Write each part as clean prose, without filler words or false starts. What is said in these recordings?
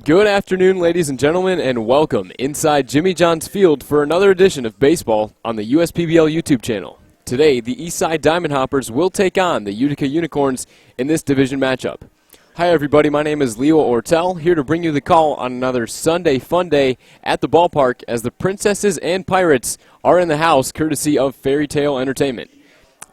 Good afternoon, ladies and gentlemen, and welcome inside Jimmy John's Field for another edition of baseball on the USPBL YouTube channel. Today, the Eastside Diamond Hoppers will take on the Utica Unicorns in this division matchup. Hi, everybody. My name is Leo Ortel, here to bring you the call on another Sunday fun day at the ballpark as the Princesses and Pirates are in the house, courtesy of Fairy Tale Entertainment.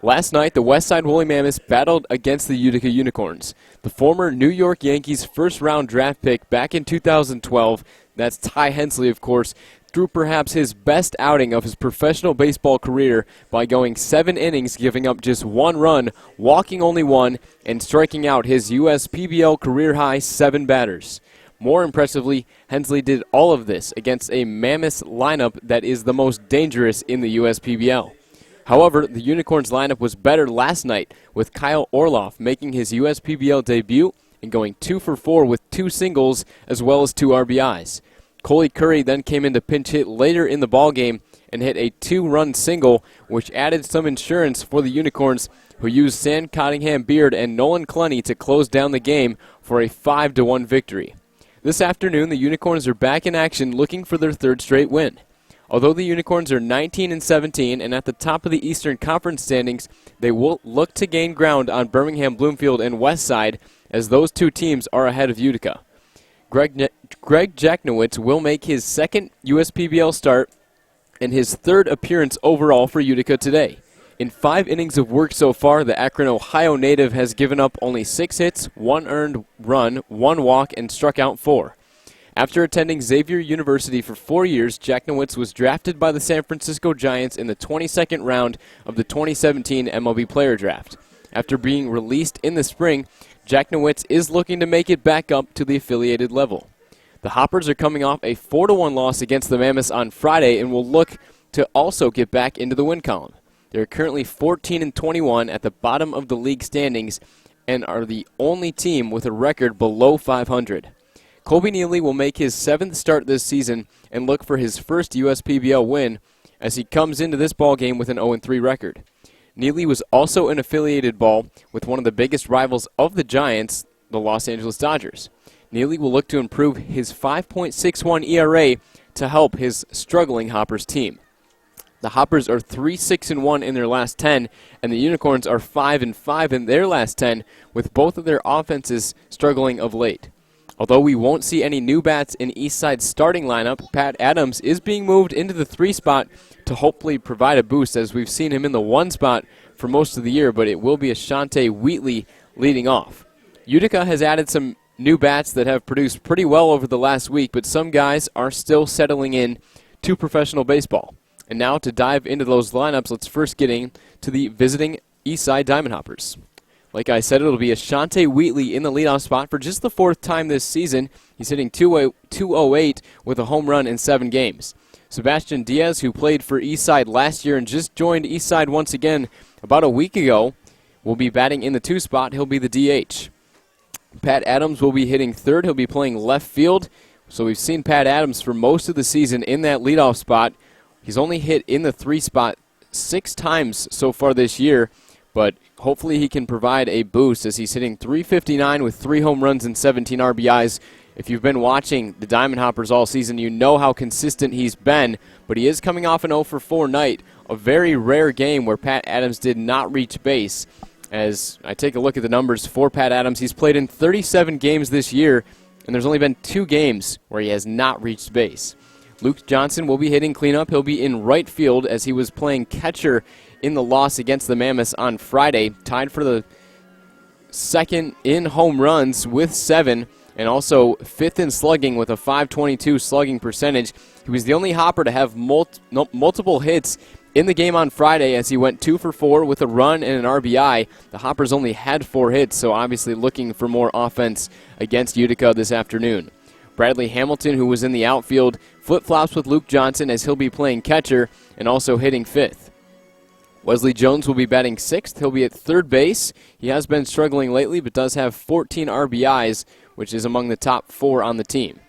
Last night, the Westside Woolly Mammoths battled against the Utica Unicorns. The former New York Yankees first-round draft pick back in 2012, that's Ty Hensley, of course, threw perhaps his best outing of his professional baseball career by going 7 innings, giving up just 1 run, walking only 1, and striking out his USPBL career-high 7 batters. More impressively, Hensley did all of this against a Mammoths lineup that is the most dangerous in the USPBL. However, the Unicorns lineup was better last night, with Kyle Orloff making his USPBL debut and going 2 for 4 with 2 singles as well as 2 RBIs. Coley Curry then came in to pinch hit later in the ballgame and hit a 2-run single, which added some insurance for the Unicorns, who used Sam Cottingham-Beard and Nolan Clenny to close down the game for a 5-1 victory. This afternoon, the Unicorns are back in action looking for their 3rd straight win. Although the Unicorns are 19-17 and at the top of the Eastern Conference standings, they will look to gain ground on Birmingham, Bloomfield, and Westside, as those 2 teams are ahead of Utica. Greg Jacknowitz will make his 2nd USPBL start and his 3rd appearance overall for Utica today. In 5 innings of work so far, the Akron, Ohio native has given up only 6 hits, 1 earned run, 1 walk, and struck out 4. After attending Xavier University for 4 years, Jacknowitz was drafted by the San Francisco Giants in the 22nd round of the 2017 MLB Player Draft. After being released in the spring, Jacknowitz is looking to make it back up to the affiliated level. The Hoppers are coming off a 4-1 loss against the Mammoths on Friday and will look to also get back into the win column. They are currently 14-21 at the bottom of the league standings and are the only team with a record below 500. Colby Neely will make his 7th start this season and look for his first USPBL win as he comes into this ballgame with an 0-3 record. Neely was also an affiliated ball with one of the biggest rivals of the Giants, the Los Angeles Dodgers. Neely will look to improve his 5.61 ERA to help his struggling Hoppers team. The Hoppers are 3-6-1 in their last 10, and the Unicorns are 5-5 in their last 10, with both of their offenses struggling of late. Although we won't see any new bats in Eastside's starting lineup, Pat Adams is being moved into the 3 spot to hopefully provide a boost, as we've seen him in the 1 spot for most of the year, but it will be Ashante Wheatley leading off. Utica has added some new bats that have produced pretty well over the last week, but some guys are still settling in to professional baseball. And now to dive into those lineups, let's first get into the visiting Eastside Diamond Hoppers. Like I said, it'll be Ashante Wheatley in the leadoff spot for just the 4th time this season. He's hitting .208 with a home run in 7 games. Sebastian Diaz, who played for Eastside last year and just joined Eastside once again about a week ago, will be batting in the 2 spot. He'll be the DH. Pat Adams will be hitting 3rd. He'll be playing left field. So we've seen Pat Adams for most of the season in that leadoff spot. He's only hit in the 3 spot 6 times so far this year, but hopefully he can provide a boost as he's hitting .359 with 3 home runs and 17 RBIs. If you've been watching the Diamond Hoppers all season, you know how consistent he's been, but he is coming off an 0-for-4 night, a very rare game where Pat Adams did not reach base. As I take a look at the numbers for Pat Adams, he's played in 37 games this year, and there's only been 2 games where he has not reached base. Luke Johnson will be hitting cleanup. He'll be in right field as he was playing catcher in the loss against the Mammoths on Friday, tied for the 2nd in home runs with 7, and also 5th in slugging with a .522 slugging percentage. He was the only Hopper to have multiple hits in the game on Friday as he went 2 for 4 with a run and an RBI. The Hoppers only had 4 hits, so obviously looking for more offense against Utica this afternoon. Bradley Hamilton, who was in the outfield, flip-flops with Luke Johnson as he'll be playing catcher and also hitting 5th. Wesley Jones will be batting 6th. He'll be at 3rd base. He has been struggling lately, but does have 14 RBIs, which is among the top 4 on the team.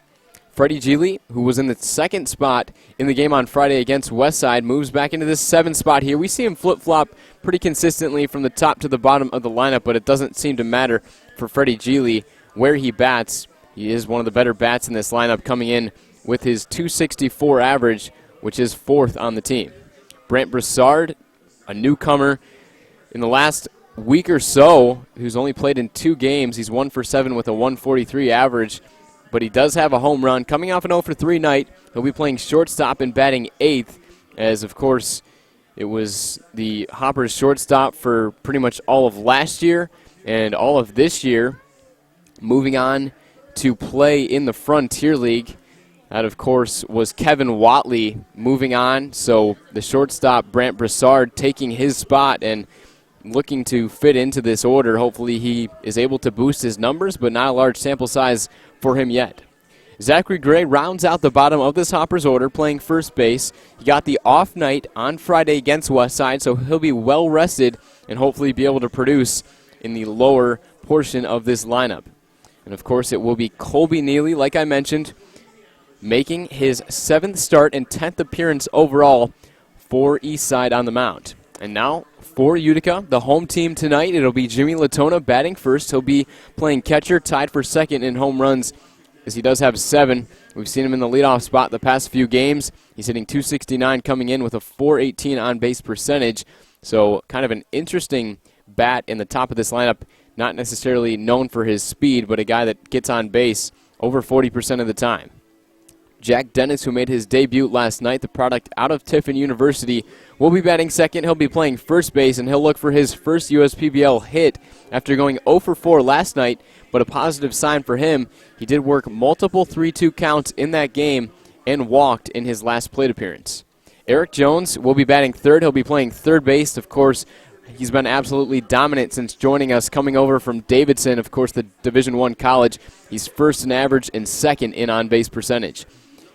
Freddie Geely, who was in the 2nd spot in the game on Friday against Westside, moves back into this 7th spot here. We see him flip-flop pretty consistently from the top to the bottom of the lineup, but it doesn't seem to matter for Freddie Geely where he bats. He is one of the better bats in this lineup, coming in with his .264 average, which is 4th on the team. Brant Broussard, a newcomer. In the last week or so, who's only played in 2 games, he's 1 for 7 with a .143 average, but he does have a home run. Coming off an 0 for 3 night, he'll be playing shortstop and batting 8th, as of course it was the Hoppers shortstop for pretty much all of last year and all of this year. Moving on to play in the Frontier League, that, of course, was Kevin Watley moving on. So the shortstop, Brant Broussard, taking his spot and looking to fit into this order. Hopefully he is able to boost his numbers, but not a large sample size for him yet. Zachary Gray rounds out the bottom of this Hoppers order, playing first base. He got the off night on Friday against Westside, so he'll be well rested and hopefully be able to produce in the lower portion of this lineup. And, of course, it will be Colby Neely, like I mentioned, making his 7th start and 10th appearance overall for Eastside on the mound. And now for Utica, the home team tonight, it'll be Jimmy Latona batting first. He'll be playing catcher, tied for 2nd in home runs, as he does have 7. We've seen him in the leadoff spot the past few games. He's hitting .269 coming in with a .418 on-base percentage. So kind of an interesting bat in the top of this lineup. Not necessarily known for his speed, but a guy that gets on base over 40% of the time. Jack Dennis, who made his debut last night, the product out of Tiffin University, will be batting second. He'll be playing first base, and he'll look for his first USPBL hit after going 0 for 4 last night, but a positive sign for him. He did work multiple 3-2 counts in that game and walked in his last plate appearance. Eric Jones will be batting third. He'll be playing third base, of course. He's been absolutely dominant since joining us, coming over from Davidson, of course, the Division I college. He's first in average and second in on-base percentage.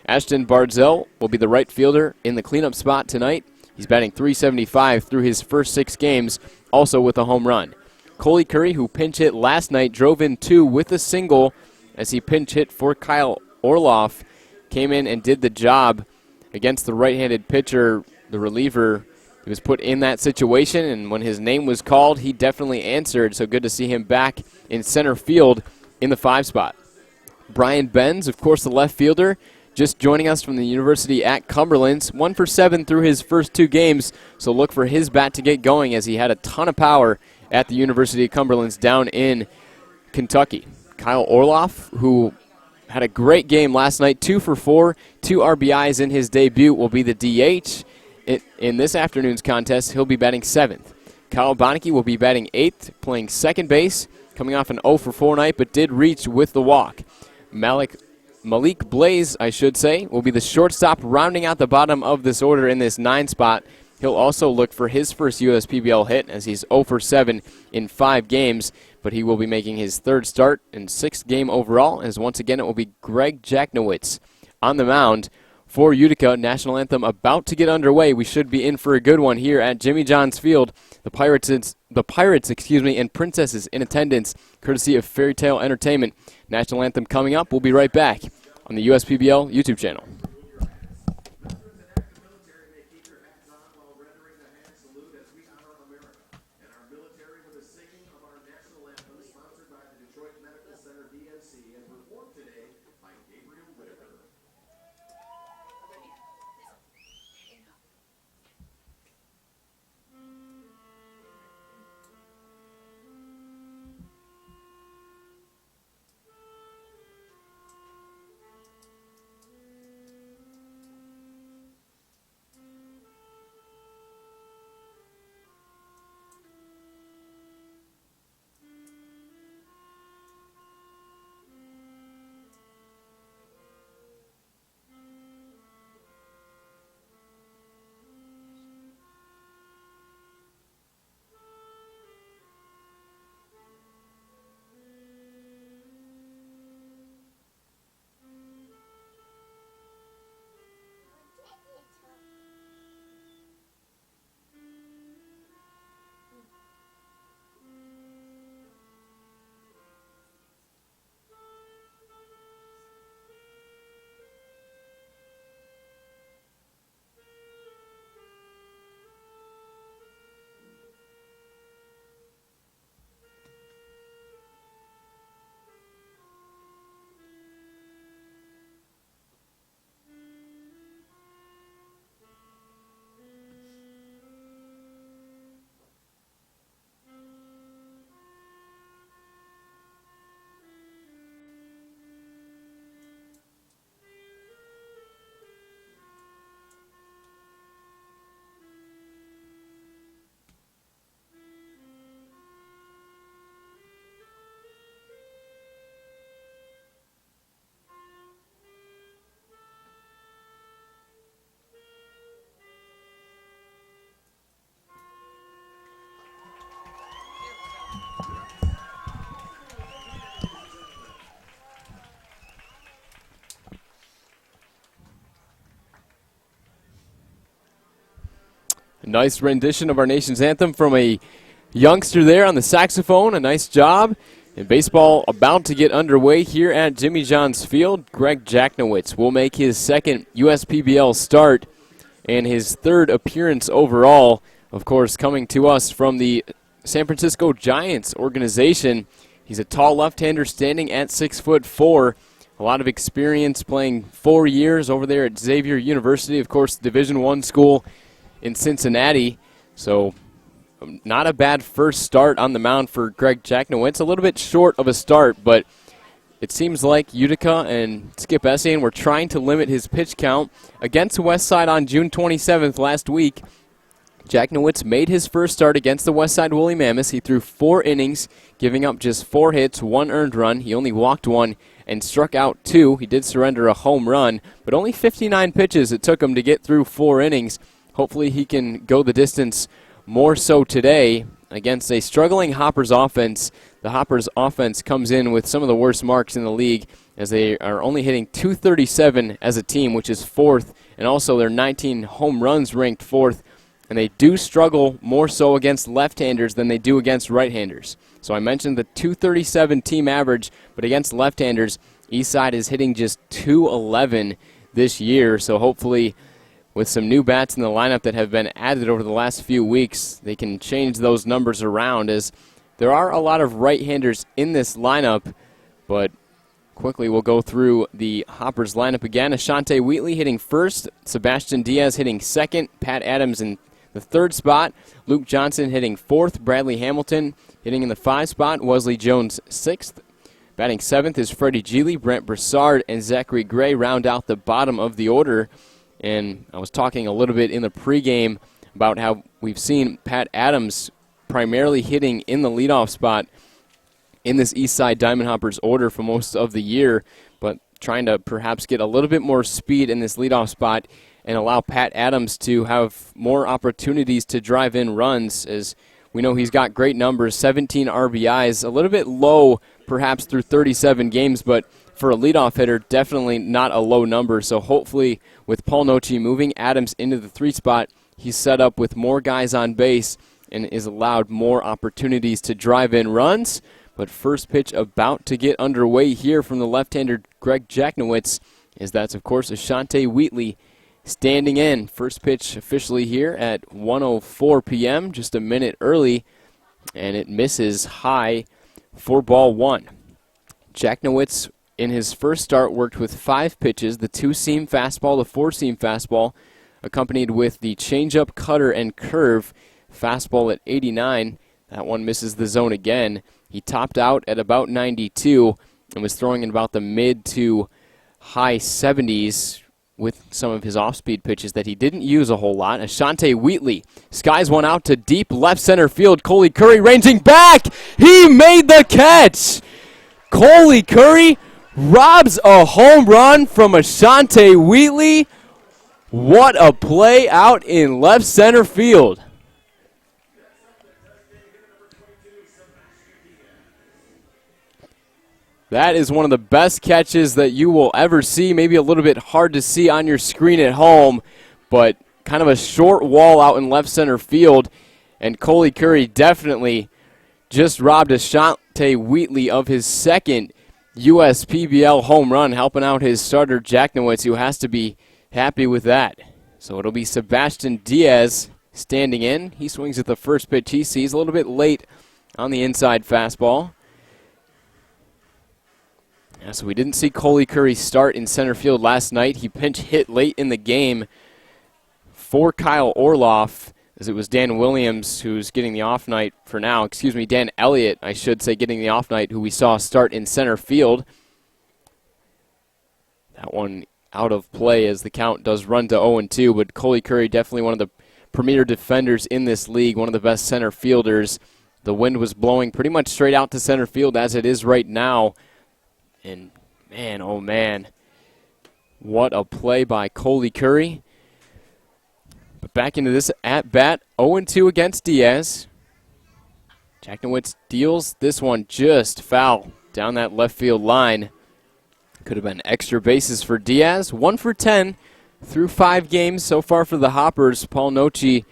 Ashton Barzell will be the right fielder in the cleanup spot tonight. He's batting .375 through his first 6 games, also with a home run. Coley Curry, who pinch hit last night, drove in 2 with a single as he pinch hit for Kyle Orloff, came in and did the job against the right-handed pitcher, the reliever. He was put in that situation, and when his name was called, he definitely answered. So good to see him back in center field in the 5 spot. Brian Benz, of course, the left fielder, just joining us from the University at Cumberland's. 1 for 7 through his first 2 games, so look for his bat to get going as he had a ton of power at the University of Cumberland's down in Kentucky. Kyle Orloff, who had a great game last night, 2 for 4, 2 RBIs in his debut, will be the DH. In this afternoon's contest, he'll be batting 7th. Kyle Bonneke will be batting 8th, playing second base, coming off an 0 for 4 night, but did reach with the walk. Malik Blaze, will be the shortstop, rounding out the bottom of this order in this 9 spot. He'll also look for his first USPBL hit, as he's 0 for 7 in 5 games, but he will be making his 3rd start and 6th game overall, as once again it will be Greg Jacknowitz on the mound for Utica. National anthem about to get underway. We should be in for a good one here at Jimmy John's Field. The Pirates, and Princesses in attendance, courtesy of Fairy Tale Entertainment. National anthem coming up. We'll be right back on the USPBL YouTube channel. A nice rendition of our nation's anthem from a youngster there on the saxophone. A nice job. And baseball about to get underway here at Jimmy John's Field. Greg Jacknowitz will make his second USPBL start and his third appearance overall. Of course, coming to us from the San Francisco Giants organization. He's a tall left-hander standing at 6'4". A lot of experience playing 4 years over there at Xavier University, of course, Division I school in Cincinnati. So not a bad first start on the mound for Greg Jacknowitz. A little bit short of a start, but it seems like Utica and Skip Essien were trying to limit his pitch count. Against Westside on June 27th last week, Jacknowitz made his first start against the Westside Woolly Mammoths. He threw 4 innings, giving up just 4 hits, 1 earned run. He only walked 1 and struck out 2. He did surrender a home run, but only 59 pitches it took him to get through 4 innings. Hopefully he can go the distance more so today against a struggling Hoppers offense. The Hoppers offense comes in with some of the worst marks in the league, as they are only hitting .237 as a team, which is 4th, and also their 19 home runs ranked 4th. And they do struggle more so against left-handers than they do against right-handers. So I mentioned the .237 team average, but against left-handers, Eastside is hitting just .211 this year. So hopefully, with some new bats in the lineup that have been added over the last few weeks, they can change those numbers around, as there are a lot of right-handers in this lineup. But quickly we'll go through the Hoppers lineup again. Ashante Wheatley hitting first, Sebastian Diaz hitting second, Pat Adams in the 3rd spot, Luke Johnson hitting 4th, Bradley Hamilton hitting in the 5 spot, Wesley Jones 6th. Batting 7th is Freddie Geely, Brent Broussard, and Zachary Gray round out the bottom of the order. And I was talking a little bit in the pregame about how we've seen Pat Adams primarily hitting in the leadoff spot in this Eastside Diamond Hoppers order for most of the year, but trying to perhaps get a little bit more speed in this leadoff spot and allow Pat Adams to have more opportunities to drive in runs, as we know he's got great numbers, 17 RBIs, a little bit low perhaps through 37 games, but for a leadoff hitter, definitely not a low number. So hopefully with Paul Nochi moving Adams into the 3 spot, he's set up with more guys on base and is allowed more opportunities to drive in runs. But first pitch about to get underway here from the left-hander Greg Jacknowitz, is that's, of course, Ashante Wheatley standing in. First pitch officially here at 1:04 p.m., just a minute early, and it misses high for ball 1. Jacknowitz in his first start worked with 5 pitches, the 2-seam fastball, the 4-seam fastball, accompanied with the changeup, cutter, and curve. Fastball at 89. That one misses the zone again. He topped out at about 92 and was throwing in about the mid to high 70s with some of his off-speed pitches that he didn't use a whole lot. Ashante Wheatley skies one out to deep left center field. Coley Curry ranging back. He made the catch. Coley Curry robs a home run from Ashante Wheatley. What a play out in left center field. That is one of the best catches that you will ever see. Maybe a little bit hard to see on your screen at home, but kind of a short wall out in left center field. And Coley Curry definitely just robbed Ashante Wheatley of his second USPBL home run, helping out his starter Jacknowitz, who has to be happy with that. So it'll be Sebastian Diaz standing in. He swings at the first pitch he sees, a little bit late on the inside fastball. Yeah, so we didn't see Coley Curry start in center field last night. He pinch hit late in the game for Kyle Orloff, as it was Dan Williams who's getting the off night for now. Excuse me, Dan Elliott, I should say, getting the off night, who we saw start in center field. That one out of play as the count does run to 0-2, but Coley Curry definitely one of the premier defenders in this league, one of the best center fielders. The wind was blowing pretty much straight out to center field as it is right now. And man, oh man, what a play by Coley Curry. But back into this at-bat, 0-2 against Diaz. Jacknowitz deals this one just foul down that left field line. Could have been extra bases for Diaz. 1 for 10 through 5 games so far for the Hoppers. Paul Nochi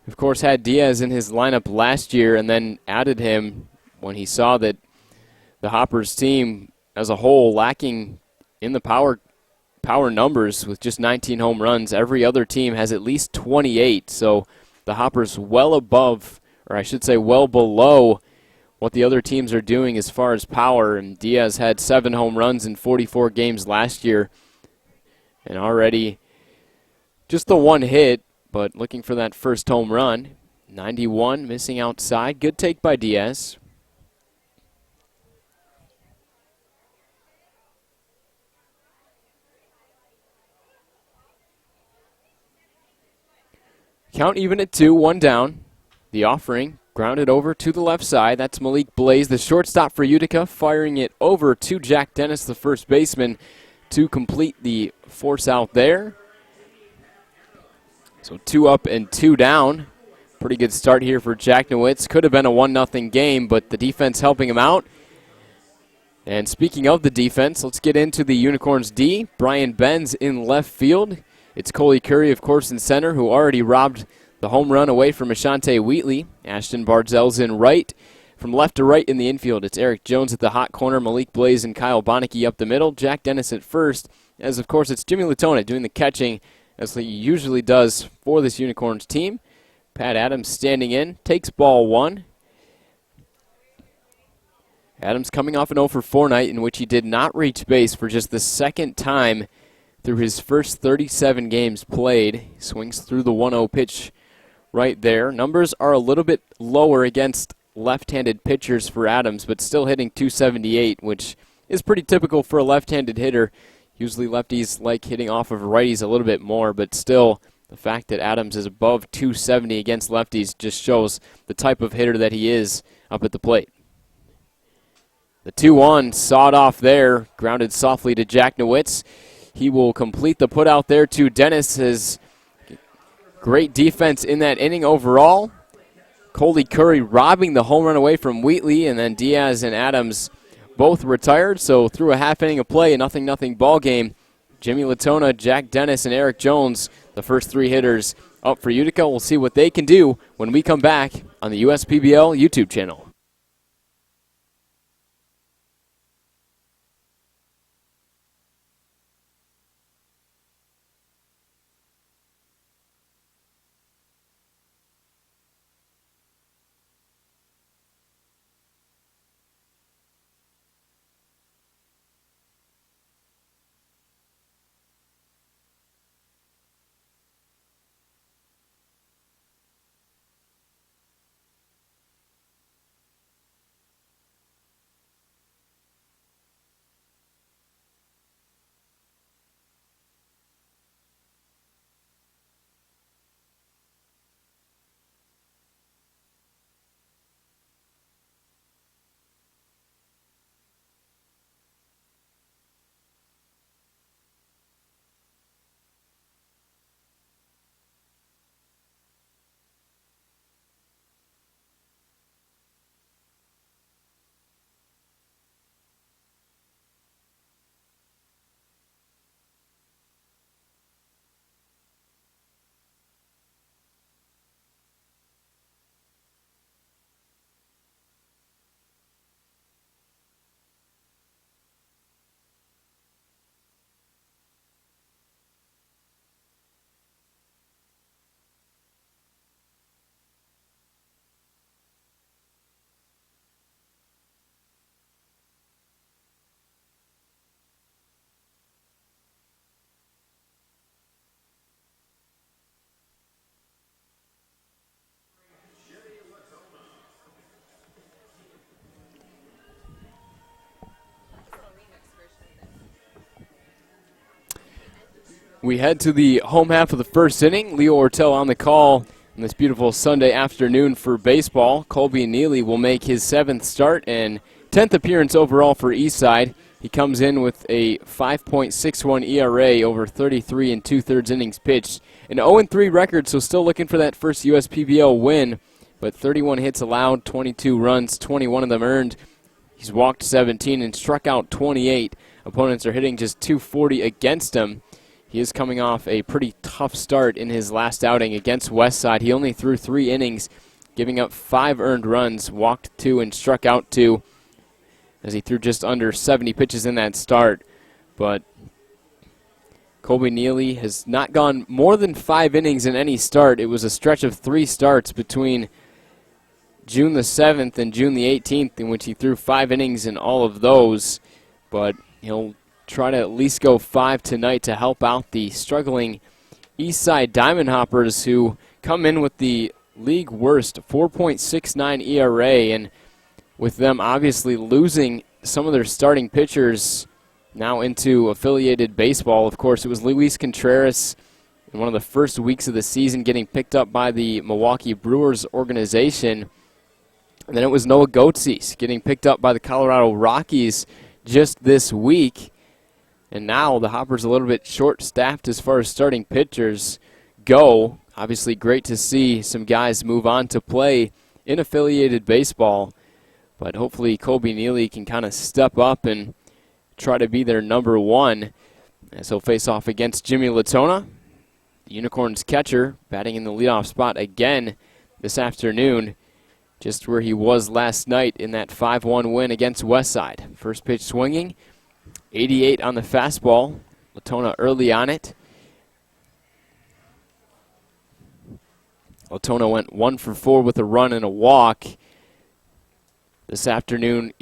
of course, had Diaz in his lineup last year and then added him when he saw that the Hoppers team as a whole lacking in the power numbers with just 19 home runs. Every other team has at least 28, so the Hoppers well above, or I should say well below, what the other teams are doing as far as power. And Diaz had 7 home runs in 44 games last year, and already just the 1 hit, but looking for that first home run. 91, missing outside. Good take by Diaz. Count even at 2, 1 down. The offering grounded over to the left side. That's Malik Blaze, the shortstop for Utica, firing it over to Jack Dennis, the first baseman, to complete the force out there. So 2 up and 2 down. Pretty good start here for Jack Nowitz. Could have been a 1-0 game, but the defense helping him out. And speaking of the defense, let's get into the Unicorns D. Brian Benz in left field. It's Coley Curry, of course, in center, who already robbed the home run away from Ashante Wheatley. Ashton Barzell's in right. From left to right in the infield, it's Eric Jones at the hot corner, Malik Blaze and Kyle Bonneke up the middle, Jack Dennis at first, as of course it's Jimmy Latona doing the catching, as he usually does for this Unicorns team. Pat Adams standing in, takes ball 1. Adams coming off an 0 for 4 night in which he did not reach base for just the second time through his first 37 games played. He swings through the 1-0 pitch right there. Numbers are a little bit lower against left-handed pitchers for Adams, but still hitting .278, which is pretty typical for a left-handed hitter. Usually lefties like hitting off of righties a little bit more, but still the fact that Adams is above .270 against lefties just shows the type of hitter that he is up at the plate. The 2-1 sawed off there, grounded softly to Jack Nowitz. He will complete the put out there to Dennis. His great defense in that inning overall. Coley Curry robbing the home run away from Wheatley, and then Diaz and Adams both retired. So through a half inning of play, a 0-0 ball game. Jimmy Latona, Jack Dennis, and Eric Jones, the first 3 hitters up for Utica. We'll see what they can do when we come back on the USPBL YouTube channel. We head to the home half of the first inning. Leo Ortel on the call on this beautiful Sunday afternoon for baseball. Colby Neely will make his 7th start and 10th appearance overall for Eastside. He comes in with a 5.61 ERA over 33 2/3 innings pitched. An 0-3 record, so still looking for that first USPBL win, but 31 hits allowed, 22 runs, 21 of them earned. He's walked 17 and struck out 28. Opponents are hitting just .240 against him. He is coming off a pretty tough start in his last outing against Westside. He only threw 3 innings, giving up 5 earned runs, walked 2 and struck out 2, as he threw just under 70 pitches in that start. But Colby Neely has not gone more than 5 innings in any start. It was a stretch of 3 starts between June the 7th and June the 18th, in which he threw 5 innings in all of those. But he'll try to at least go 5 tonight to help out the struggling Eastside Diamond Hoppers, who come in with the league worst 4.69 ERA, and with them obviously losing some of their starting pitchers now into affiliated baseball. Of course, it was Luis Contreras in one of the first weeks of the season getting picked up by the Milwaukee Brewers organization. And then it was Noah Goetze getting picked up by the Colorado Rockies just this week. And now the Hoppers a little bit short-staffed as far as starting pitchers go. Obviously great to see some guys move on to play in affiliated baseball. But hopefully Colby Neely can kind of step up and try to be their number 1 as he'll face off against Jimmy Latona, the Unicorns catcher, batting in the leadoff spot again this afternoon, just where he was last night in that 5-1 win against Westside. First pitch swinging, 88 on the fastball. Latona early on it. Latona went 1 for 4 with a run and a walk. This afternoon,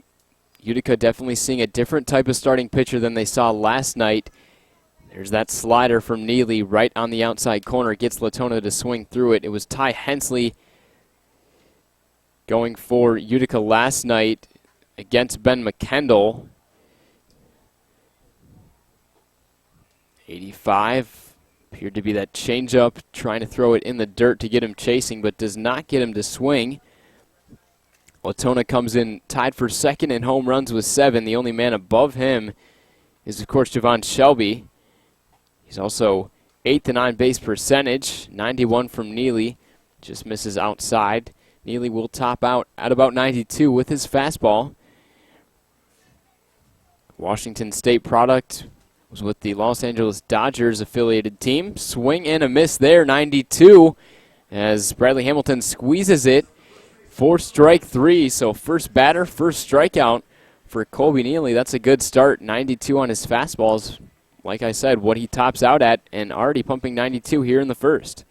Utica definitely seeing a different type of starting pitcher than they saw last night. There's that slider from Neely right on the outside corner. Gets Latona to swing through it. It was Ty Hensley going for Utica last night against Ben McKendall. 85 appeared to be that changeup, trying to throw it in the dirt to get him chasing, but does not get him to swing. Latona comes in tied for second in home runs with 7. The only man above him is, of course, Javon Shelby. He's also 8th in on-base percentage, 91 from Neely. Just misses outside. Neely will top out at about 92 with his fastball. Washington State product was with the Los Angeles Dodgers affiliated team. Swing and a miss there, 92, as Bradley Hamilton squeezes it for strike 3. So first batter, first strikeout for Colby Neely. That's a good start. 92 on his fastballs. Like I said, what he tops out at, and already pumping 92 here in the first.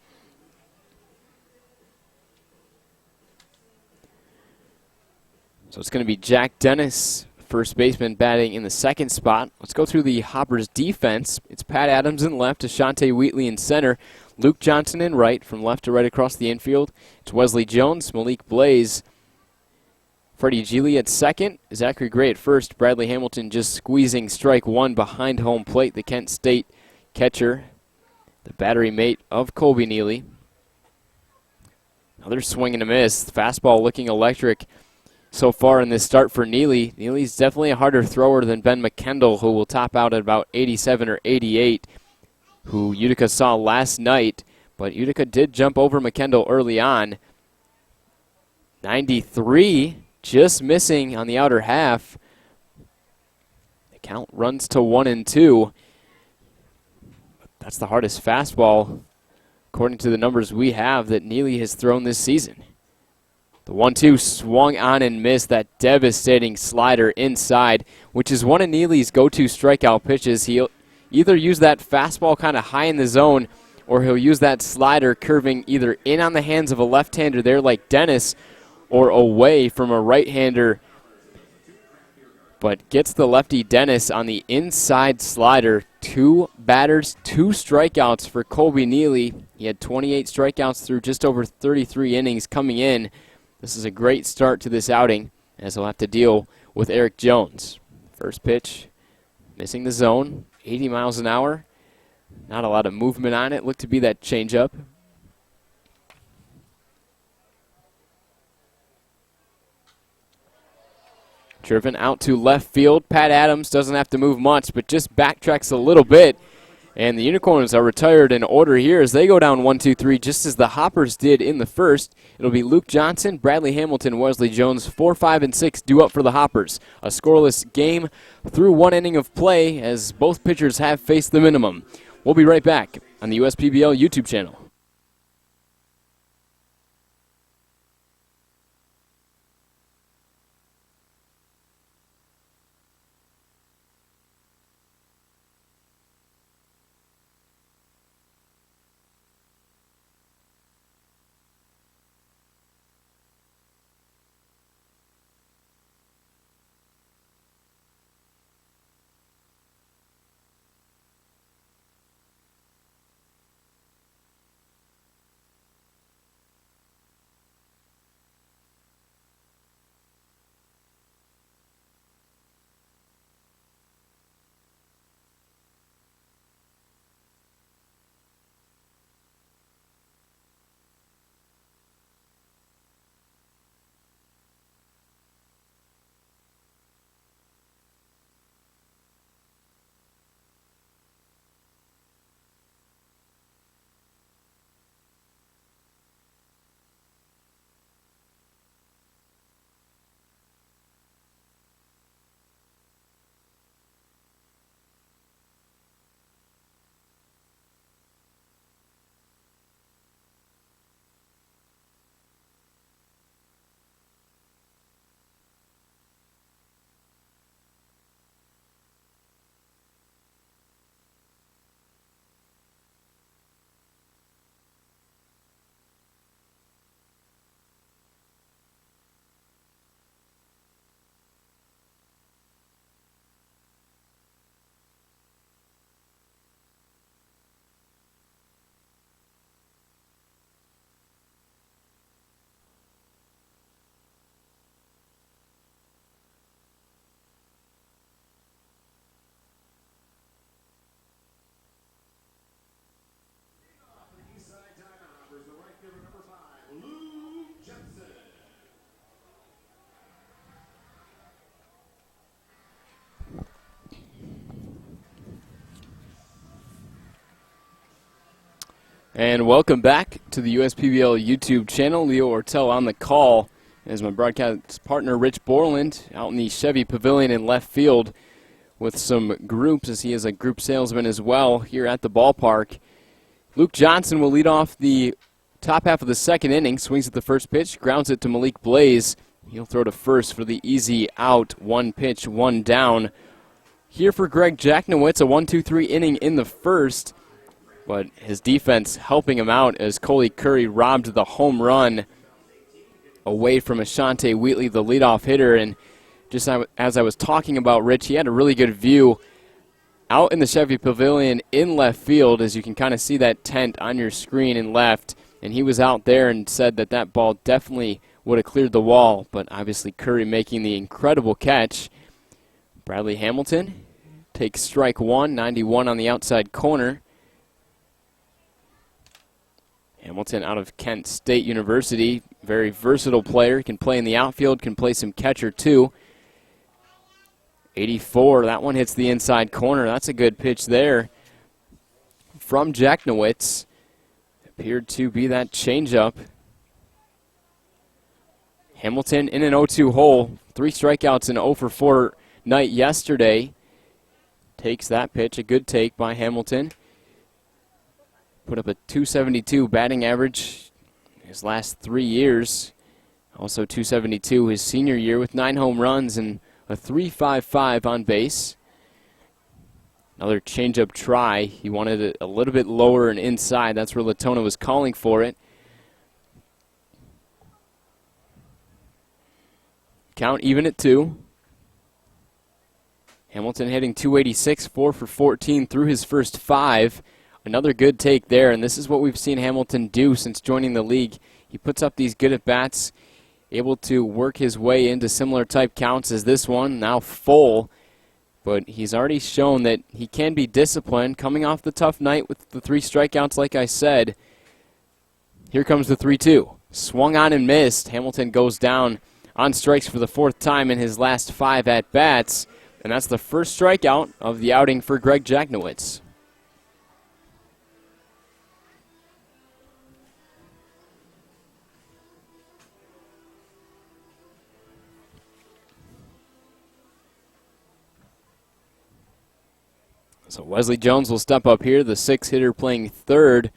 So it's going to be Jack Dennis, first baseman, batting in the second spot. Let's go through the Hoppers defense. It's Pat Adams in left, Ashante Wheatley in center, Luke Johnson in right, from left to right across the infield. It's Wesley Jones, Malik Blaze, Freddie Geely at second, Zachary Gray at first, Bradley Hamilton just squeezing strike 1 behind home plate, the Kent State catcher, the battery mate of Colby Neely. Another swing and a miss. Fastball looking electric so far in this start for Neely. Neely's definitely a harder thrower than Ben McKendall, who will top out at about 87 or 88, who Utica saw last night. But Utica did jump over McKendall early on. 93, just missing on the outer half. The count runs to 1-2. That's the hardest fastball, according to the numbers we have, that Neely has thrown this season. The 1-2 swung on and missed, that devastating slider inside, which is one of Neely's go-to strikeout pitches. He'll either use that fastball kind of high in the zone, or he'll use that slider curving either in on the hands of a left-hander there like Dennis, or away from a right-hander. But gets the lefty Dennis on the inside slider. 2 batters, 2 strikeouts for Colby Neely. He had 28 strikeouts through just over 33 innings coming in. This is a great start to this outing, as he'll have to deal with Eric Jones. First pitch, missing the zone, 80 miles an hour. Not a lot of movement on it. Looked to be that changeup. Driven out to left field. Pat Adams doesn't have to move much, but just backtracks a little bit. And the Unicorns are retired in order here as they go down 1-2-3, just as the Hoppers did in the first. It'll be Luke Johnson, Bradley Hamilton, Wesley Jones, 4, 5, and 6 due up for the Hoppers. A scoreless game through 1 inning of play, as both pitchers have faced the minimum. We'll be right back on the USPBL YouTube channel. And welcome back to the USPBL YouTube channel. Leo Ortel on the call as my broadcast partner Rich Borland out in the Chevy Pavilion in left field with some groups, as he is a group salesman as well here at the ballpark. Luke Johnson will lead off the top half of the second inning, swings at the first pitch, grounds it to Malik Blaze. He'll throw to first for the easy out, one pitch, one down. Here for Greg Jacknowitz, a 1-2-3 inning in the first. But his defense helping him out as Coley Curry robbed the home run away from Ashante Wheatley, the leadoff hitter. And just as I was talking about Rich, he had a really good view out in the Chevy Pavilion in left field, as you can kind of see that tent on your screen in left. And he was out there and said that that ball definitely would have cleared the wall. But obviously Curry making the incredible catch. Bradley Hamilton takes strike one, 91 on the outside corner. Hamilton out of Kent State University, very versatile player. Can play in the outfield, can play some catcher too. 84, that one hits the inside corner. That's a good pitch there from Jacknowitz. Appeared to be that changeup. Hamilton in an 0-2 hole. 3 strikeouts in 0 for 4 night yesterday. Takes that pitch, a good take by Hamilton. Put up a .272 batting average his last 3 years. Also .272 his senior year with 9 home runs and a .355 on base. Another changeup try. He wanted it a little bit lower and inside. That's where Latona was calling for it. Count even at 2. Hamilton hitting .286, 4 for 14 through his first 5. Another good take there, and this is what we've seen Hamilton do since joining the league. He puts up these good at-bats, able to work his way into similar type counts as this one, now full. But he's already shown that he can be disciplined, coming off the tough night with the 3 strikeouts, like I said. Here comes the 3-2. Swung on and missed. Hamilton goes down on strikes for the 4th time in his last 5 at-bats, and that's the first strikeout of the outing for Greg Jacknowitz. So Wesley Jones will step up here, the 6 hitter playing third,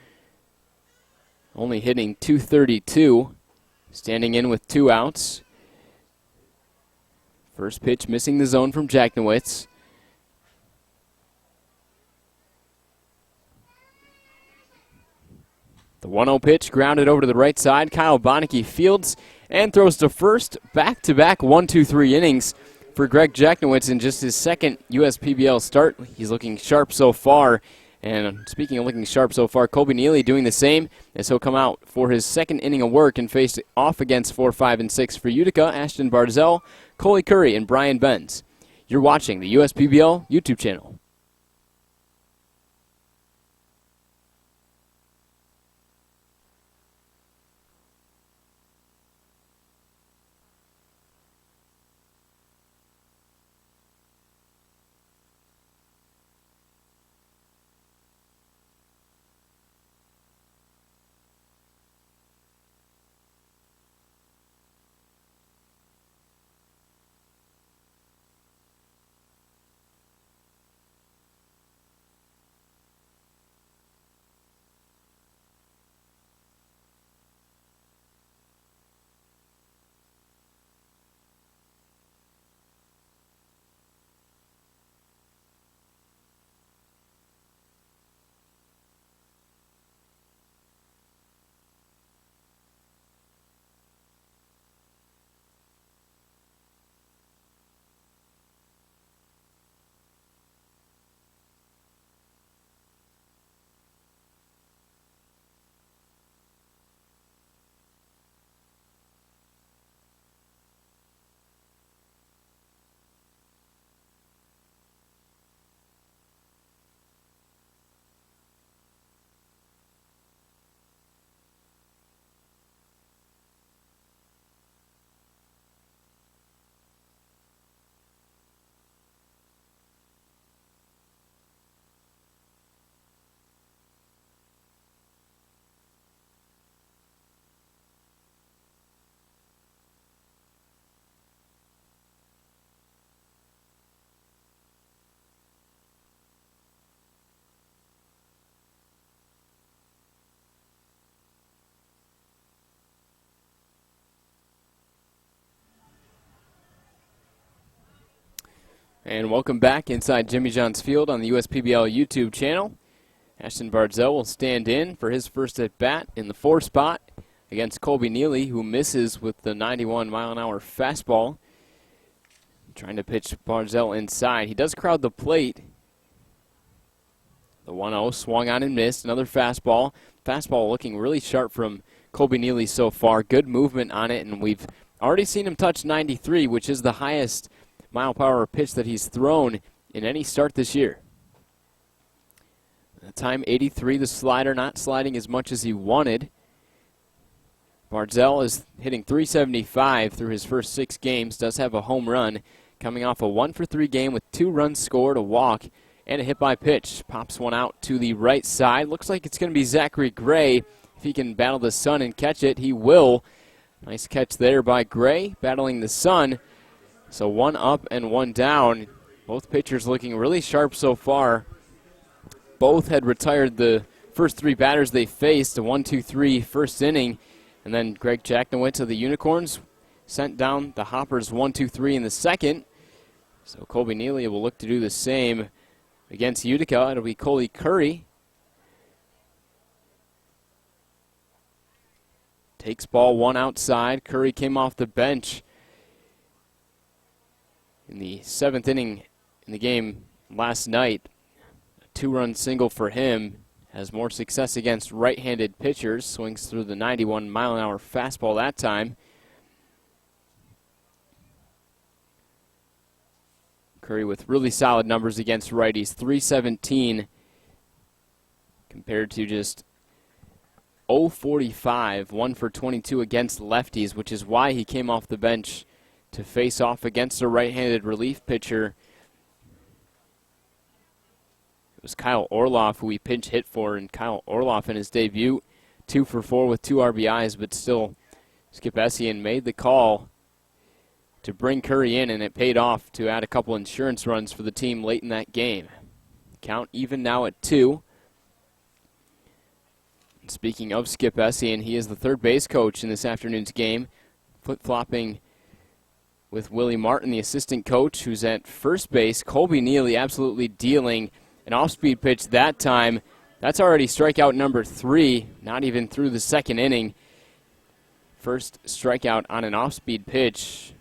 only hitting .232, standing in with 2 outs. First pitch missing the zone from Jacknowitz. The 1-0 pitch grounded over to the right side. Kyle Bonneke fields and throws to first. Back-to-back 1-2-3 innings for Greg Jacknowitz in just his second USPBL start. He's looking sharp so far. And speaking of looking sharp so far, Colby Neely doing the same as he'll come out for his second inning of work and face off against 4, 5, and 6 for Utica, Ashton Barzell, Coley Curry, and Brian Benz. You're watching the USPBL YouTube channel. And welcome back inside Jimmy John's Field on the USPBL YouTube channel. Ashton Barzell will stand in for his first at-bat in the 4 spot against Colby Neely, who misses with the 91-mile-an-hour fastball. Trying to pitch Barzell inside. He does crowd the plate. The 1-0 swung on and missed. Another fastball. Fastball looking really sharp from Colby Neely so far. Good movement on it, and we've already seen him touch 93, which is the highest mile-per-hour pitch that he's thrown in any start this year. At time 83, the slider not sliding as much as he wanted. Barzell is hitting .375 through his first 6 games, does have a home run, coming off a 1-for-3 game with 2 runs scored, a walk, and a hit by pitch. Pops one out to the right side. Looks like it's going to be Zachary Gray. If he can battle the sun and catch it, he will. Nice catch there by Gray, battling the sun. So 1 up and 1 down. Both pitchers looking really sharp so far. Both had retired the first 3 batters they faced, a 1-2-3 first inning. And then Greg Jacknowitz of the Unicorns sent down the Hoppers 1-2-3 in the second. So Colby Neely will look to do the same against Utica. It'll be Coley Curry. Takes ball 1 outside. Curry came off the bench in the 7th inning in the game last night. A 2-run single for him. Has more success against right-handed pitchers. Swings through the 91-mile-an-hour fastball that time. Curry with really solid numbers against righties. .317 compared to just .045, 1 for 22 against lefties, which is why he came off the bench to face off against a right-handed relief pitcher. It was Kyle Orloff who he pinch hit for, and Kyle Orloff in his debut, 2 for 4 with 2 RBIs, but still Skip Essien made the call to bring Curry in, and it paid off to add a couple insurance runs for the team late in that game. Count even now at 2. Speaking of Skip Essien, he is the third base coach in this afternoon's game, flip-flopping with Willie Martin, the assistant coach, who's at first base. Colby Neely absolutely dealing an off-speed pitch that time. That's already strikeout number 3, not even through the second inning. First strikeout on an off-speed pitch.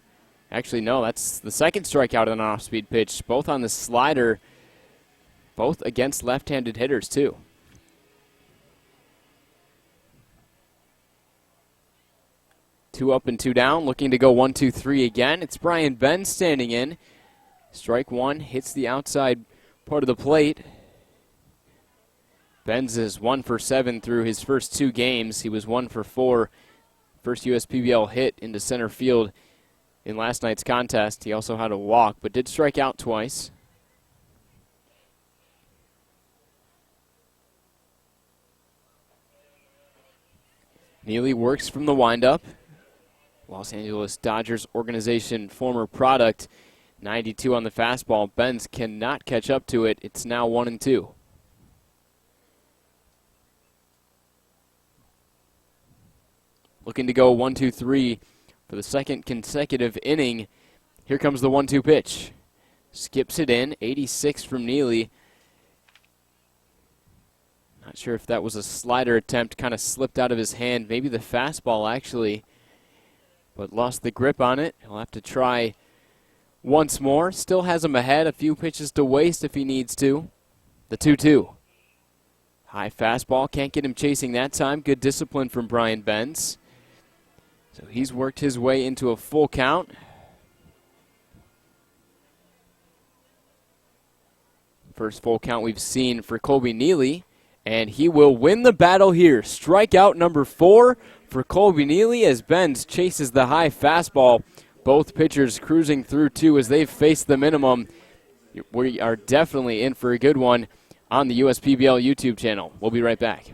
Actually, no, that's the second strikeout on an off-speed pitch, both on the slider, both against left-handed hitters, too. Two up and two down, looking to go 1-2-3 again. It's Brian Benz standing in. Strike one, hits the outside part of the plate. Benz is 1 for 7 through his first 2 games. He was 1 for 4. First USPBL hit into center field in last night's contest. He also had a walk, but did strike out twice. Neely works from the windup. Los Angeles Dodgers organization former product. 92 on the fastball. Benz cannot catch up to it. It's now 1-2. Looking to go 1-2-3 for the second consecutive inning. Here comes the 1-2 pitch. Skips it in. 86 from Neely. Not sure if that was a slider attempt. Kind of slipped out of his hand. Maybe the fastball actually. But lost the grip on it. He'll have to try once more. Still has him ahead. A few pitches to waste if he needs to. The 2-2. High fastball. Can't get him chasing that time. Good discipline from Brian Benz. So he's worked his way into a full count. First full count we've seen for Colby Neely. And he will win the battle here. Strikeout number 4 for Colby Neely as Benz chases the high fastball. Both pitchers cruising through 2 as they've faced the minimum. We are definitely in for a good one on the USPBL YouTube channel. We'll be right back.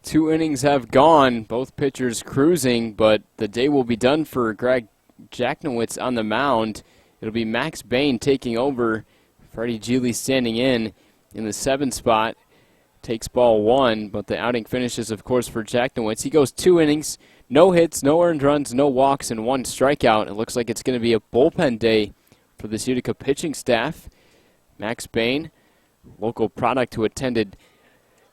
Two innings have gone, both pitchers cruising, but the day will be done for Greg Jacknowitz on the mound. It'll be Max Bain taking over Freddie Geely standing in the 7 spot. Takes ball 1, but the outing finishes, of course, for Jacknowitz. He goes 2 innings, no hits, no earned runs, no walks, and 1 strikeout. It looks like it's going to be a bullpen day for this Utica pitching staff. Max Bain, local product who attended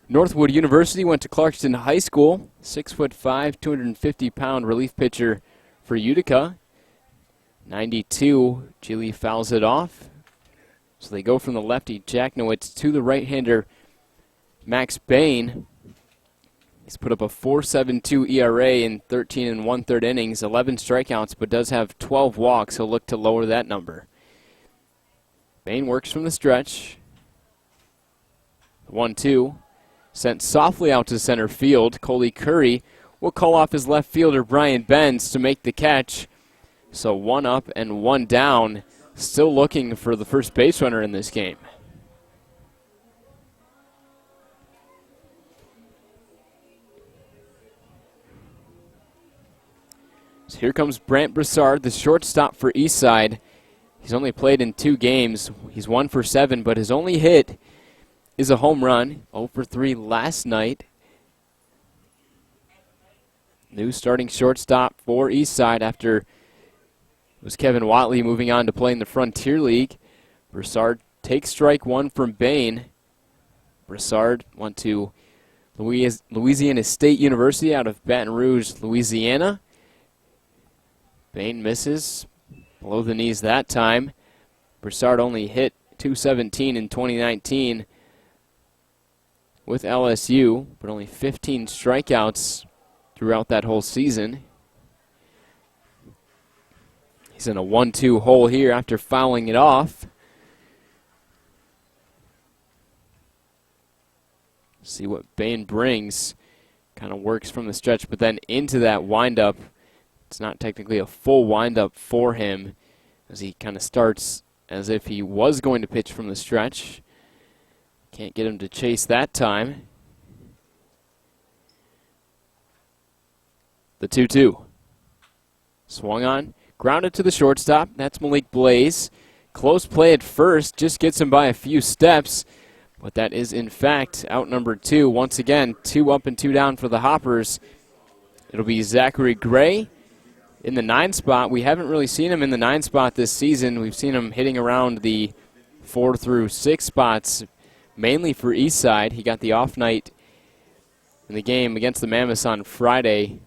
Northwood University, went to Clarkston High School. 6'5", 250-pound relief pitcher for Utica. 92, Geely fouls it off. So they go from the lefty Jacknowitz to the right-hander Max Bain. He's put up a 4.72 ERA in 13 1/3 innings, 11 strikeouts, but does have 12 walks. He'll look to lower that number. Bain works from the stretch. 1-2. Sent softly out to center field. Coley Curry will call off his left fielder Brian Benz to make the catch. So 1 up and 1 down. Still looking for the first base runner in this game. So here comes Brant Broussard, the shortstop for Eastside. He's only played in 2 games. He's 1 for 7, but his only hit is a home run. 0 for 3 last night. New starting shortstop for Eastside after it was Kevin Watley moving on to play in the Frontier League. Broussard takes strike 1 from Bain. Broussard went to Louisiana State University out of Baton Rouge, Louisiana. Bain misses below the knees that time. Broussard only hit .217 in 2019 with LSU, but only 15 strikeouts throughout that whole season. He's in a 1-2 hole here after fouling it off. See what Bain brings. Kind of works from the stretch, but then into that windup. It's not technically a full windup for him, as he kind of starts as if he was going to pitch from the stretch. Can't get him to chase that time. The 2-2. Swung on, grounded to the shortstop. That's Malik Blaze. Close play at first, just gets him by a few steps. But that is, in fact, out number 2. Once again, 2 up and 2 down for the Hoppers. It'll be Zachary Gray in the 9 spot. We haven't really seen him in the 9 spot this season. We've seen him hitting around the 4 through 6 spots, mainly for Eastside. He got the off night in the game against the Mammoths on Friday,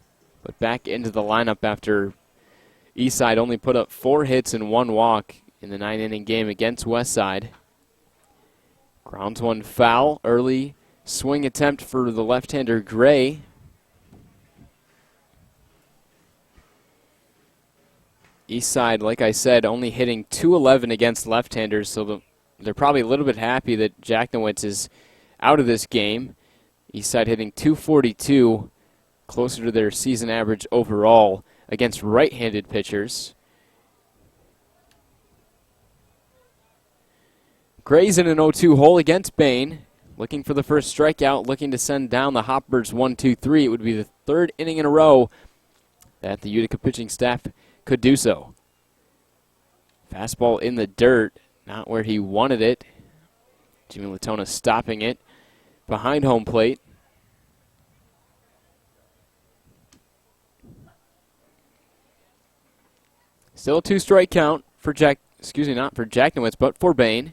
but back into the lineup after Eastside only put up 4 hits and 1 walk in the 9-inning game against Westside. Grounds 1 foul. Early swing attempt for the left-hander Gray. Eastside, like I said, only hitting .211 against left-handers, so they're probably a little bit happy that Jacknowitz is out of this game. Eastside hitting .242, closer to their season average overall against right-handed pitchers. Gray's in an 0-2 hole against Bain, looking for the first strikeout, looking to send down the Hoppers 1-2-3. It would be the 3rd inning in a row that the Utica pitching staff could do so. Fastball in the dirt, not where he wanted it. Jimmy Latona stopping it behind home plate. Still a 2-strike count for not for Jacknowitz, but for Bain.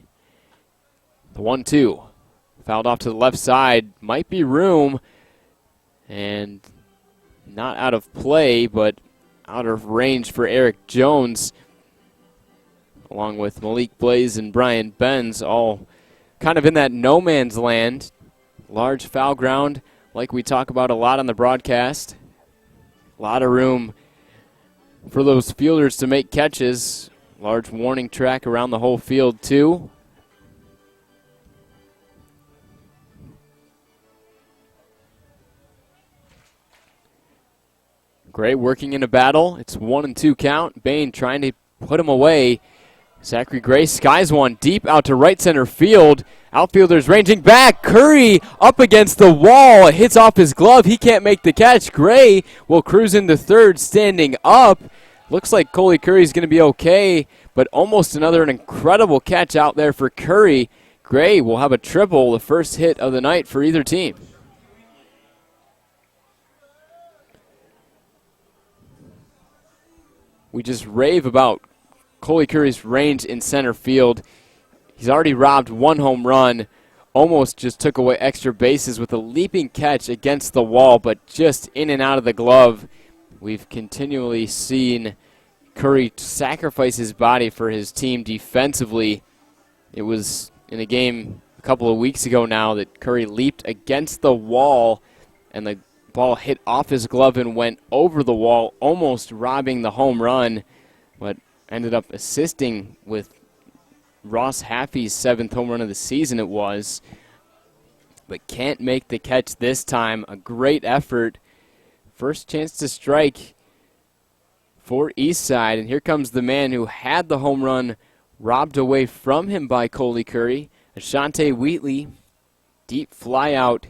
The 1-2. Fouled off to the left side. Might be room. And not out of play, but out of range for Eric Jones, along with Malik Blaze and Brian Benz, all kind of in that no man's land. Large foul ground, like we talk about a lot on the broadcast. A lot of room for those fielders to make catches. Large warning track around the whole field, too. Gray working in a battle. It's 1-2 count. Bain trying to put him away. Zachary Gray skies one deep out to right center field. Outfielders ranging back. Curry up against the wall. It hits off his glove. He can't make the catch. Gray will cruise into third standing up. Looks like Coley Curry's going to be okay, but almost another incredible catch out there for Curry. Gray will have a triple, the first hit of the night for either team. We just rave about Coley Curry's range in center field. He's already robbed one home run, almost just took away extra bases with a leaping catch against the wall, but just in and out of the glove. We've continually seen Curry sacrifice his body for his team defensively. It was in a game a couple of weeks ago now that Curry leaped against the wall and the ball hit off his glove and went over the wall, almost robbing the home run, but ended up assisting with Ross Haffey's 7th home run of the season it was, but can't make the catch this time. A great effort. First chance to strike for Eastside, and here comes the man who had the home run robbed away from him by Coley Curry. Ashante Wheatley, deep fly out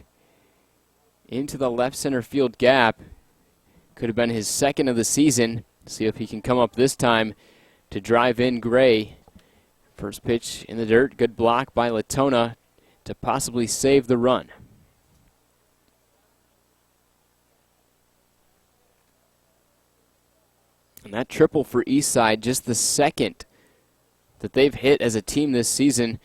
into the left center field gap. Could have been his second of the season. See if he can come up this time to drive in Gray. First pitch in the dirt. Good block by Latona to possibly save the run. And that triple for Eastside, just the second that they've hit as a team this season.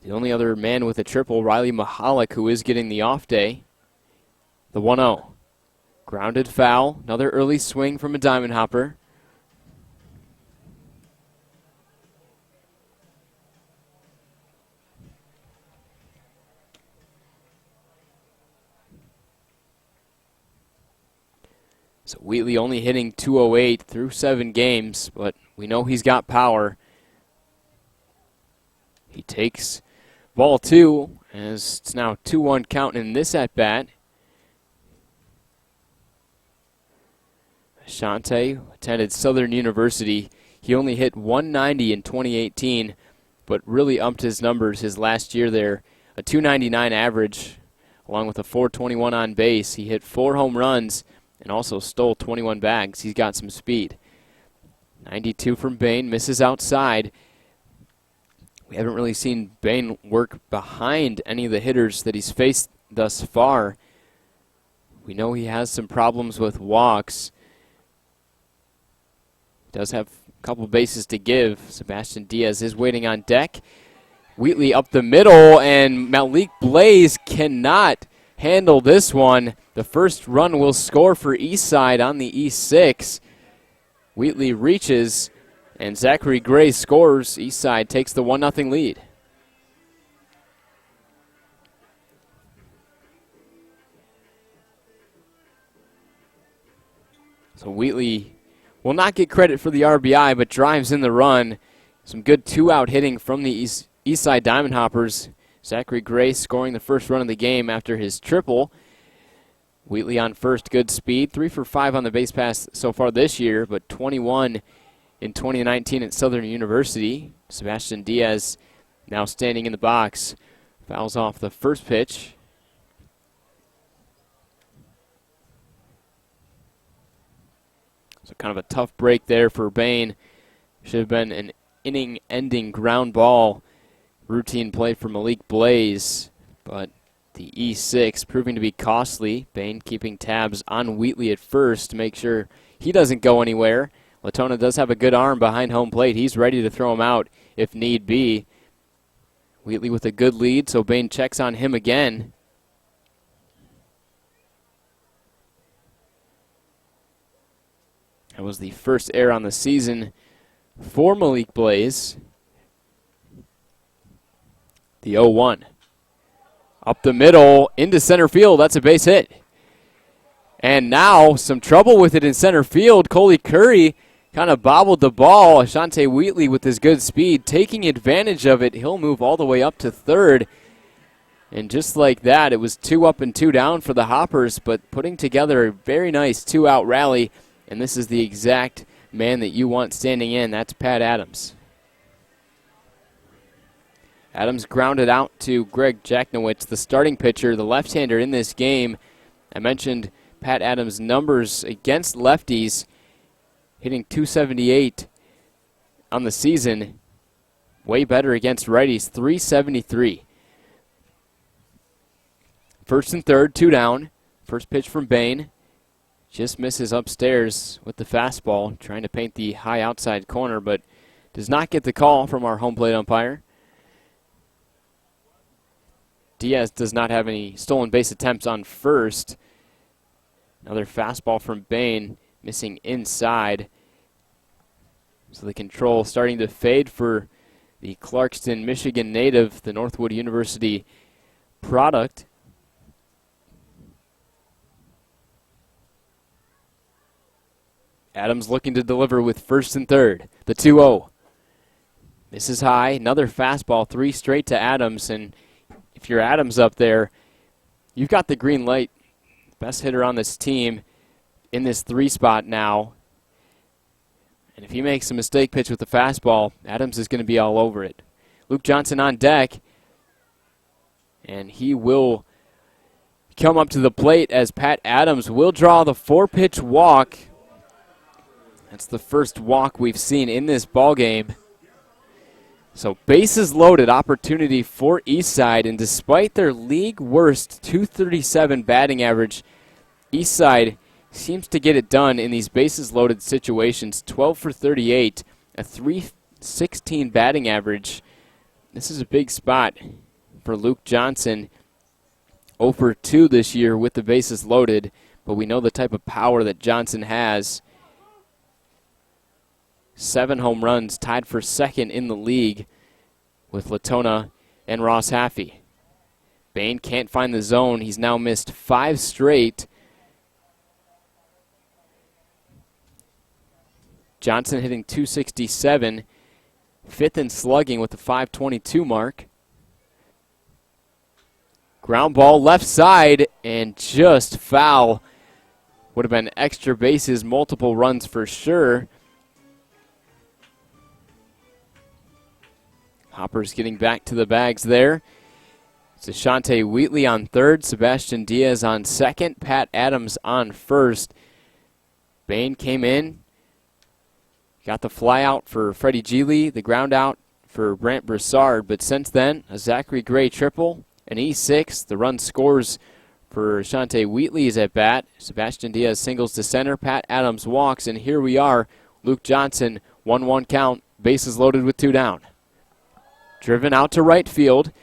The only other man with a triple, Riley Mahalik, who is getting the off day. The 1-0. Grounded foul. Another early swing from a diamond hopper. So Wheatley only hitting .208 through 7 games, but we know he's got power. He takes ball 2, as it's now 2-1 count in this at-bat. Ashante attended Southern University. He only hit .190 in 2018, but really upped his numbers his last year there. A .299 average, along with a .421 on base. He hit 4 home runs and also stole 21 bags. He's got some speed. 92 from Bain, misses outside. We haven't really seen Bain work behind any of the hitters that he's faced thus far. We know he has some problems with walks. Does have a couple bases to give. Sebastian Diaz is waiting on deck. Wheatley up the middle, and Malik Blaze cannot handle this one. The first run will score for Eastside on the E6. Wheatley reaches, and Zachary Gray scores. Eastside takes the 1-0 lead. So Wheatley will not get credit for the RBI, but drives in the run. Some good 2-out hitting from the Eastside Diamond Hoppers. Zachary Gray scoring the first run of the game after his triple. Wheatley on first, good speed. 3 for 5 on the base pass so far this year, but 21 in 2019 at Southern University. Sebastian Diaz now standing in the box. Fouls off the first pitch. So kind of a tough break there for Bain. Should have been an inning-ending ground ball routine play for Malik Blaze, but the E6 proving to be costly. Bain keeping tabs on Wheatley at first to make sure he doesn't go anywhere. Latona does have a good arm behind home plate. He's ready to throw him out if need be. Wheatley with a good lead, so Bain checks on him again. That was the first error on the season for Malik Blaze. The 0-1. Up the middle, into center field. That's a base hit. And now some trouble with it in center field. Coley Curry kind of bobbled the ball. Ashante Wheatley with his good speed, taking advantage of it. He'll move all the way up to third. And just like that, it was 2 up and 2 down for the Hoppers, but putting together a very nice 2-out rally. And this is the exact man that you want standing in. That's Pat Adams. Adams grounded out to Greg Jacknowitz, the starting pitcher, the left-hander in this game. I mentioned Pat Adams' numbers against lefties, hitting .278 on the season. Way better against righties, 373. First and third, 2 down. First pitch from Bain. Just misses upstairs with the fastball, trying to paint the high outside corner, but does not get the call from our home plate umpire. Diaz does not have any stolen base attempts on first. Another fastball from Bain, missing inside. So the control starting to fade for the Clarkston, Michigan native, the Northwood University product. Adams looking to deliver with first and third. The 2-0. Misses high. Another fastball, 3 straight to Adams. And if you're Adams up there, you've got the green light. Best hitter on this team in this 3 spot now. And if he makes a mistake pitch with the fastball, Adams is going to be all over it. Luke Johnson on deck. And he will come up to the plate as Pat Adams will draw the 4-pitch walk. That's the first walk we've seen in this ballgame. So bases loaded opportunity for Eastside, and despite their league worst 237 batting average, Eastside seems to get it done in these bases loaded situations. 12 for 38, a 316 batting average. This is a big spot for Luke Johnson. 0 for 2 this year with the bases loaded, but we know the type of power that Johnson has. 7 home runs, tied for second in the league with Latona and Ross Haffey. Bain can't find the zone. He's now missed 5 straight. Johnson hitting .267, 5th in slugging with the .522 mark. Ground ball left side and just foul. Would have been extra bases, multiple runs for sure. Hopper's getting back to the bags there. It's Ashante Wheatley on third, Sebastian Diaz on second, Pat Adams on first. Bain came in, got the fly out for Freddie Geely, the ground out for Brant Broussard, but since then, a Zachary Gray triple, an E6. The run scores for Ashante Wheatley is at bat. Sebastian Diaz singles to center, Pat Adams walks, and here we are. Luke Johnson, 1-1 count, bases loaded with 2 down. Driven out to right field.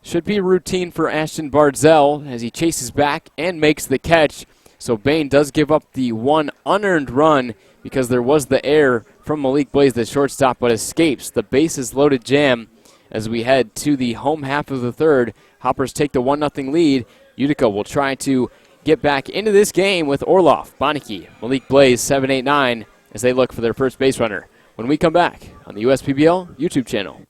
Should be routine for Ashton Bardzell as he chases back and makes the catch. So Bain does give up the 1 unearned run because there was the error from Malik Blaze, the shortstop, but escapes the bases loaded jam as we head to the home half of the third. Hoppers take the 1-0 lead. Utica will try to get back into this game with Orloff, Bonneke, Malik Blaze, 7, 8, 9 as they look for their first base runner. When we come back on the USPBL YouTube channel.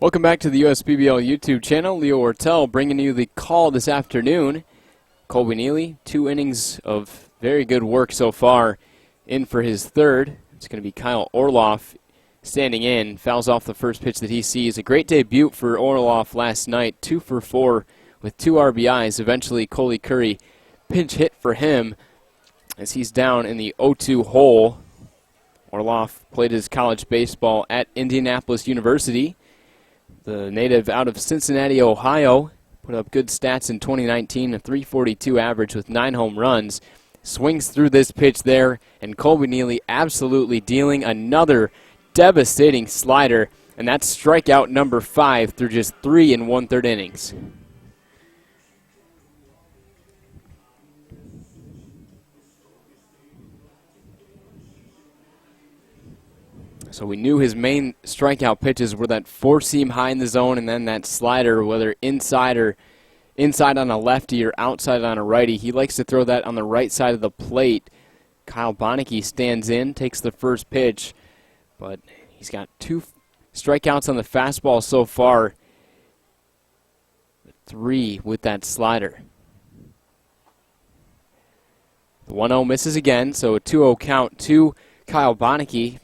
Welcome back to the USPBL YouTube channel. Leo Ortel bringing you the call this afternoon. Colby Neely, 2 innings of very good work so far, in for his third. It's going to be Kyle Orloff standing in, fouls off the first pitch that he sees. A great debut for Orloff last night, 2 for 4 with 2 RBIs. Eventually, Coley Curry pinch hit for him as he's down in the 0-2 hole. Orloff played his college baseball at Indianapolis University. The native out of Cincinnati, Ohio, put up good stats in 2019, a .342 average with 9 home runs. Swings through this pitch there, and Colby Neely absolutely dealing another devastating slider, and that's strikeout number 5 through just 3 1/3 innings. So we knew his main strikeout pitches were that 4-seam high in the zone and then that slider, whether inside on a lefty or outside on a righty. He likes to throw that on the right side of the plate. Kyle Bonneke stands in, takes the first pitch, but he's got 2 strikeouts on the fastball so far. 3 with that slider. The 1-0 misses again, so a 2-0 count to Kyle Bonneke.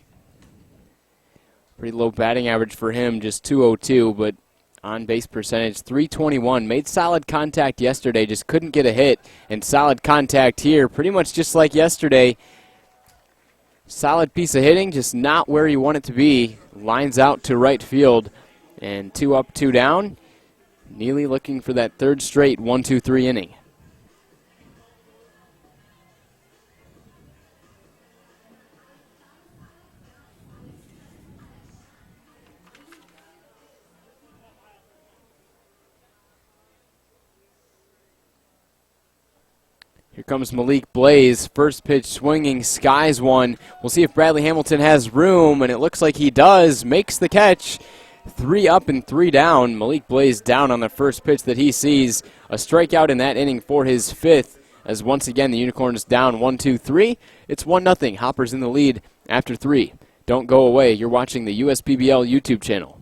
Pretty low batting average for him, just .202, but on-base percentage .321. Made solid contact yesterday, just couldn't get a hit, and solid contact here, pretty much just like yesterday. Solid piece of hitting, just not where you want it to be. Lines out to right field, and 2 up, 2 down. Neely looking for that 3rd straight 1-2-3 inning. Here comes Malik Blaze, first pitch swinging, skies one. We'll see if Bradley Hamilton has room, and it looks like he does. Makes the catch. 3 up and 3 down. Malik Blaze down on the first pitch that he sees. A strikeout in that inning for his 5th, as once again the Unicorns down 1-2-3. It's 1-0. Hoppers in the lead after 3. Don't go away. You're watching the USPBL YouTube channel.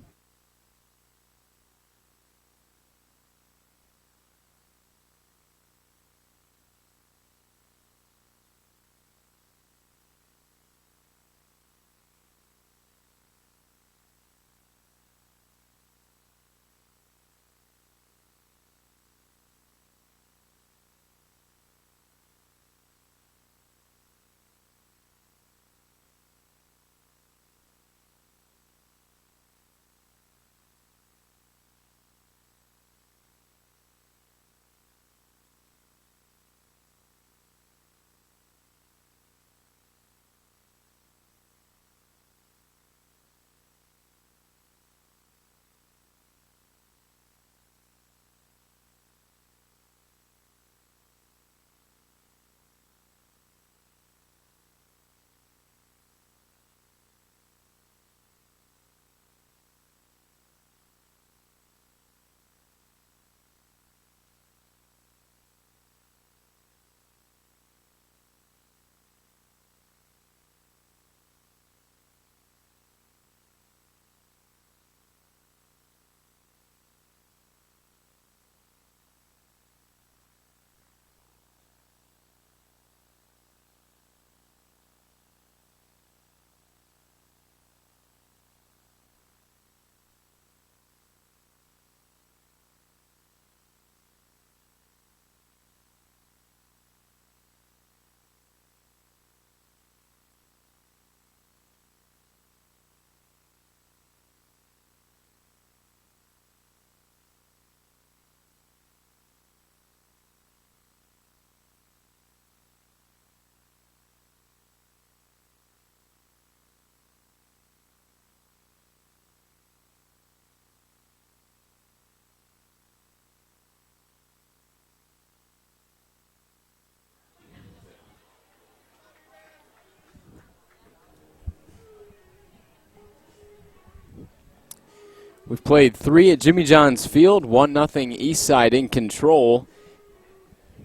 We've played 3 at Jimmy John's Field, 1-0 Eastside in control.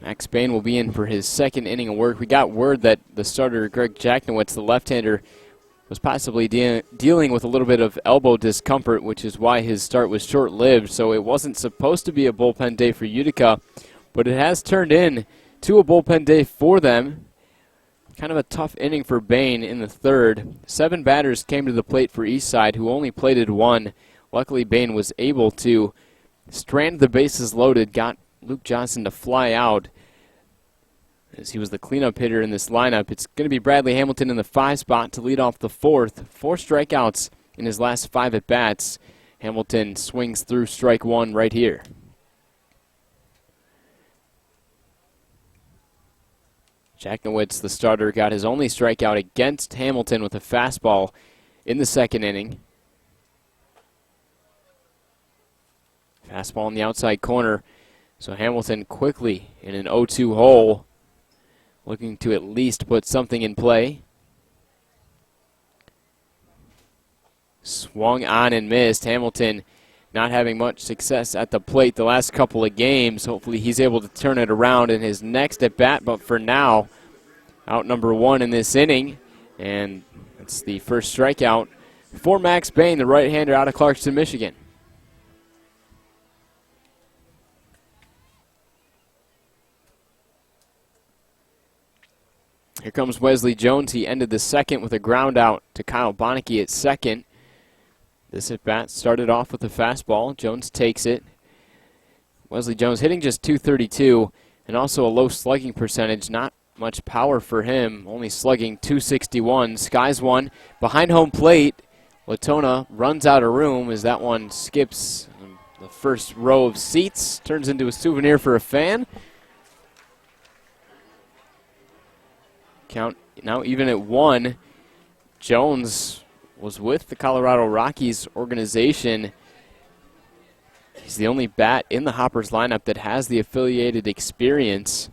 Max Bain will be in for his 2nd inning of work. We got word that the starter, Greg Jacknowitz, the left-hander, was possibly dealing with a little bit of elbow discomfort, which is why his start was short-lived. So it wasn't supposed to be a bullpen day for Utica, but it has turned in to a bullpen day for them. Kind of a tough inning for Bain in the third. 7 batters came to the plate for Eastside, who only plated 1. Luckily, Bain was able to strand the bases loaded, got Luke Johnson to fly out, as he was the cleanup hitter in this lineup. It's going to be Bradley Hamilton in the 5 spot to lead off the 4th. 4 strikeouts in his last 5 at-bats. Hamilton swings through strike 1 right here. Jack Nowitz, the starter, got his only strikeout against Hamilton with a fastball in the 2nd inning. Fastball in the outside corner. So Hamilton quickly in an 0-2 hole, looking to at least put something in play. Swung on and missed. Hamilton not having much success at the plate the last couple of games. Hopefully he's able to turn it around in his next at-bat, but for now, out number 1 in this inning, and that's the first strikeout for Max Bain, the right-hander out of Clarkston, Michigan. Here comes Wesley Jones. He ended the 2nd with a ground out to Kyle Bonneke at 2nd. This at-bat started off with a fastball. Jones takes it. Wesley Jones hitting just .232 and also a low slugging percentage. Not much power for him, only slugging .261. Skies one behind home plate. Latona runs out of room as that one skips the first row of seats. Turns into a souvenir for a fan. Count now even at 1. Jones was with the Colorado Rockies organization. He's the only bat in the Hoppers lineup that has the affiliated experience.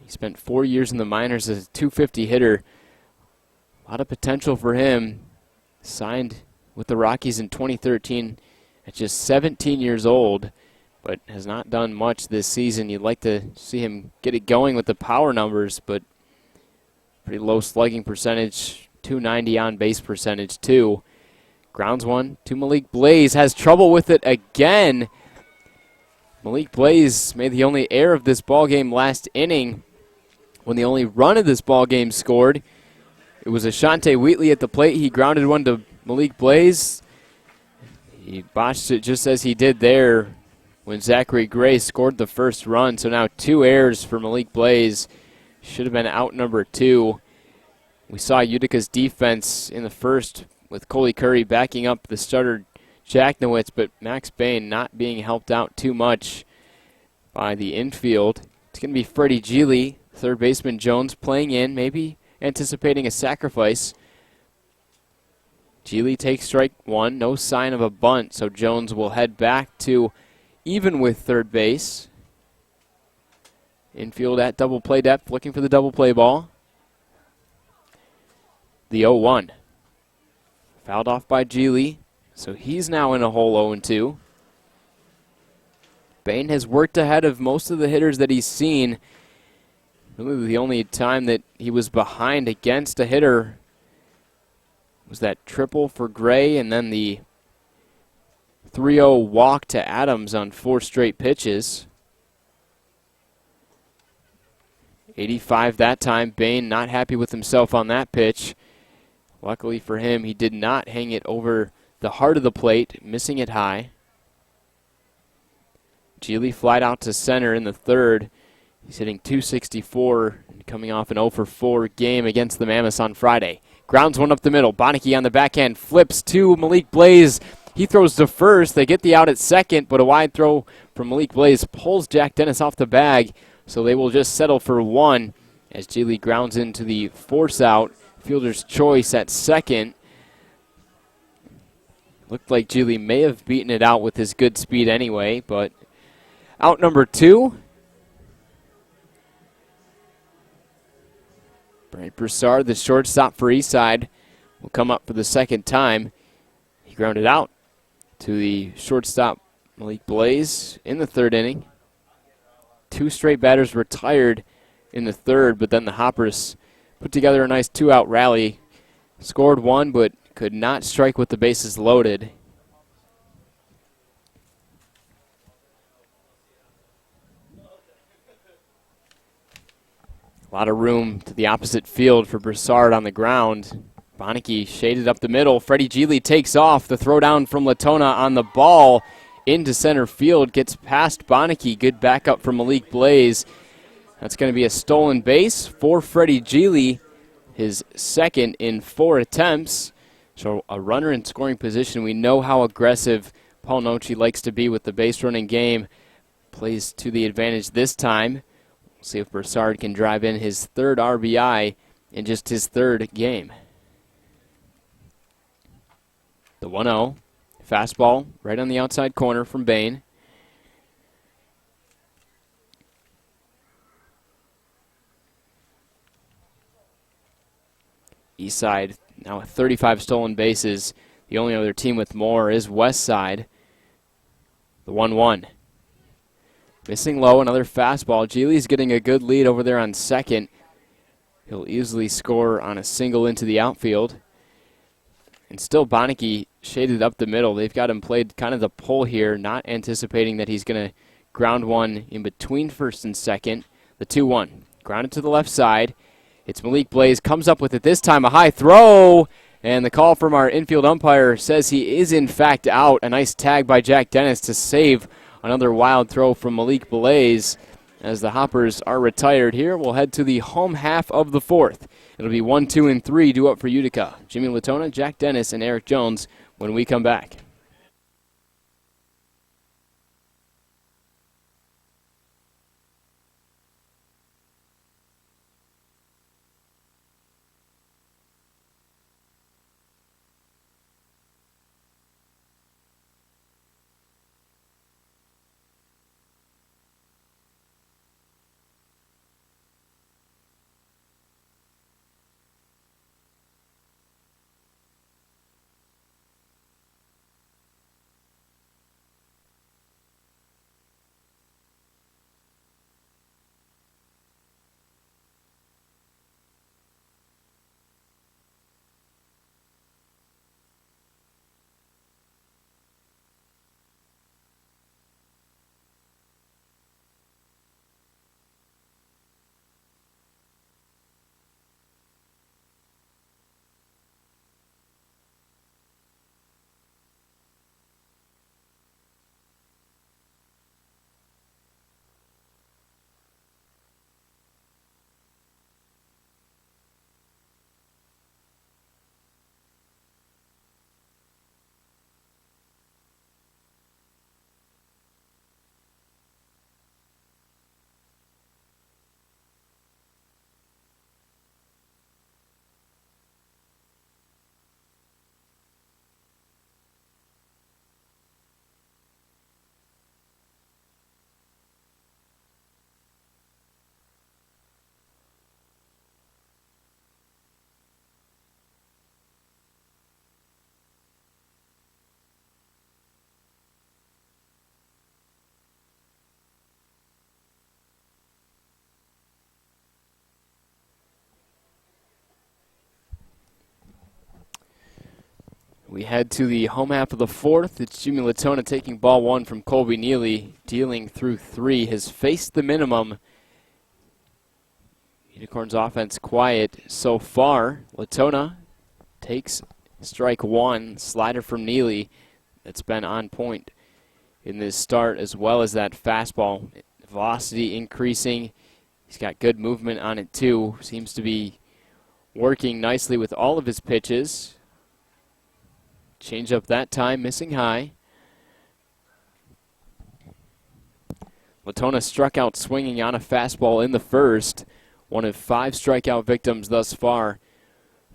He spent 4 years in the minors as a .250 hitter. A lot of potential for him. Signed with the Rockies in 2013 at just 17 years old, but has not done much this season. You'd like to see him get it going with the power numbers, but pretty low slugging percentage, .290 on base percentage too. Grounds one to Malik Blaze, has trouble with it again. Malik Blaze made the only error of this ballgame last inning when the only run of this ballgame scored. It was Ashante Wheatley at the plate. He grounded one to Malik Blaze. He botched it just as he did there when Zachary Gray scored the first run. So now 2 errors for Malik Blaze. Should have been out number 2. We saw Utica's defense in the first with Coley Curry backing up the starter Jack Nowitz, but Max Bain not being helped out too much by the infield. It's going to be Freddie Geely, third baseman Jones playing in, maybe anticipating a sacrifice. Geely takes strike 1, no sign of a bunt, so Jones will head back to even with third base. Infield at double play depth, looking for the double play ball. The 0-1. Fouled off by Geely, so he's now in a hole 0-2. Bain has worked ahead of most of the hitters that he's seen. Really the only time that he was behind against a hitter was that triple for Gray and then the 3-0 walk to Adams on 4 straight pitches. 85 that time. Bain not happy with himself on that pitch. Luckily for him, he did not hang it over the heart of the plate, missing it high. Geely flied out to center in the third. He's hitting .264 and coming off an 0-for-4 game against the Mammoths on Friday. Grounds one up the middle. Bonneke on the backhand flips to Malik Blaze. He throws to first. They get the out at second, but a wide throw from Malik Blaze pulls Jack Dennis off the bag. So they will just settle for 1 as Geely grounds into the force out. Fielder's choice at second. Looked like Geely may have beaten it out with his good speed anyway, but out number 2. Brent Broussard, the shortstop for Eastside, will come up for the second time. He grounded out to the shortstop Malik Blaze in the third inning. 2 straight batters retired in the third, but then the Hoppers put together a nice 2-out rally. Scored one, but could not strike with the bases loaded. A lot of room to the opposite field for Broussard on the ground. Bonneke shaded up the middle. Freddie Geely takes off. The throw down from Latona on the ball into center field. Gets past Bonneke. Good backup from Malik Blaze. That's going to be a stolen base for Freddie Geely. His second in 4 attempts. So a runner in scoring position. We know how aggressive Paul Nochi likes to be with the base running game. Plays to the advantage this time. We'll see if Broussard can drive in his 3rd RBI in just his 3rd game. The 1-0. Fastball right on the outside corner from Bain. Eastside now with 35 stolen bases. The only other team with more is Westside. The 1-1. Missing low, another fastball. Geely's getting a good lead over there on second. He'll easily score on a single into the outfield. And still Bonneke shaded up the middle. They've got him played kind of the pull here, not anticipating that he's going to ground one in between first and second. The 2-1. Grounded to the left side. It's Malik Blaze, comes up with it this time, a high throw, and the call from our infield umpire says he is in fact out. A nice tag by Jack Dennis to save another wild throw from Malik Blaze. As the Hoppers are retired here, we'll head to the home half of the 4th. It'll be 1, 2, and 3 due up for Utica. Jimmy Latona, Jack Dennis, and Eric Jones when we come back. We head to the home half of the 4th. It's Jimmy Latona taking ball 1 from Colby Neely, dealing through 3. Has faced the minimum. Unicorns offense quiet so far. Latona takes strike 1. Slider from Neely that's been on point in this start, as well as that fastball. Velocity increasing. He's got good movement on it too. Seems to be working nicely with all of his pitches. Change up that time, missing high. Latona struck out swinging on a fastball in the first. One of 5 strikeout victims thus far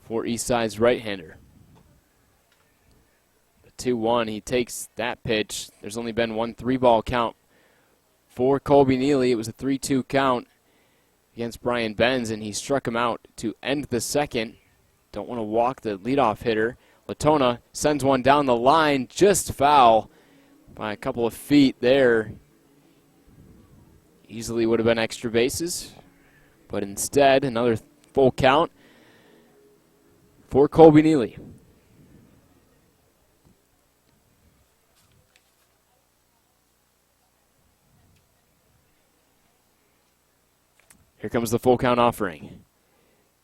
for Eastside's right-hander. The 2-1, he takes that pitch. There's only been one 3-ball count for Colby Neely. It was a 3-2 count against Brian Benz, and he struck him out to end the second. Don't want to walk the leadoff hitter. Latona sends one down the line, just foul by a couple of feet there. Easily would have been extra bases, but instead another full count. for Colby Neely. Here comes the full count offering.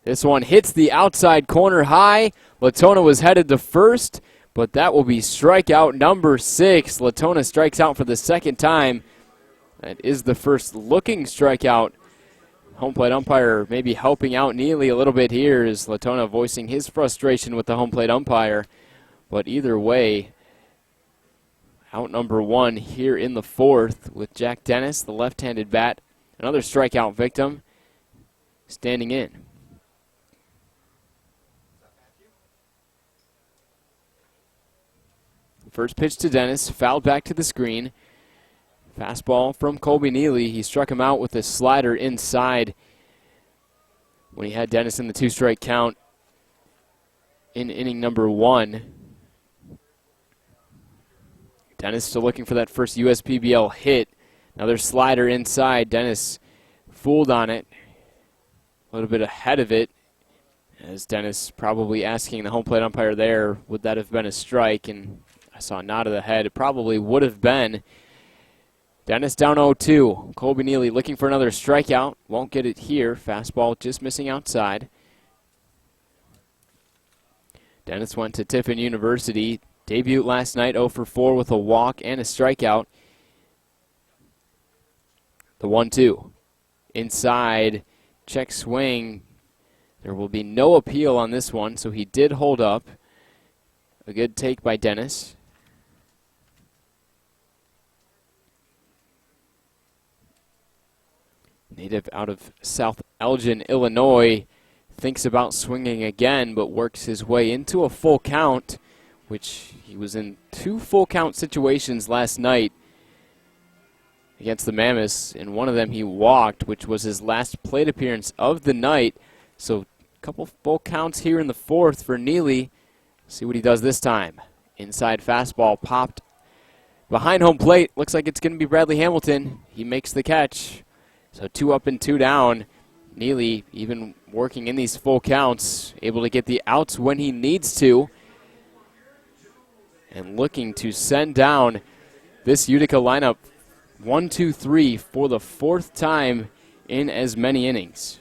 This one hits the outside corner high. Latona was headed to first, but that will be strikeout number 6. Latona strikes out for the second time. That is the first looking strikeout. Home plate umpire maybe helping out Neely a little bit here, is Latona voicing his frustration with the home plate umpire. But either way, out number 1 here in the 4th with Jack Dennis, the left-handed bat. Another strikeout victim standing in. First pitch to Dennis, fouled back to the screen. Fastball from Colby Neely. He struck him out with a slider inside when he had Dennis in the 2-strike count in inning number 1. Dennis still looking for that first USPBL hit. Another slider inside. Dennis fooled on it. A little bit ahead of it, as Dennis probably asking the home plate umpire there, would that have been a strike? And I saw a nod of the head. It probably would have been. Dennis down 0-2. Colby Neely looking for another strikeout. Won't get it here. Fastball just missing outside. Dennis went to Tiffin University. Debut last night, 0 for 4 with a walk and a strikeout. The 1-2. Inside. Check swing. There will be no appeal on this one, so he did hold up. A good take by Dennis. Native out of South Elgin, Illinois, thinks about swinging again, but works his way into a full count, which he was in 2 full count situations last night against the Mammoths. In one of them he walked, which was his last plate appearance of the night. So a couple full counts here in the 4th for Neely. See what he does this time. Inside fastball popped behind home plate. Looks like it's going to be Bradley Hamilton. He makes the catch. So 2 up and 2 down. Neely, even working in these full counts, able to get the outs when he needs to. And looking to send down this Utica lineup 1-2-3 for the 4th time in as many innings.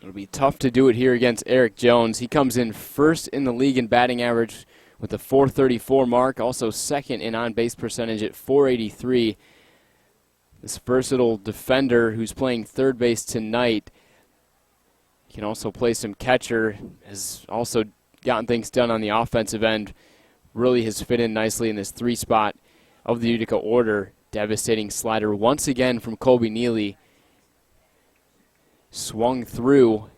It'll be tough to do it here against Eric Jones. He comes in first in the league in batting average with a .434 mark, also second in on-base percentage at .483. This versatile defender who's playing third base tonight can also play some catcher, has also gotten things done on the offensive end. Really has fit in nicely in this 3 spot of the Utica order. Devastating slider once again from Colby Neely. Swung through.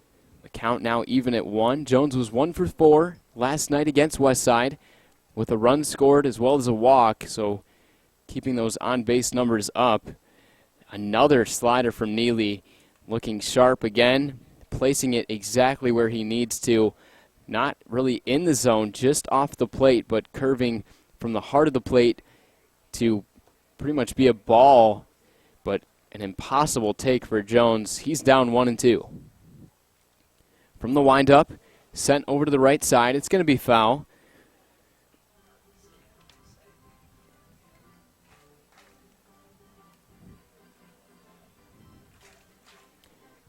The count now even at 1. Jones was 1 for 4 last night against Westside with a run scored as well as a walk, so keeping those on-base numbers up. Another slider from Neely, looking sharp again, placing it exactly where he needs to. Not really in the zone, just off the plate, but curving from the heart of the plate to pretty much be a ball, but an impossible take for Jones. He's down 1-2. From the windup, sent over to the right side. It's going to be foul.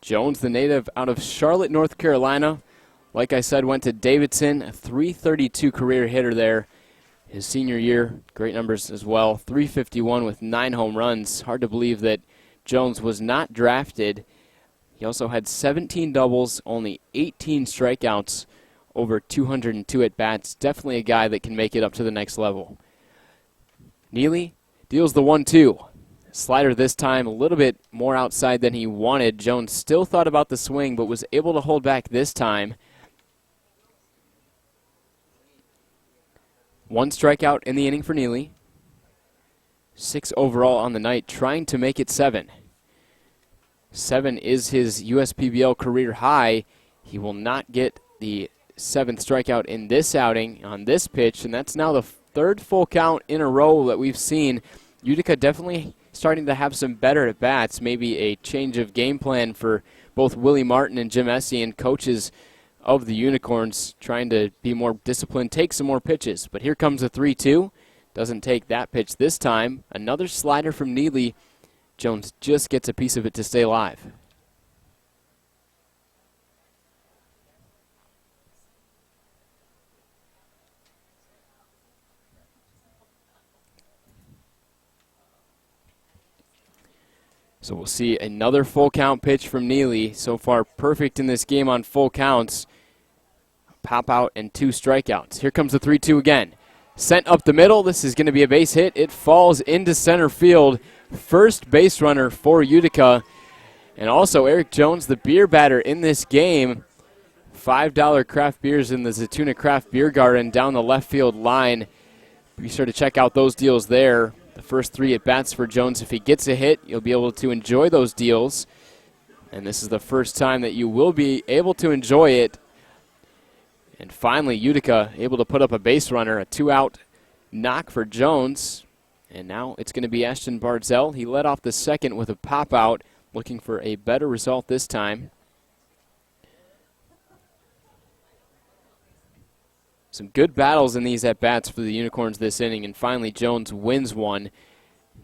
Jones, the native out of Charlotte, North Carolina. Like I said, went to Davidson, a .332 career hitter there. His senior year, great numbers as well. .351 with 9 home runs. Hard to believe that Jones was not drafted. He also had 17 doubles, only 18 strikeouts, over 202 at-bats. Definitely a guy that can make it up to the next level. Neely deals the 1-2. Slider this time a little bit more outside than he wanted. Jones still thought about the swing, but was able to hold back this time. 1 strikeout in the inning for Neely. 6 overall on the night, trying to make it 7. 7 is his USPBL career high. He will not get the 7th strikeout in this outing on this pitch, and that's now the 3rd full count in a row that we've seen. Utica definitely starting to have some better at-bats, maybe a change of game plan for both Willie Martin and Jim Essien, coaches of the Unicorns, trying to be more disciplined, take some more pitches. But here comes a 3-2. Doesn't take that pitch this time. Another slider from Neely. Jones just gets a piece of it to stay alive. So we'll see another full count pitch from Neely. So far perfect in this game on full counts. Pop out and 2 strikeouts. Here comes the 3-2 again. Sent up the middle. This is going to be a base hit. It falls into center field. First base runner for Utica. And also Eric Jones, the beer batter in this game. $5 craft beers in the Zatuna Craft Beer Garden down the left field line. Be sure to check out those deals there. The first 3 at-bats for Jones. If he gets a hit, you'll be able to enjoy those deals. And this is the first time that you will be able to enjoy it. And finally, Utica able to put up a base runner, a 2-out knock for Jones. And now it's going to be Ashton Barzell. He led off the second with a pop-out, looking for a better result this time. Some good battles in these at-bats for the Unicorns this inning, and finally Jones wins one.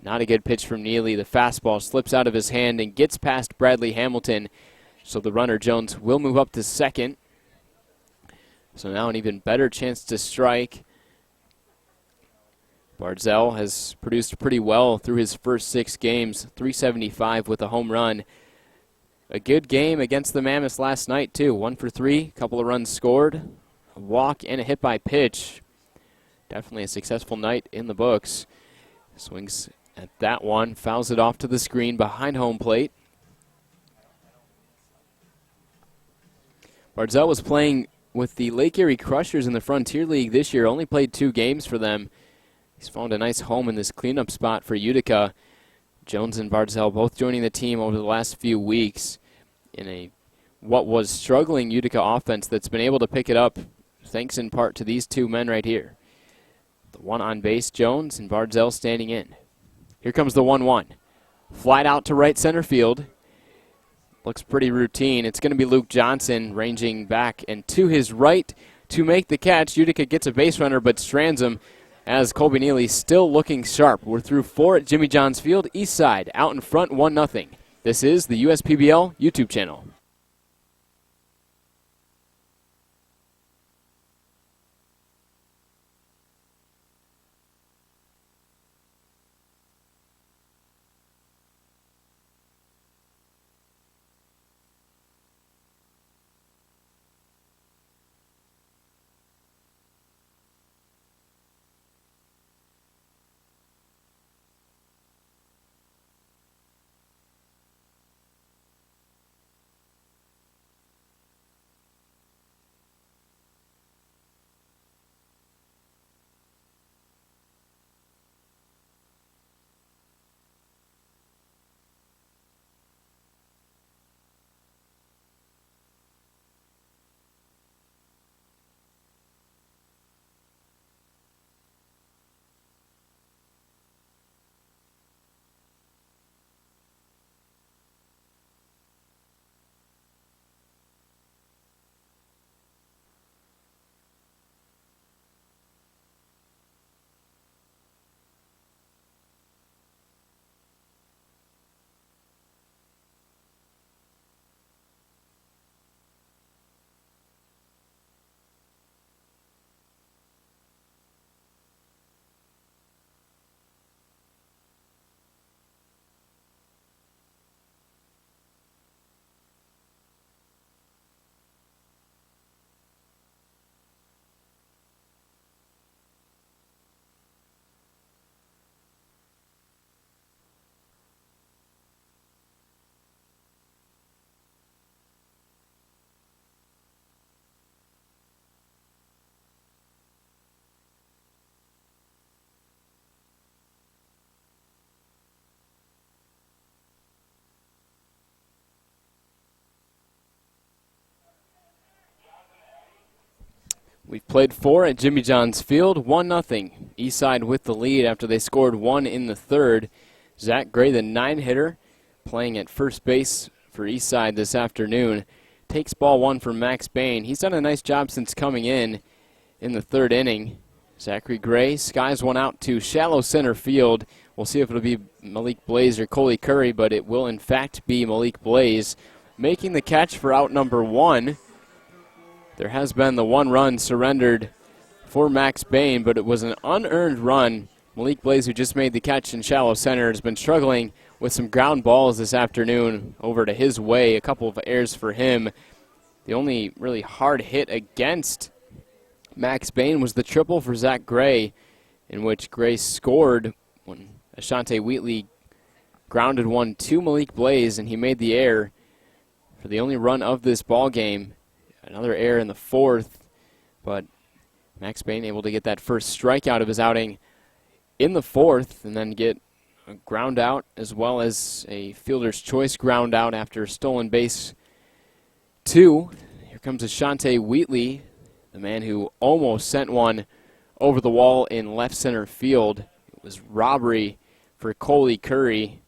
Not a good pitch from Neely. The fastball slips out of his hand and gets past Bradley Hamilton. So the runner, Jones, will move up to second. So now an even better chance to strike. Barzell has produced pretty well through his first 6 games, .375 with a home run. A good game against the Mammoths last night, too. 1 for 3, couple of runs scored. Walk and a hit by pitch. Definitely a successful night in the books. Swings at that one, fouls it off to the screen behind home plate. Barzell was playing with the Lake Erie Crushers in the Frontier League this year, only played 2 games for them. He's found a nice home in this cleanup spot for Utica. Jones and Barzell both joining the team over the last few weeks in what was struggling Utica offense that's been able to pick it up thanks in part to these 2 men right here. The one on base, Jones, and Barzell standing in. Here comes the 1-1. Flied out to right center field. Looks pretty routine. It's going to be Luke Johnson ranging back and to his right to make the catch. Utica gets a base runner but strands him as Colby Neely still looking sharp. We're through 4 at Jimmy John's Field. Eastside out in front 1-0. This is the USPBL YouTube channel. We've played 4 at Jimmy John's Field, 1-0. Eastside with the lead after they scored 1 in the third. Zach Gray, the 9-hitter, playing at first base for Eastside this afternoon. Takes ball one from Max Bain. He's done a nice job since coming in the third inning. Zachary Gray skies one out to shallow center field. We'll see if it'll be Malik Blaze or Coley Curry, but it will in fact be Malik Blaze making the catch for out number one. There has been the one run surrendered for Max Bain, but it was an unearned run. Malik Blaze, who just made the catch in shallow center, has been struggling with some ground balls this afternoon over to his way. A couple of errors for him. The only really hard hit against Max Bain was the triple for Zach Gray, in which Gray scored when Ashante Wheatley grounded one to Malik Blaze, and he made the error for the only run of this ball game. Another error in the fourth, but Max Bain able to get that first strikeout of his outing in the fourth, and then get a ground out as well as a fielder's choice ground out after stolen base two. Here comes Ashante Wheatley, the man who almost sent one over the wall in left center field. It was robbery for Coley Curry.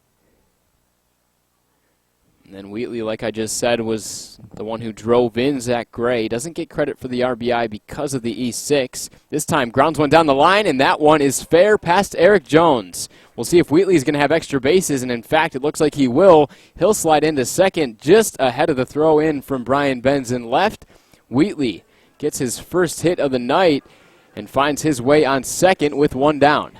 And then Wheatley, like I just said, was the one who drove in Zach Gray. Doesn't get credit for the RBI because of the E6. This time grounds one down the line, and that one is fair past Eric Jones. We'll see if Wheatley's going to have extra bases, and in fact, it looks like he will. He'll slide into second just ahead of the throw in from Brian Benson left. Wheatley gets his first hit of the night and finds his way on second with one down.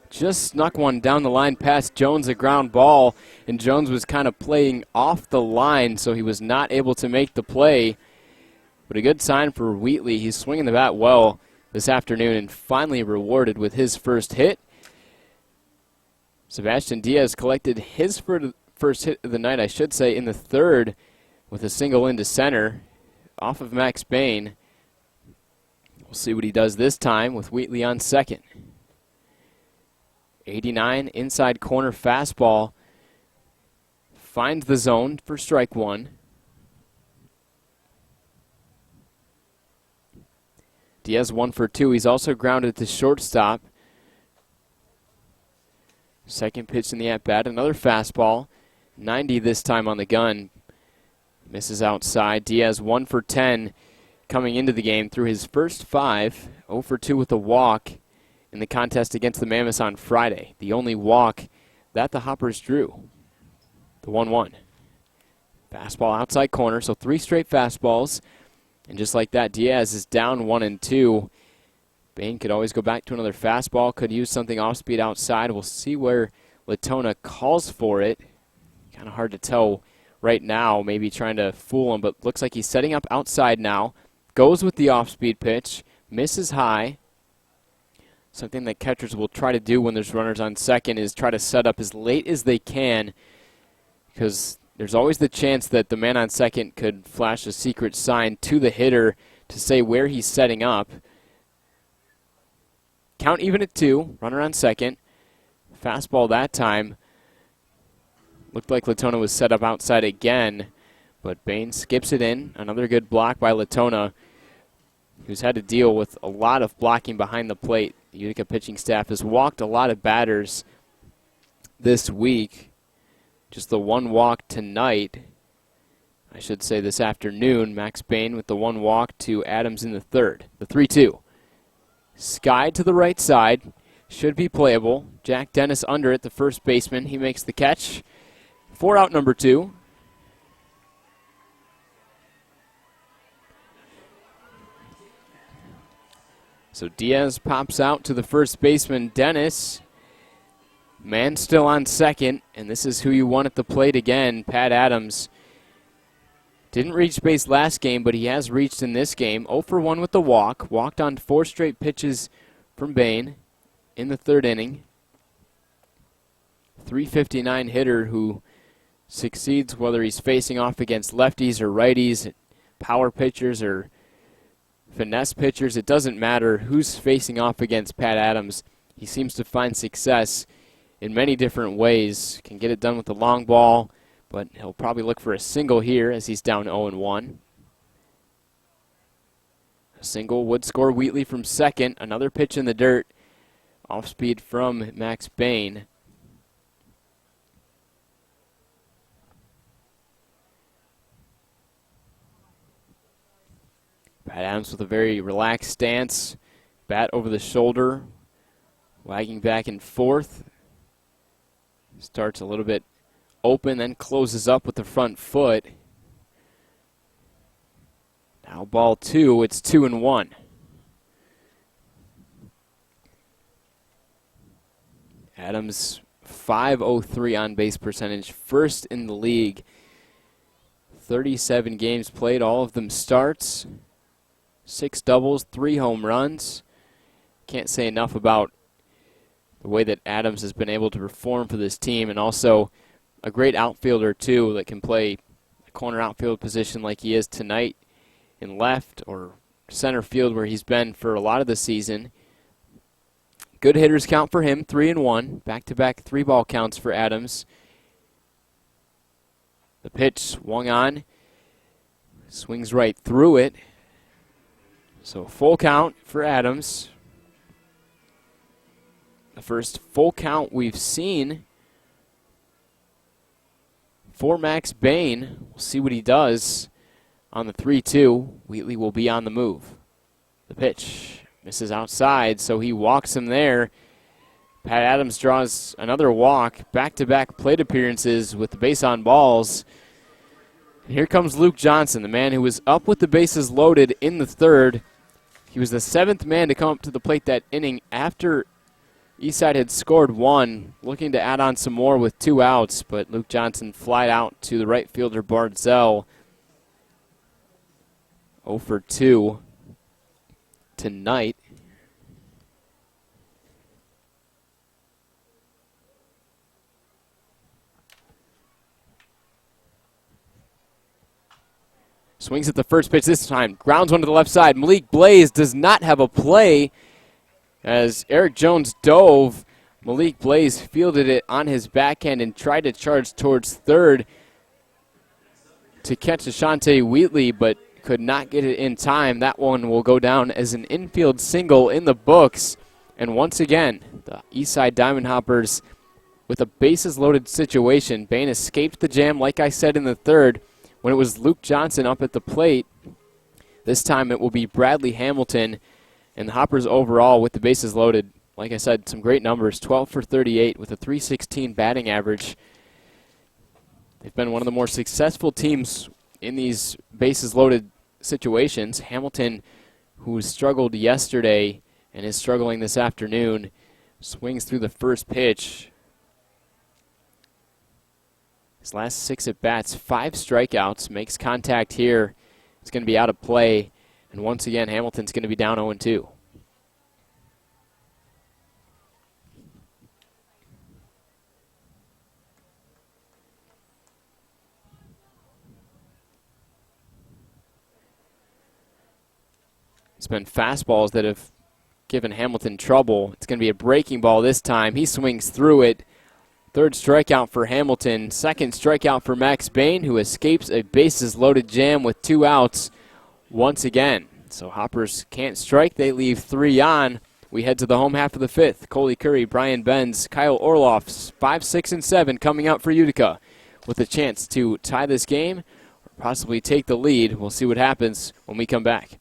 Just snuck one down the line past Jones, a ground ball, and Jones was kind of playing off the line, so he was not able to make the play. But a good sign for Wheatley. He's swinging the bat well this afternoon and finally rewarded with his first hit. Sebastian Diaz collected his first hit of the night, I should say, in the third with a single into center off of Max Bain. We'll see what he does this time with Wheatley on second. 89 inside corner fastball. Finds the zone for strike one. Diaz 1 for 2. He's also grounded to shortstop. Second pitch in the at-bat. Another fastball. 90 this time on the gun. Misses outside. Diaz 1 for 10 coming into the game through his first 5. 0 for 2 with a walk in the contest against the Mammoths on Friday. The only walk that the Hoppers drew. The 1-1. Fastball outside corner, so 3 straight fastballs. And just like that, Diaz is down 1-2. Bain could always go back to another fastball, could use something off-speed outside. We'll see where Latona calls for it. Kind of hard to tell right now, maybe trying to fool him, but looks like he's setting up outside now. Goes with the off-speed pitch, misses high. Something that catchers will try to do when there's runners on second is try to set up as late as they can, because there's always the chance that the man on second could flash a secret sign to the hitter to say where he's setting up. Count even at 2, runner on second. Fastball that time. Looked like Latona was set up outside again, but Bain skips it in. Another good block by Latona, who's had to deal with a lot of blocking behind the plate. The Utica pitching staff has walked a lot of batters this week. Just the one walk tonight. I should say this afternoon. Max Bain with the one walk to Adams in the third. The 3-2. Sky to the right side. Should be playable. Jack Dennis under it, the first baseman. He makes the catch. 4 out number 2. So Diaz pops out to the first baseman, Dennis. Man still on second, and this is who you want at the plate again, Pat Adams. Didn't reach base last game, but he has reached in this game. 0 for 1 with the walk. Walked on 4 straight pitches from Bain in the third inning. 359 hitter who succeeds whether he's facing off against lefties or righties, power pitchers or finesse pitchers. It doesn't matter who's facing off against Pat Adams. He seems to find success in many different ways. Can get it done with the long ball, but he'll probably look for a single here as he's down 0-1. A single would score Wheatley from second. Another pitch in the dirt. Off speed from Max Bain. Pat Adams with a very relaxed stance, bat over the shoulder, wagging back and forth. Starts a little bit open, then closes up with the front foot. Now ball 2, it's 2-1. Adams, .503 on base percentage, first in the league. 37 games played, all of them starts. 6 doubles, 3 home runs. Can't say enough about the way that Adams has been able to perform for this team, and also a great outfielder too that can play a corner outfield position like he is tonight in left or center field where he's been for a lot of the season. Good hitters count for him, 3-1. Back-to-back 3-ball counts for Adams. The pitch swung on. Swings right through it. So full count for Adams. The first full count we've seen for Max Bain. We'll see what he does on the 3-2. Wheatley will be on the move. The pitch misses outside, so he walks him there. Pat Adams draws another walk. Back-to-back plate appearances with the base on balls. And here comes Luke Johnson, the man who was up with the bases loaded in the third. He was the 7th man to come up to the plate that inning after Eastside had scored 1, looking to add on some more with 2 outs, but Luke Johnson flied out to the right fielder Bardzell. 0 for 2 tonight. Swings at the first pitch this time. Grounds one to the left side. Malik Blaze does not have a play as Eric Jones dove. Malik Blaze fielded it on his backhand and tried to charge towards third to catch Ashante Wheatley, but could not get it in time. That one will go down as an infield single in the books. And once again, the Eastside Diamond Hoppers with a bases loaded situation. Bain escaped the jam, like I said, in the third when it was Luke Johnson up at the plate. This time it will be Bradley Hamilton, and the Hoppers overall with the bases loaded. Like I said, some great numbers, 12 for 38 with a .316 batting average. They've been one of the more successful teams in these bases loaded situations. Hamilton, who struggled yesterday and is struggling this afternoon, swings through the first pitch. His last 6 at-bats, 5 strikeouts, makes contact here. It's going to be out of play, and once again, Hamilton's going to be down 0-2. It's been fastballs that have given Hamilton trouble. It's going to be a breaking ball this time. He swings through it. 3rd strikeout for Hamilton. 2nd strikeout for Max Bain, who escapes a bases-loaded jam with 2 outs once again. So Hoppers can't strike. They leave 3 on. We head to the home half of the 5th. Coley Curry, Brian Benz, Kyle Orloff, 5, 6, and 7 coming out for Utica with a chance to tie this game or possibly take the lead. We'll see what happens when we come back.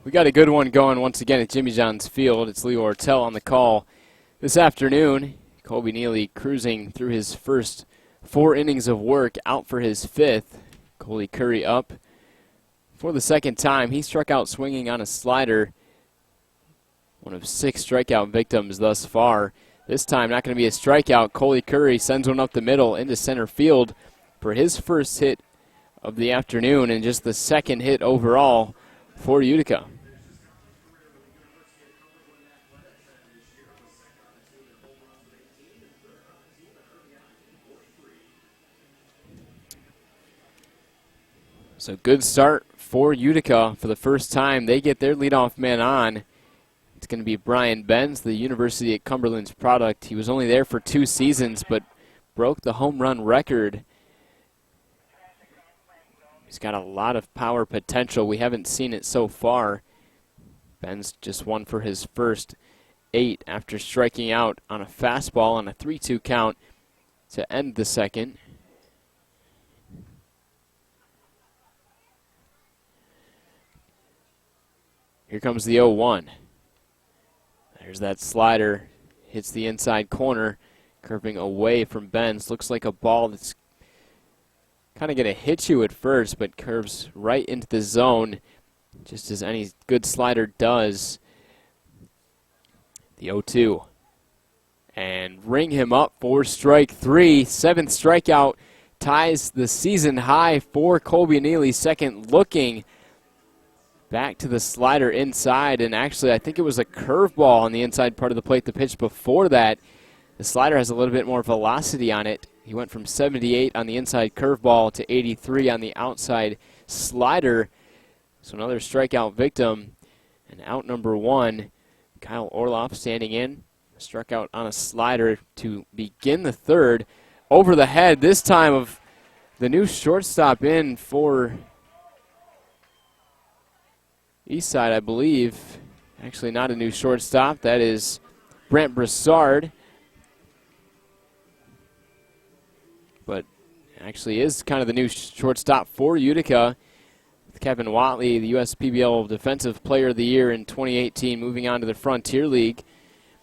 We got a good one going once again at Jimmy John's Field. It's Leo Ortel on the call this afternoon. Colby Neely cruising through his first 4 innings of work, out for his 5th. Coley Curry up for the second time. He struck out swinging on a slider. One of 6 strikeout victims thus far. This time not going to be a strikeout. Coley Curry sends one up the middle into center field for his first hit of the afternoon and just the second hit overall for Utica. So good start for Utica for the first time. They get their leadoff man on. It's going to be Brian Benz, the University at Cumberland's product. He was only there for 2 seasons, but broke the home run record. He's got a lot of power potential. We haven't seen it so far. Benz just won for his first 8 after striking out on a fastball on a 3-2 count to end the second. Here comes the 0-1. There's that slider. Hits the inside corner, curving away from Benz. Looks like a ball that's kind of going to hit you at first, but curves right into the zone, just as any good slider does. The 0-2. And ring him up for strike 3. 7th strikeout ties the season high for Colby Neely. Second looking back to the slider inside, and actually I think it was a curveball on the inside part of the plate. The pitch before that, the slider has a little bit more velocity on it. He went from 78 on the inside curveball to 83 on the outside slider. So another strikeout victim, and out number 1, Kyle Orloff standing in, struck out on a slider to begin the third. Over the head this time of the new shortstop in for Eastside, I believe. Actually not a new shortstop. That is Brent Broussard. But actually is kind of the new shortstop for Utica. Kevin Watley, the USPBL Defensive Player of the Year in 2018, moving on to the Frontier League.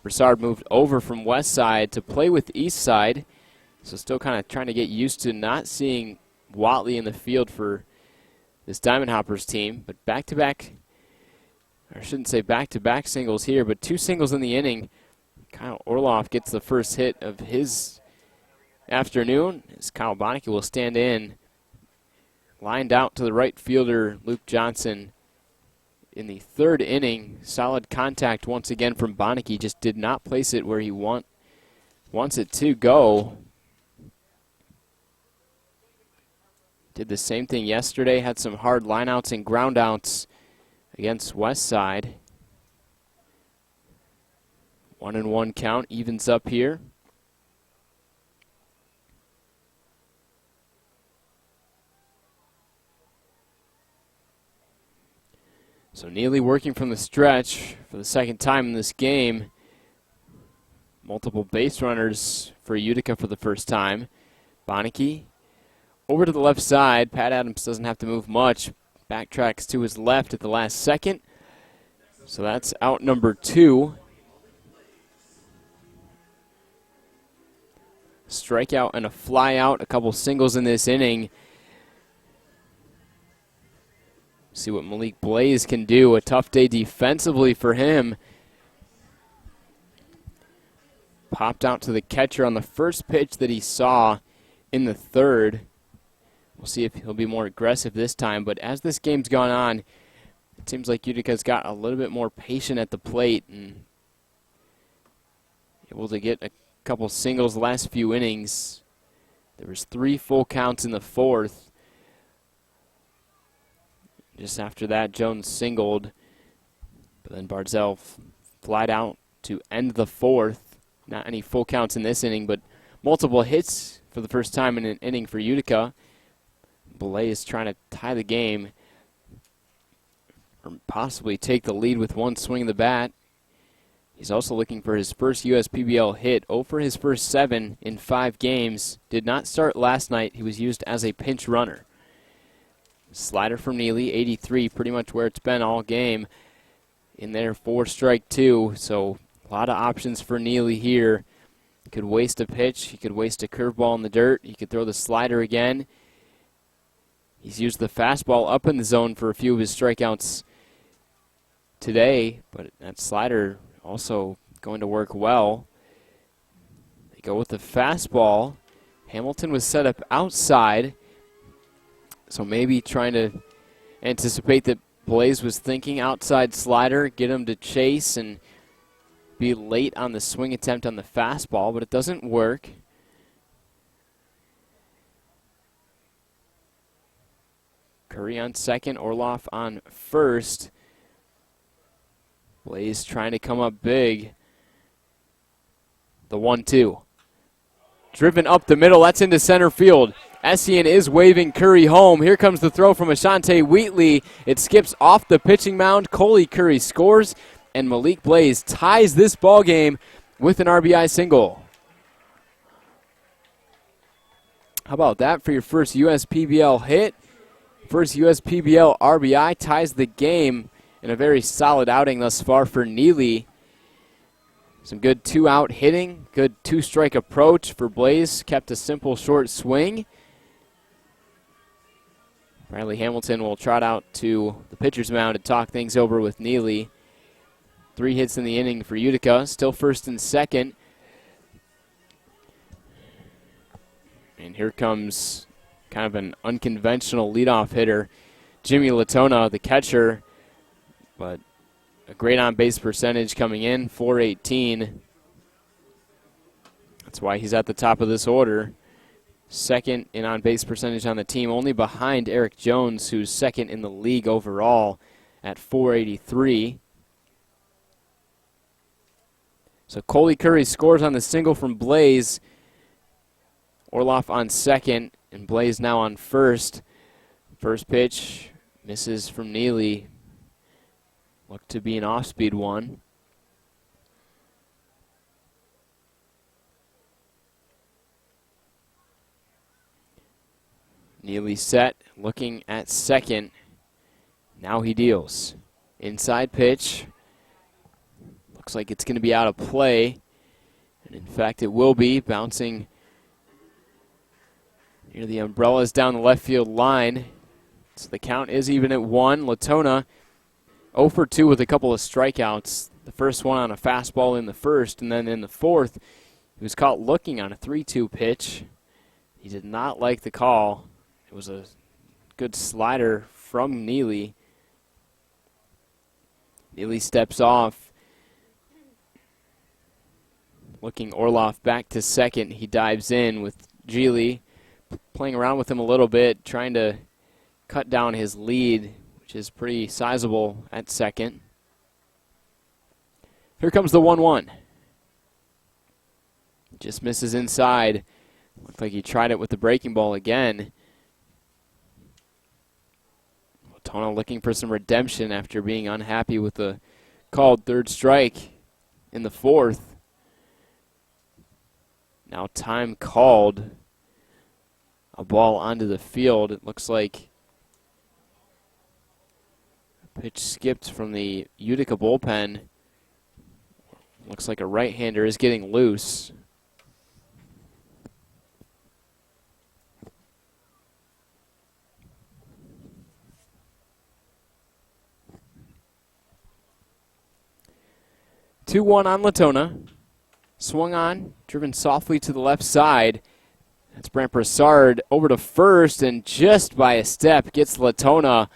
Broussard moved over from Westside to play with Eastside. So still kind of trying to get used to not seeing Watley in the field for this Diamond Hoppers team. But back-to-back, or I shouldn't say back-to-back singles here, but 2 singles in the inning. Kyle Orloff gets the first hit of his afternoon as Kyle Bonneke will stand in. Lined out to the right fielder, Luke Johnson, in the 3rd inning. Solid contact once again from Bonneke. Just did not place it where he wants it to go. Did the same thing yesterday. Had some hard lineouts and groundouts against Westside. 1-1 count, evens up here. So Neely working from the stretch for the second time in this game. Multiple base runners for Utica for the first time. Bonneke over to the left side. Pat Adams doesn't have to move much. Backtracks to his left at the last second. So that's out number 2. Strikeout and a fly out. A couple singles in this inning. See what Malik Blaze can do. A tough day defensively for him. Popped out to the catcher on the first pitch that he saw in the 3rd. We'll see if he'll be more aggressive this time. But as this game's gone on, it seems like Utica's got a little bit more patient at the plate and able to get a couple singles the last few innings. There was 3 full counts in the 4th. Just after that, Jones singled, but then Barzell flied out to end the 4th. Not any full counts in this inning, but multiple hits for the first time in an inning for Utica. Blaze trying to tie the game, or possibly take the lead with 1 swing of the bat. He's also looking for his first USPBL hit. 0 for his first 7 in 5 games. Did not start last night. He was used as a pinch runner. Slider from Neely, 83, pretty much where it's been all game. in there for strike two. So a lot of options for Neely here. He could waste a pitch. He could waste a curveball in the dirt. He could throw the slider again. He's used the fastball up in the zone for a few of his strikeouts today, but that slider also going to work well. They go with the fastball. Hamilton was set up outside, so maybe trying to anticipate that Blaze was thinking outside slider, get him to chase and be late on the swing attempt on the fastball, but it doesn't work. Curry on second, Orloff on first. Blaze trying to come up big. The 1-2. Driven up the middle, that's into center field. Essien is waving Curry home. Here comes the throw from Ashante Wheatley. It skips off the pitching mound. Coley Curry scores, and Malik Blaze ties this ball game with an RBI single. How about that for your first USPBL hit? First USPBL RBI ties the game in a very solid outing thus far for Neely. Some good two-out hitting, good two-strike approach for Blaze. Kept a simple short swing. Riley Hamilton will trot out to the pitcher's mound to talk things over with Neely. 3 hits in the inning for Utica, still first and second. And here comes kind of an unconventional leadoff hitter, Jimmy Latona, the catcher, but a great on-base percentage coming in, .418. That's why he's at the top of this order. Second in on-base percentage on the team, only behind Eric Jones, who's second in the league overall at .483. So Coley Curry scores on the single from Blaze. Orloff on second, and Blaze now on first. First pitch misses from Neely. Looked to be an off-speed one. Neely set, looking at second. Now he deals. Inside pitch. Looks like it's going to be out of play. And in fact, it will be, bouncing near the umbrellas down the left field line. So the count is even at 1. Latona 0 for 2 with a couple of strikeouts. The first one on a fastball in the first, and then in the fourth, he was caught looking on a 3-2 pitch. He did not like the call. It was a good slider from Neely. Neely steps off. Looking Orloff back to second. He dives in with Geely, playing around with him a little bit, trying to cut down his lead, which is pretty sizable at second. Here comes the 1-1. Just misses inside. Looked like he tried it with the breaking ball again. Latona looking for some redemption after being unhappy with the called third strike in the fourth. Now time called. A ball onto the field. It looks like a pitch skipped from the Utica bullpen. Looks like a right-hander is getting loose. Two-one on Latona. Swung on, driven softly to the left side. That's Brant Broussard over to first, and just by a step gets Latona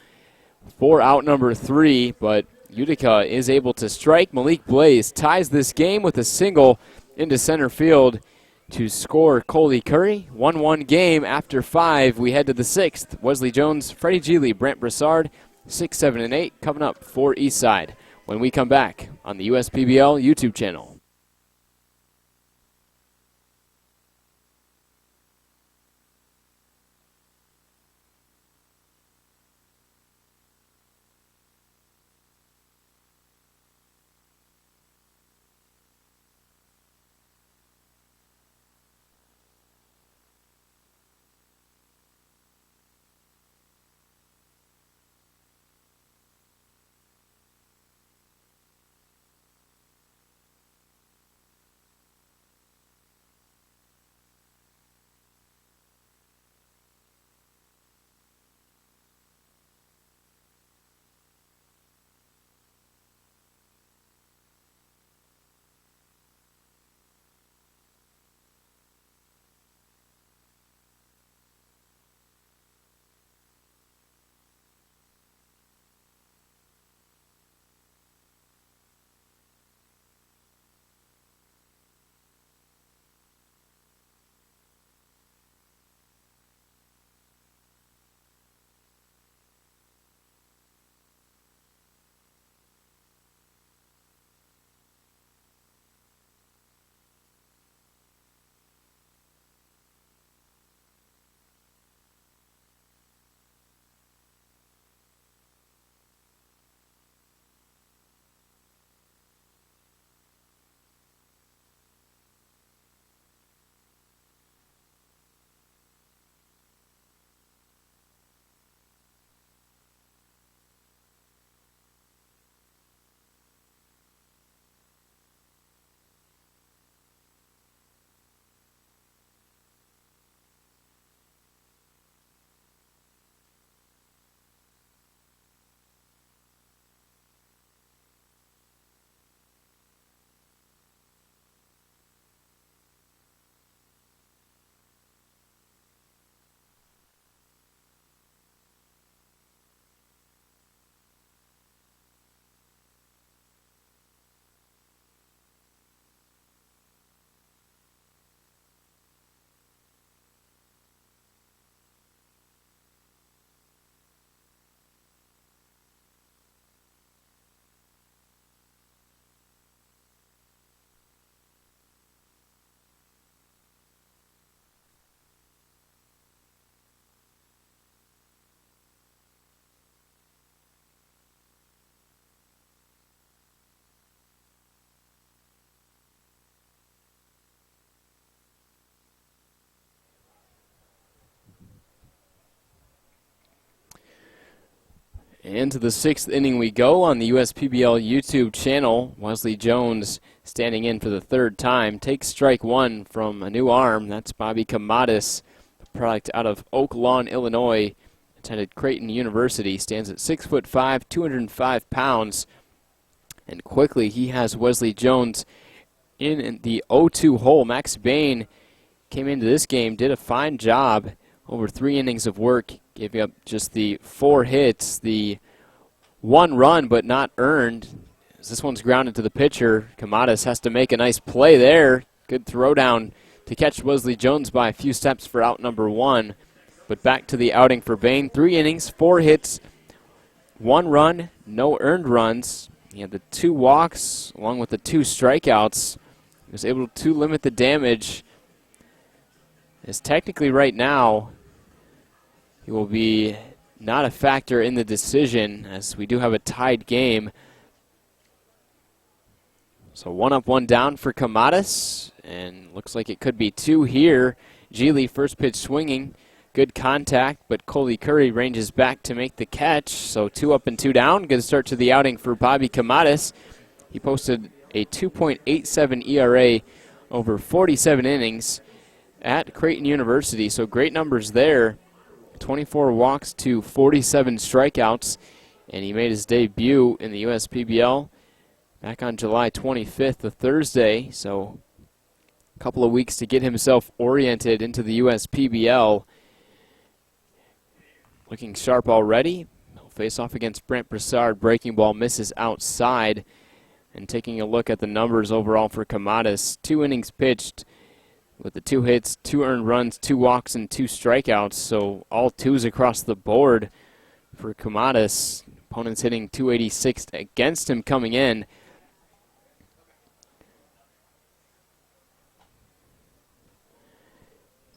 for out number 3, but Utica is able to strike. Malik Blaze ties this game with a single into center field to score Coley Curry. 1-1 game after 5. We head to the 6th. Wesley Jones, Freddie Geely, Brant Broussard, 6, 7, and 8 coming up for Eastside when we come back on the USPBL YouTube channel. Into the sixth inning we go on the USPBL YouTube channel. Wesley Jones standing in for the third time. Takes strike one from a new arm. That's Bobby Camadas, a product out of Oak Lawn, Illinois. Attended Creighton University. Stands at 6'5", 205 pounds. And quickly he has Wesley Jones in the 0-2 hole. Max Bain came into this game, did a fine job over 3 innings of work. Gave up just the 4 hits, the 1 run, but not earned. As this one's grounded to the pitcher, Camadas has to make a nice play there. Good throwdown to catch Wesley Jones by a few steps for out number 1. But back to the outing for Bain. 3 innings, 4 hits, 1 run, no earned runs. He had the 2 walks along with the 2 strikeouts. He was able to limit the damage. As technically right now, he will be not a factor in the decision, as we do have a tied game. So 1 up, 1 down for Camadas, and looks like it could be 2 here. Geely, first pitch swinging, good contact, but Coley Curry ranges back to make the catch. So 2 up and 2 down. Good start to the outing for Bobby Camadas. He posted a 2.87 ERA over 47 innings at Creighton University, so great numbers there. 24 walks to 47 strikeouts, and he made his debut in the USPBL back on July 25th, a Thursday, so a couple of weeks to get himself oriented into the USPBL. Looking sharp already. He'll face off against Brent Broussard. Breaking ball misses outside. And taking a look at the numbers overall for Camadas, 2 innings pitched, with the 2 hits, 2 earned runs, 2 walks, and 2 strikeouts. So all 2s across the board for Camadas. Opponents hitting .286 against him coming in.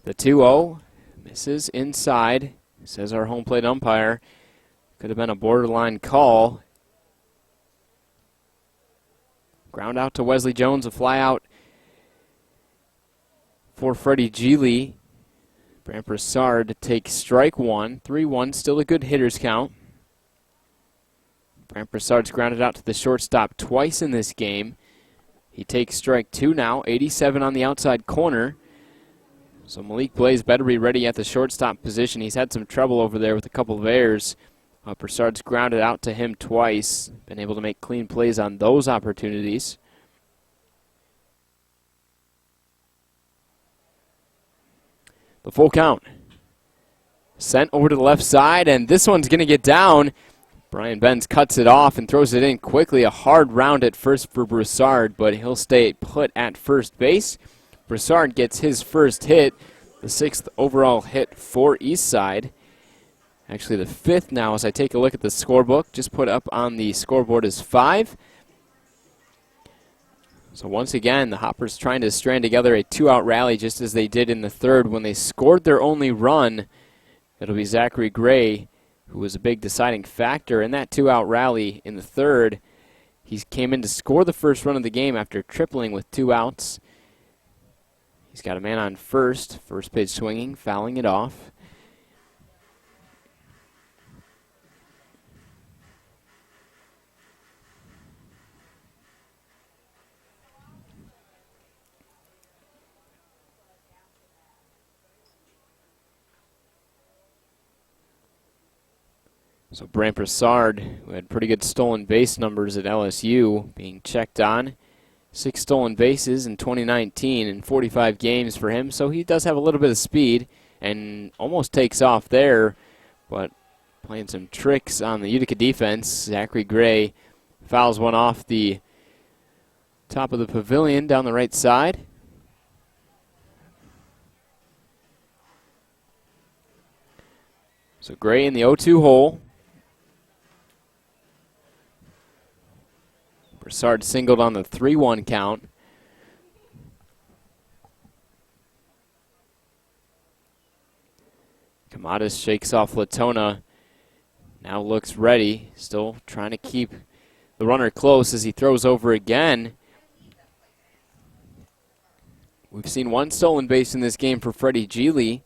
The 2-0 misses inside, says our home plate umpire. Could have been a borderline call. Ground out to Wesley Jones, a fly out for Freddie Geely. Brant Broussard takes strike 1. 3-1, still a good hitter's count. Brant Broussard's grounded out to the shortstop twice in this game. He takes strike 2 now, 87 on the outside corner. So Malik Blaze better be ready at the shortstop position. He's had some trouble over there with a couple of errors. Broussard's grounded out to him twice. Been able to make clean plays on those opportunities. The full count. Sent over to the left side, and this one's going to get down. Brian Benz cuts it off and throws it in quickly. A hard round at first for Broussard, but he'll stay put at first base. Broussard gets his first hit, the 6th overall hit for Eastside. Actually the 5th now as I take a look at the scorebook. Just put up on the scoreboard is 5. So once again, the Hoppers trying to strand together a 2-out rally just as they did in the 3rd when they scored their only run. It'll be Zachary Gray, who was a big deciding factor in that 2-out rally in the 3rd. He came in to score the first run of the game after tripling with 2 outs. He's got a man on first pitch swinging, fouling it off. So Brant Broussard, who had pretty good stolen base numbers at LSU, being checked on. 6 stolen bases in 2019 in 45 games for him, so he does have a little bit of speed and almost takes off there, but playing some tricks on the Utica defense. Zachary Gray fouls one off the top of the pavilion down the right side. So Gray in the 0-2 hole. Broussard singled on the 3-1 count. Camadas shakes off Latona. Now looks ready. Still trying to keep the runner close as he throws over again. We've seen 1 stolen base in this game for Freddie Geely.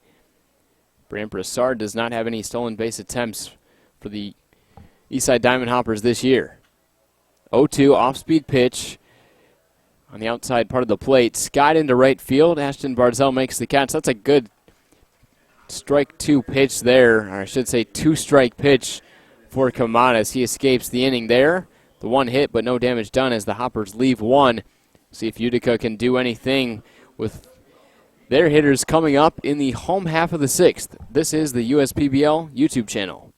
Brant Broussard does not have any stolen base attempts for the Eastside Diamond Hoppers this year. 0-2 off-speed pitch on the outside part of the plate. Skied into right field. Ashton Barzell makes the catch. That's a good strike two pitch there, or I should say two-strike pitch for Camadas. He escapes the inning there. The one hit, but no damage done as the Hoppers leave one. See if Utica can do anything with their hitters coming up in the home half of the sixth. This is the USPBL YouTube channel.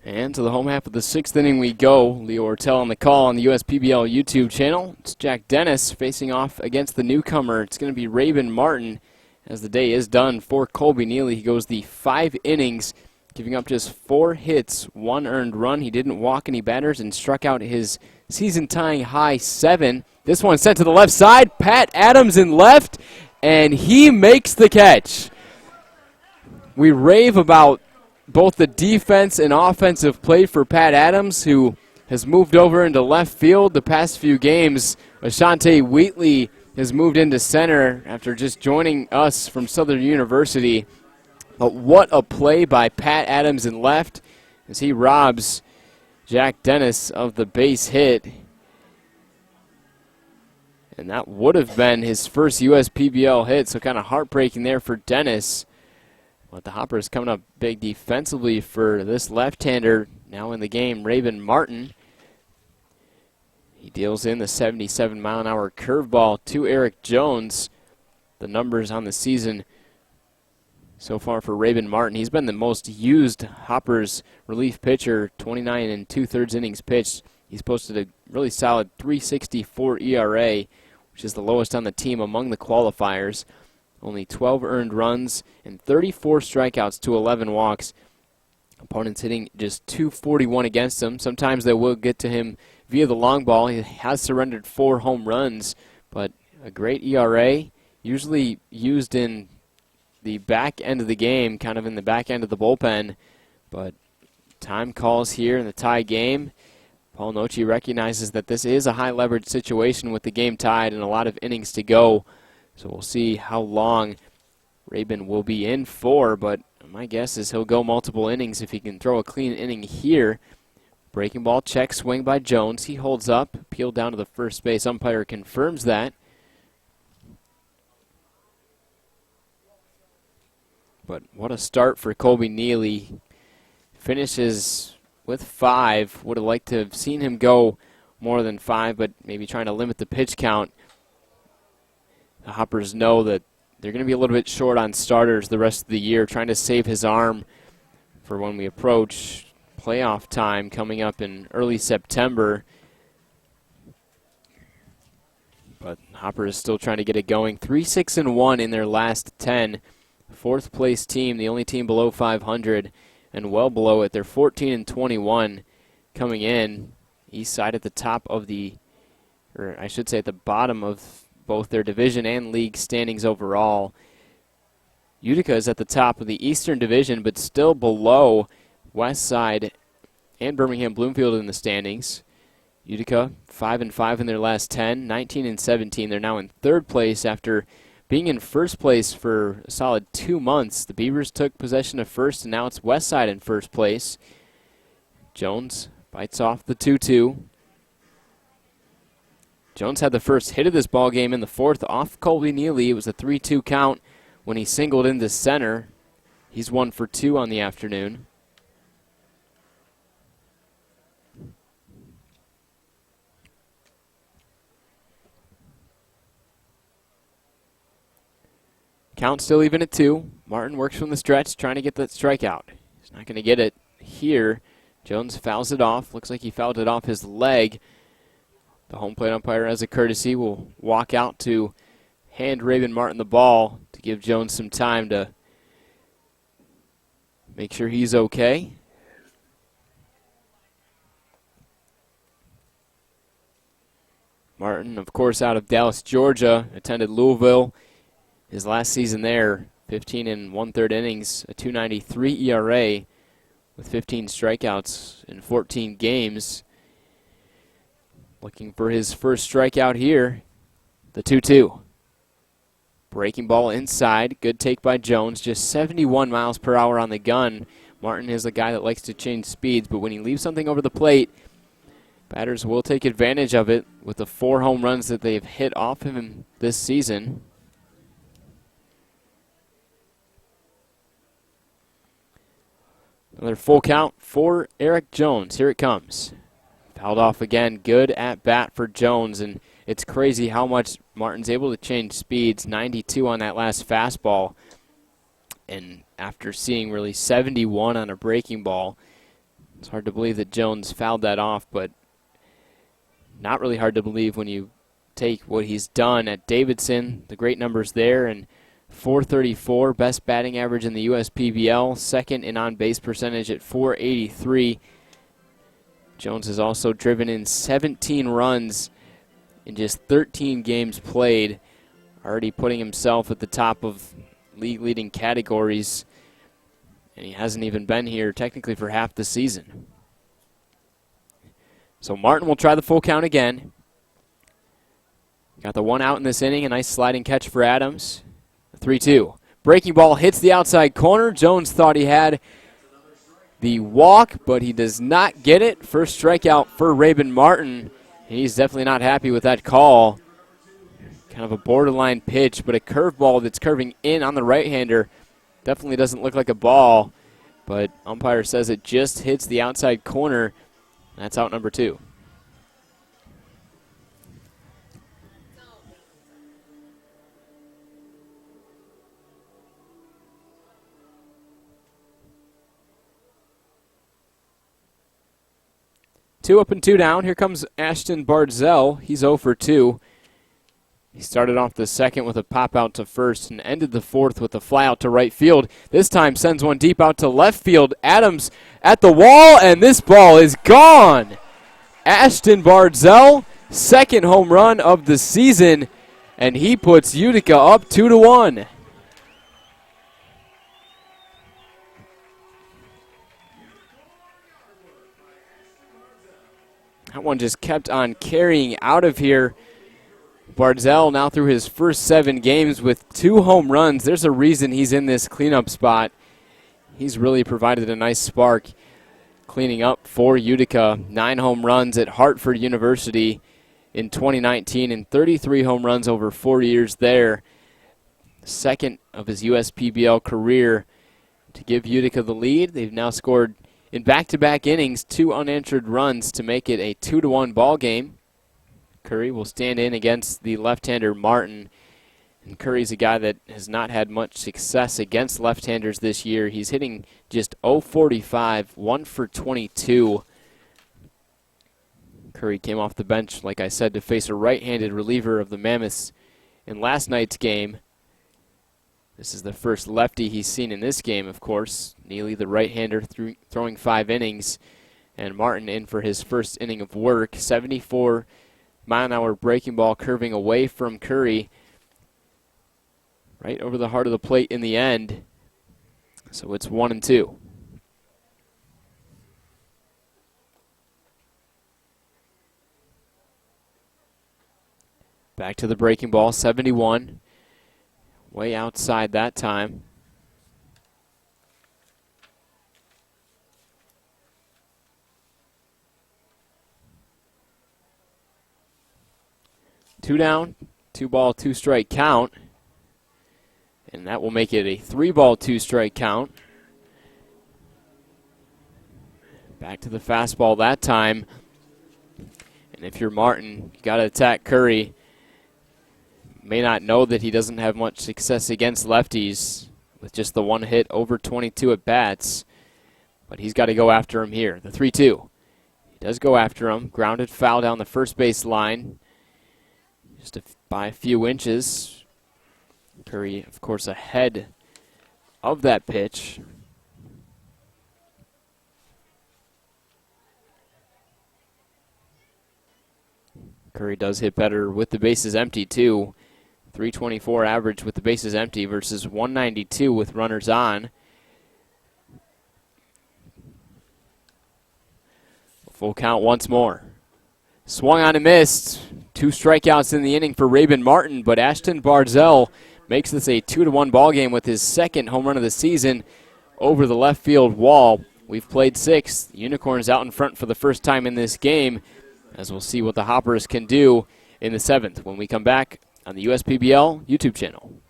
And to the home half of the sixth inning we go. Leo Ortel on the call on the USPBL YouTube channel. It's Jack Dennis facing off against the newcomer. It's going to be Rabin Martin as the day is done for Colby Neely. He goes the 5 innings, giving up just 4 hits, 1 earned run. He didn't walk any batters and struck out his season-tying high 7. This one sent to the left side. Pat Adams in left, and he makes the catch. We rave about both the defense and offensive play for Pat Adams, who has moved over into left field the past few games. Ashante Wheatley has moved into center after just joining us from Southern University. But what a play by Pat Adams in left as he robs Jack Dennis of the base hit. And that would have been his first USPBL hit, so kind of heartbreaking there for Dennis. But the Hoppers coming up big defensively for this left-hander now in the game, Rabin Martin. He deals in the 77-mile-an-hour curveball to Eric Jones. The numbers on the season so far for Rabin Martin. He's been the most used Hoppers relief pitcher, 29 2/3 innings pitched. He's posted a really solid .364 ERA, which is the lowest on the team among the qualifiers. Only 12 earned runs and 34 strikeouts to 11 walks. Opponents hitting just .241 against him. Sometimes they will get to him via the long ball. He has surrendered 4 home runs, but a great ERA, usually used in the back end of the game, kind of in the back end of the bullpen. But time calls here in the tie game. Paul Noce recognizes that this is a high leverage situation with the game tied and a lot of innings to go. So we'll see how long Rabin will be in 4, but my guess is he'll go multiple innings if he can throw a clean inning here. Breaking ball, check, swing by Jones. He holds up, peeled down to the first base. Umpire confirms that. But what a start for Colby Neely. Finishes with 5. Would have liked to have seen him go more than 5, but maybe trying to limit the pitch count. The Hoppers know that they're going to be a little bit short on starters the rest of the year, trying to save his arm for when we approach playoff time coming up in early September. But Hopper is still trying to get it going. 3-6-1 in their last 10. Fourth place team, the only team below 500 and well below it. They're 14-21 coming in. Eastside at the top of the, or I should say at the bottom of both their division and league standings overall. Utica is at the top of the Eastern Division, but still below Westside and Birmingham Bloomfield in the standings. Utica 5-5 in their last 10, 19-17. They're now in third place after being in first place for a solid 2 months. The Beavers took possession of first, and now it's Westside in first place. Jones bites off the 2-2. Jones had the first hit of this ball game in the fourth off Colby Neely. It was a 3-2 count when he singled into center. He's 1 for 2 on the afternoon. Count still even at 2. Martin works from the stretch, trying to get that strikeout. He's not going to get it here. Jones fouls it off. Looks like he fouled it off his leg. The home plate umpire, as a courtesy, will walk out to hand Rabin Martin the ball to give Jones some time to make sure he's okay. Martin, of course, out of Dallas, Georgia, attended Louisville. His last season there, 15 1/3 innings, a 2.93 ERA with 15 strikeouts in 14 games. Looking for his first strikeout here. The 2-2. Breaking ball inside. Good take by Jones. Just 71 miles per hour on the gun. Martin is a guy that likes to change speeds, but when he leaves something over the plate, batters will take advantage of it with the 4 home runs that they've hit off him this season. Another full count for Eric Jones. Here it comes. Fouled off again. Good at bat for Jones, and it's crazy how much Martin's able to change speeds. 92 on that last fastball, and after seeing really 71 on a breaking ball, it's hard to believe that Jones fouled that off, but not really hard to believe when you take what he's done at Davidson. The great numbers there, and 434, best batting average in the USPBL, second in on-base percentage at 483. Jones has also driven in 17 runs in just 13 games played, already putting himself at the top of league-leading categories, and he hasn't even been here technically for half the season. So Martin will try the full count again. Got the 1 out in this inning, a nice sliding catch for Adams. 3-2. Breaking ball hits the outside corner. Jones thought he had the walk, but he does not get it. First strikeout for Rabin Martin. He's definitely not happy with that call. Kind of a borderline pitch, but a curveball that's curving in on the right-hander. Definitely doesn't look like a ball, but umpire says it just hits the outside corner. That's out number 2. Two up and 2 down. Here comes Ashton Bardzell. He's 0 for 2. He started off the second with a pop out to first and ended the fourth with a fly out to right field. This time sends one deep out to left field. Adams at the wall, and this ball is gone. Ashton Bardzell, second home run of the season, and he puts Utica up 2-1. That one just kept on carrying out of here. Barzell now through his first 7 games with 2 home runs. There's a reason he's in this cleanup spot. He's really provided a nice spark cleaning up for Utica. 9 home runs at Hartford University in 2019 and 33 home runs over 4 years there. Second of his USPBL career to give Utica the lead. They've now scored in back-to-back innings 2 unanswered runs to make it a 2-1 ball game. Curry will stand in against the left-hander Martin. And Curry's a guy that has not had much success against left-handers this year. He's hitting just .045, 1 for 22. Curry came off the bench, like I said, to face a right-handed reliever of the Mammoths in last night's game. This is the first lefty he's seen in this game, of course. Neely, the right-hander, throwing 5 innings. And Martin in for his first inning of work. 74-mile-an-hour breaking ball curving away from Curry. Right over the heart of the plate in the end. So it's 1-2. Back to the breaking ball, 71. Way outside that time. Two down, 2-ball, 2-strike count. And that will make it a 3-ball, 2-strike count. Back to the fastball that time. And if you're Martin, you got to attack Curry. May not know that he doesn't have much success against lefties with just the 1 hit over 22 at bats. But he's got to go after him here. The 3-2. He does go after him. Grounded foul down the first base line. Just by a few inches. Curry, of course, ahead of that pitch. Curry does hit better with the bases empty, too. 324 average with the bases empty versus 192 with runners on. Full count once more. Swung on and missed. 2 strikeouts in the inning for Raven Martin, but Ashton Barzell makes this a 2-1 ball game with his second home run of the season over the left field wall. We've played 6. The Unicorns out in front for the first time in this game, as we'll see what the Hoppers can do in the 7th when we come back on the USPBL YouTube channel.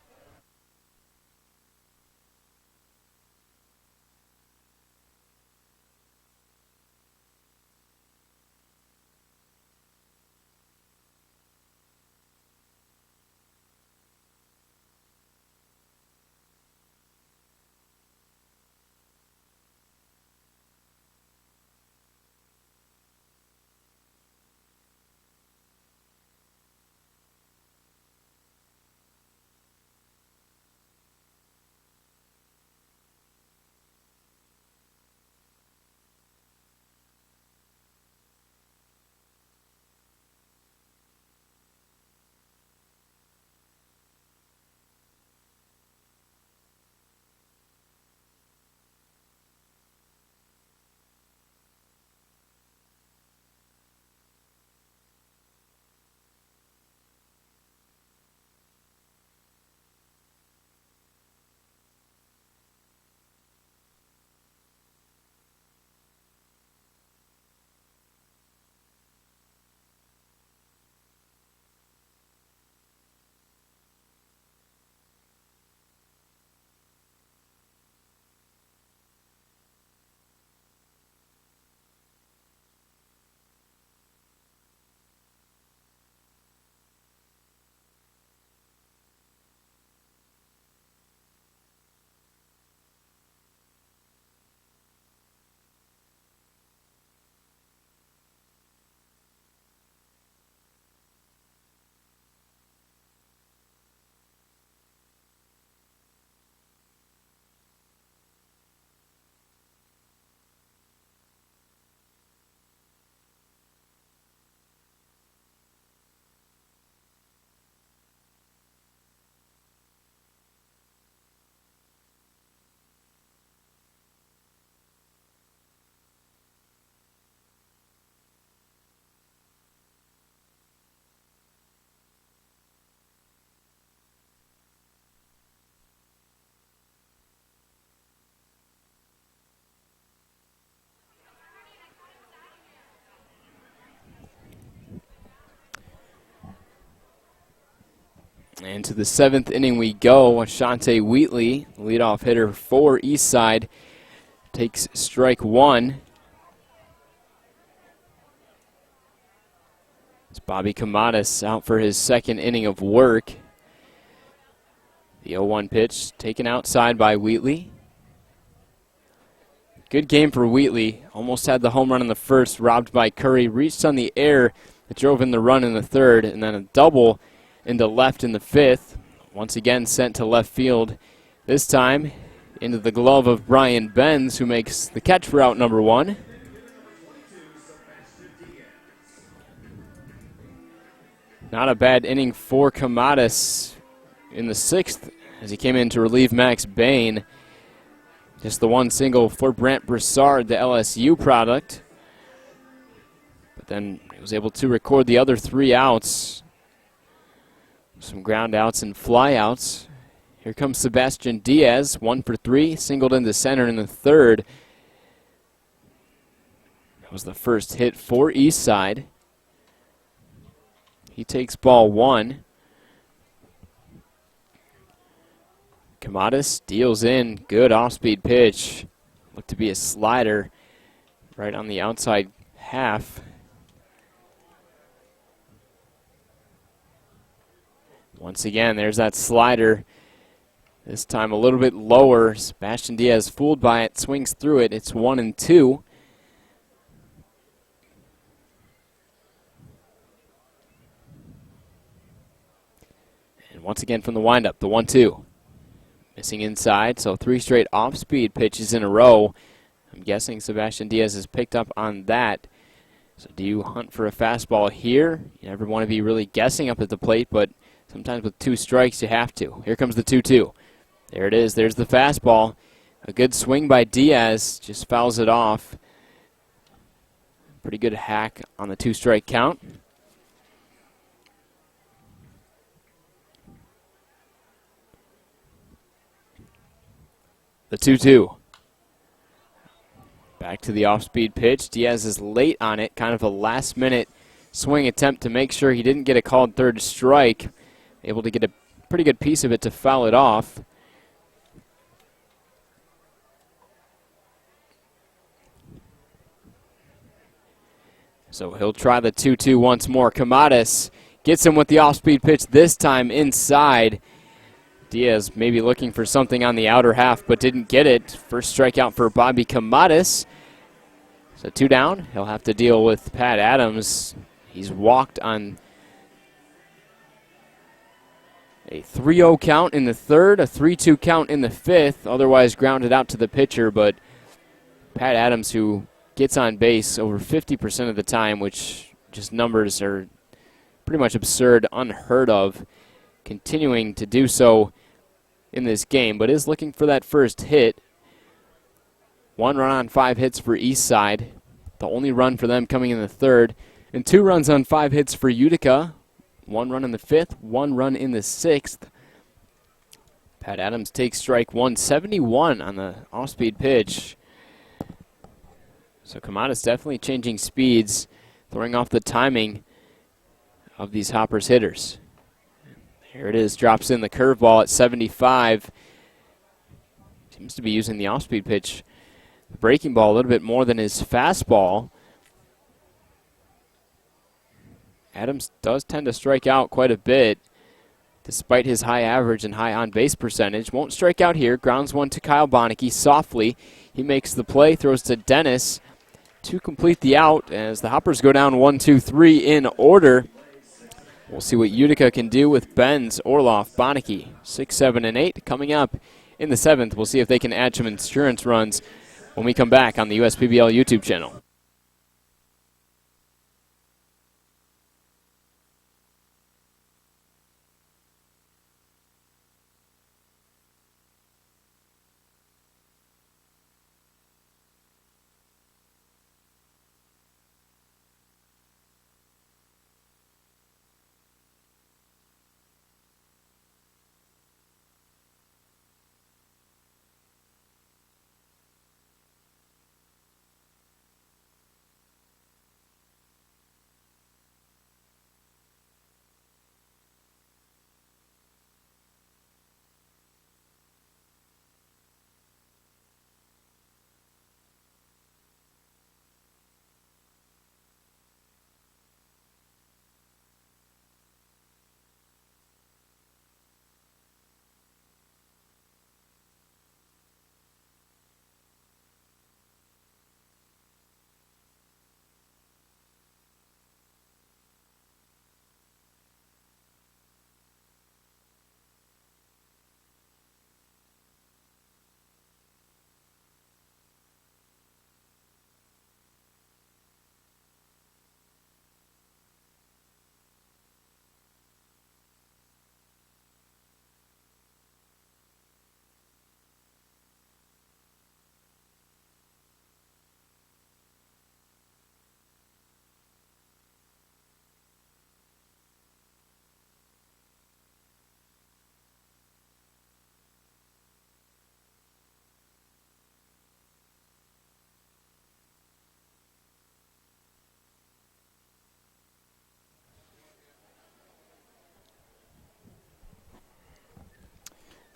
And to the 7th inning we go. Ashante Wheatley, leadoff hitter for Eastside, takes strike one. It's Bobby Camadas out for his second inning of work. The 0-1 pitch taken outside by Wheatley. Good game for Wheatley. Almost had the home run in the first, robbed by Curry. Reached on the air that drove in the run in the third, and then a double into left in the fifth. Once again sent to left field. This time into the glove of Brian Benz, who makes the catch for out number one. Not a bad inning for Camadas in the sixth as he came in to relieve Max Bain. Just the one single for Brant Broussard, the LSU product. But then he was able to record the other 3 outs. Some ground outs and fly outs. Here comes Sebastian Diaz, 1 for 3, singled into center in the third. That was the first hit for Eastside. He takes ball 1. Camadas deals in, good off-speed pitch. Looked to be a slider right on the outside half. Once again, there's that slider. This time a little bit lower. Sebastian Diaz fooled by it, swings through it. It's 1-2. And once again from the windup, the 1-2. Missing inside, so 3 straight off-speed pitches in a row. I'm guessing Sebastian Diaz has picked up on that. So do you hunt for a fastball here? You never want to be really guessing up at the plate, but sometimes with 2 strikes you have to. Here comes the 2-2. There it is. There's the fastball. A good swing by Diaz. Just fouls it off. Pretty good hack on the 2-strike count. The 2-2. Back to the off-speed pitch. Diaz is late on it. Kind of a last-minute swing attempt to make sure he didn't get a called third strike. Able to get a pretty good piece of it to foul it off. So he'll try the 2-2 once more. Camadas gets him with the off-speed pitch, this time inside. Diaz maybe looking for something on the outer half, but didn't get it. First strikeout for Bobby Camadas. So 2 down. He'll have to deal with Pat Adams. He's walked on a 3-0 count in the third, a 3-2 count in the fifth, otherwise grounded out to the pitcher, but Pat Adams, who gets on base over 50% of the time, which just numbers are pretty much absurd, unheard of, continuing to do so in this game, but is looking for that first hit. 1 run on 5 hits for Eastside, the only run for them coming in the third, and 2 runs on 5 hits for Utica. 1 run in the fifth, 1 run in the sixth. Pat Adams takes strike 171 on the off-speed pitch. So Camadas definitely changing speeds, throwing off the timing of these Hoppers hitters. Here it is, drops in the curveball at 75. Seems to be using the off-speed pitch, the breaking ball a little bit more than his fastball. Adams does tend to strike out quite a bit, despite his high average and high on-base percentage. Won't strike out here. Grounds one to Kyle Bonneke softly. He makes the play, throws to Dennis to complete the out as the Hoppers go down 1-2-3 in order. We'll see what Utica can do with Benz, Orloff, Bonneke. 6, 7, and 8 coming up in the 7th. We'll see if they can add some insurance runs when we come back on the USPBL YouTube channel.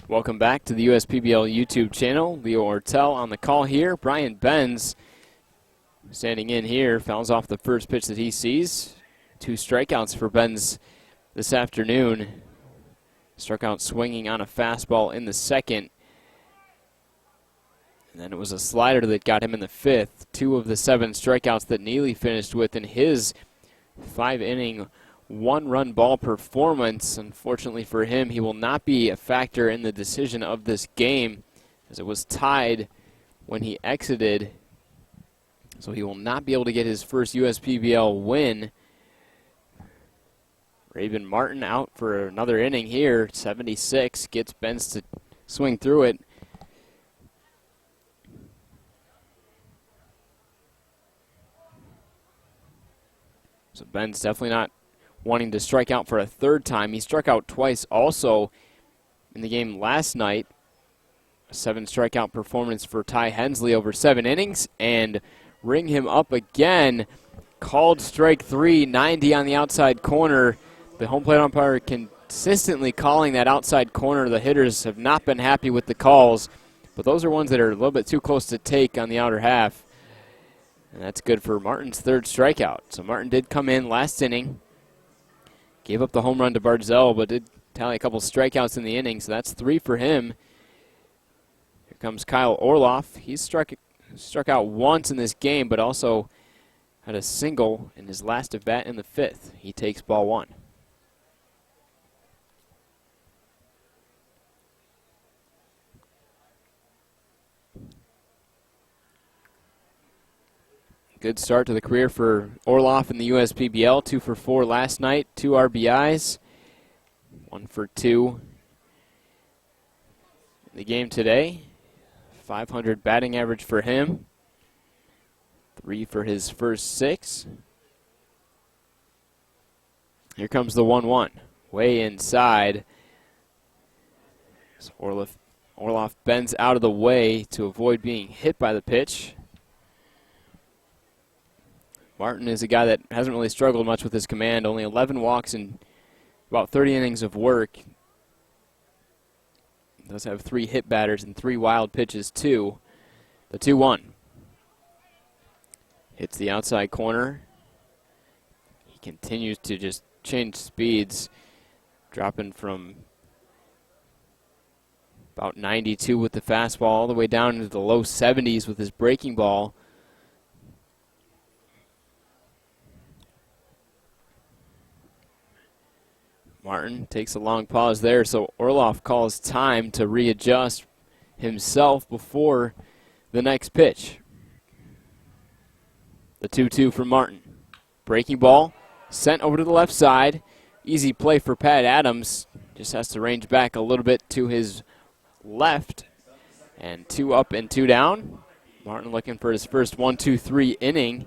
Welcome back to the USPBL YouTube channel. Leo Ortel on the call here. Brian Benz standing in here, fouls off the first pitch that he sees. 2 strikeouts for Benz this afternoon. Struck out swinging on a fastball in the second. And then it was a slider that got him in the 5th. 2 of the 7 strikeouts that Neely finished with in his 5-inning 1-run ball performance. Unfortunately for him, he will not be a factor in the decision of this game, as it was tied when he exited. So he will not be able to get his first USPBL win. Raven Martin out for another inning here. 76, gets Benz to swing through it. So Ben's definitely not wanting to strike out for a 3rd time. He struck out twice also in the game last night. A 7 strikeout performance for Ty Hensley over 7 innings, and ring him up again. Called strike 3, 90 on the outside corner. The home plate umpire consistently calling that outside corner. The hitters have not been happy with the calls, but those are ones that are a little bit too close to take on the outer half. And that's good for Martin's 3rd strikeout. So Martin did come in last inning. Gave up the home run to Barzell, but did tally a couple strikeouts in the inning, so that's 3 for him. Here comes Kyle Orloff. He's struck out once in this game, but also had a single in his last at bat in the 5th. He takes ball 1. Good start to the career for Orloff in the USPBL. 2 for 4 last night, 2 RBIs, 1 for 2 in the game today. 500 batting average for him. 3 for his first 6. Here comes the 1-1. Way inside. So Orloff bends out of the way to avoid being hit by the pitch. Martin is a guy that hasn't really struggled much with his command. Only 11 walks and about 30 innings of work. Does have 3 hit batters and 3 wild pitches too. The 2-1. Hits the outside corner. He continues to just change speeds, dropping from about 92 with the fastball all the way down into the low 70s with his breaking ball. Martin takes a long pause there, so Orloff calls time to readjust himself before the next pitch. The 2-2 from Martin. Breaking ball, sent over to the left side. Easy play for Pat Adams. Just has to range back a little bit to his left. And 2 up and 2 down. Martin looking for his first 1-2-3 inning.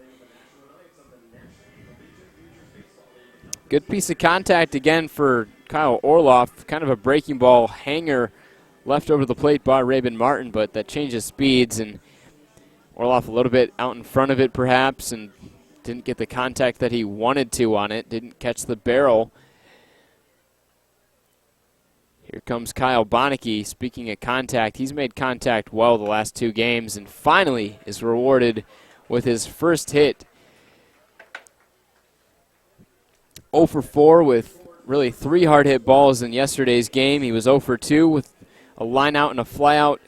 Good piece of contact again for Kyle Orloff. Kind of a breaking ball hanger left over the plate by Raven Martin, but that changes speeds, and Orloff a little bit out in front of it perhaps, and didn't get the contact that he wanted to on it. Didn't catch the barrel. Here comes Kyle Bonneke. Speaking of contact, he's made contact well the last 2 games, and finally is rewarded with his first hit. 0 for 4 with really 3 hard hit balls in yesterday's game. He was 0 for 2 with a line out and a fly out,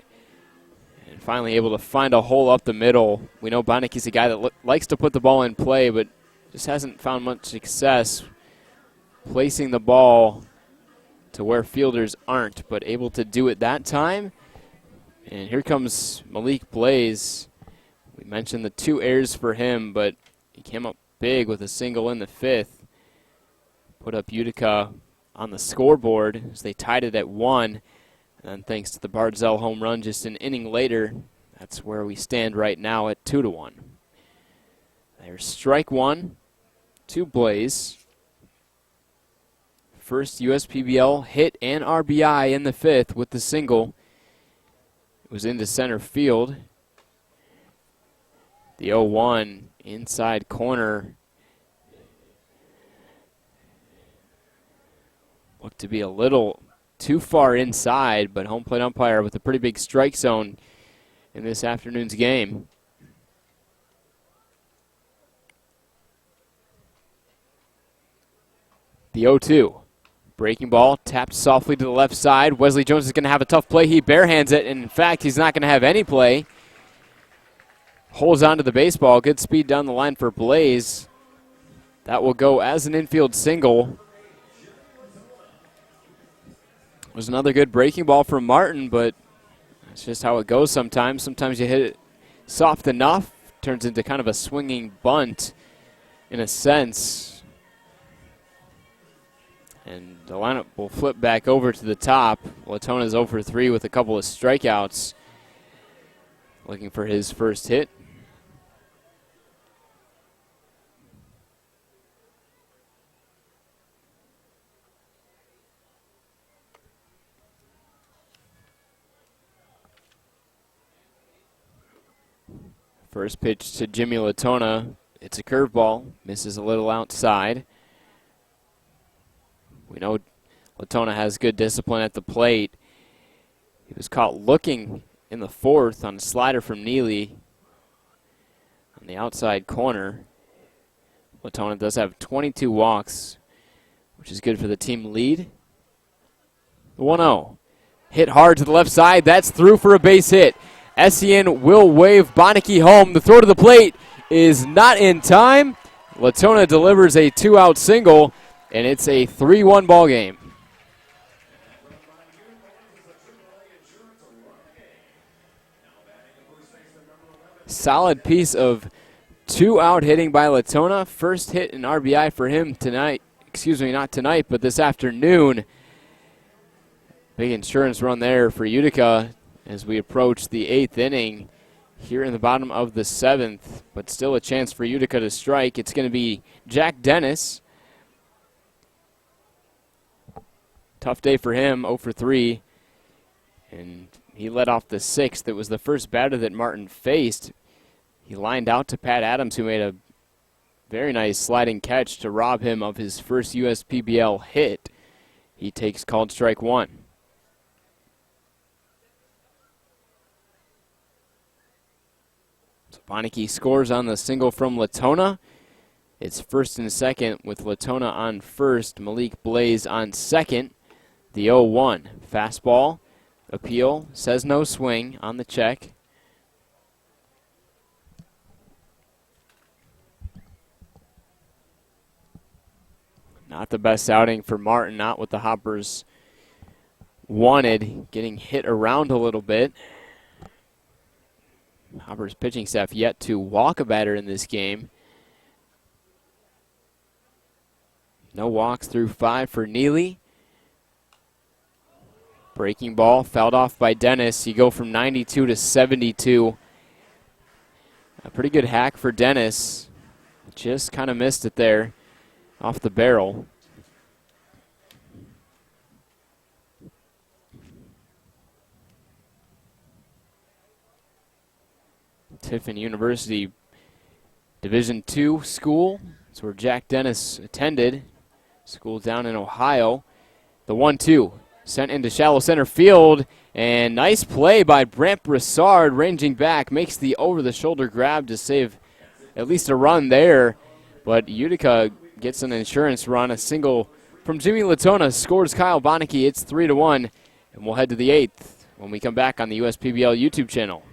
and finally able to find a hole up the middle. We know Bonneke's a guy that likes to put the ball in play, but just hasn't found much success placing the ball to where fielders aren't, but able to do it that time. And here comes Malik Blaze. We mentioned the 2 errors for him, but he came up big with a single in the 5th. Put up Utica on the scoreboard as they tied it at 1. And thanks to the Barzell home run just an inning later, that's where we stand right now at 2-1. There's strike 1 to Blaze. First USPBL hit and RBI in the 5th with the single. It was into center field. The 0-1 inside corner looked to be a little too far inside, but home plate umpire with a pretty big strike zone in this afternoon's game. The 0-2. Breaking ball, tapped softly to the left side. Wesley Jones is going to have a tough play. He barehands it, and in fact, he's not going to have any play. Holds onto the baseball. Good speed down the line for Blaze. That will go as an infield single. It was another good breaking ball from Martin, but that's just how it goes sometimes. Sometimes you hit it soft enough, turns into kind of a swinging bunt in a sense. And the lineup will flip back over to the top. Latona's 0 for 3 with a couple of strikeouts. Looking for his first hit. First pitch to Jimmy Latona. It's a curveball. Misses a little outside. We know Latona has good discipline at the plate. He was caught looking in the fourth on a slider from Neely on the outside corner. Latona does have 22 walks, which is good for the team lead. The 1-0. Hit hard to the left side. That's through for a base hit. Essien will wave Bonneke home. The throw to the plate is not in time. Latona delivers a 2-out single, and it's a 3-1 ball game. Solid piece of 2-out hitting by Latona. First hit and RBI for him tonight. Excuse me, not tonight, but this afternoon. Big insurance run there for Utica as we approach the 8th inning here in the bottom of the 7th. But still a chance for Utica to strike. It's going to be Jack Dennis. Tough day for him, 0 for 3. And he led off the 6th. It was the first batter that Martin faced. He lined out to Pat Adams, who made a very nice sliding catch to rob him of his first USPBL hit. He takes called strike 1. So Bonneke scores on the single from Latona. It's first and second with Latona on first, Malik Blaze on second. The 0-1. Fastball, appeal, says no swing on the check. Not the best outing for Martin, not what the Hoppers wanted, getting hit around a little bit. Hoppers pitching staff yet to walk a batter in this game. No walks through 5 for Neely. Breaking ball, fouled off by Dennis. You go from 92 to 72. A pretty good hack for Dennis. Just kind of missed it there off the barrel. Tiffin University Division II school. That's where Jack Dennis attended. School down in Ohio. The 1-2. Sent into shallow center field, and nice play by Brant Broussard, ranging back, makes the over-the-shoulder grab to save at least a run there. But Utica gets an insurance run. A single from Jimmy Latona scores Kyle Bonneke. It's 3-1, and we'll head to the 8th when we come back on the USPBL YouTube channel.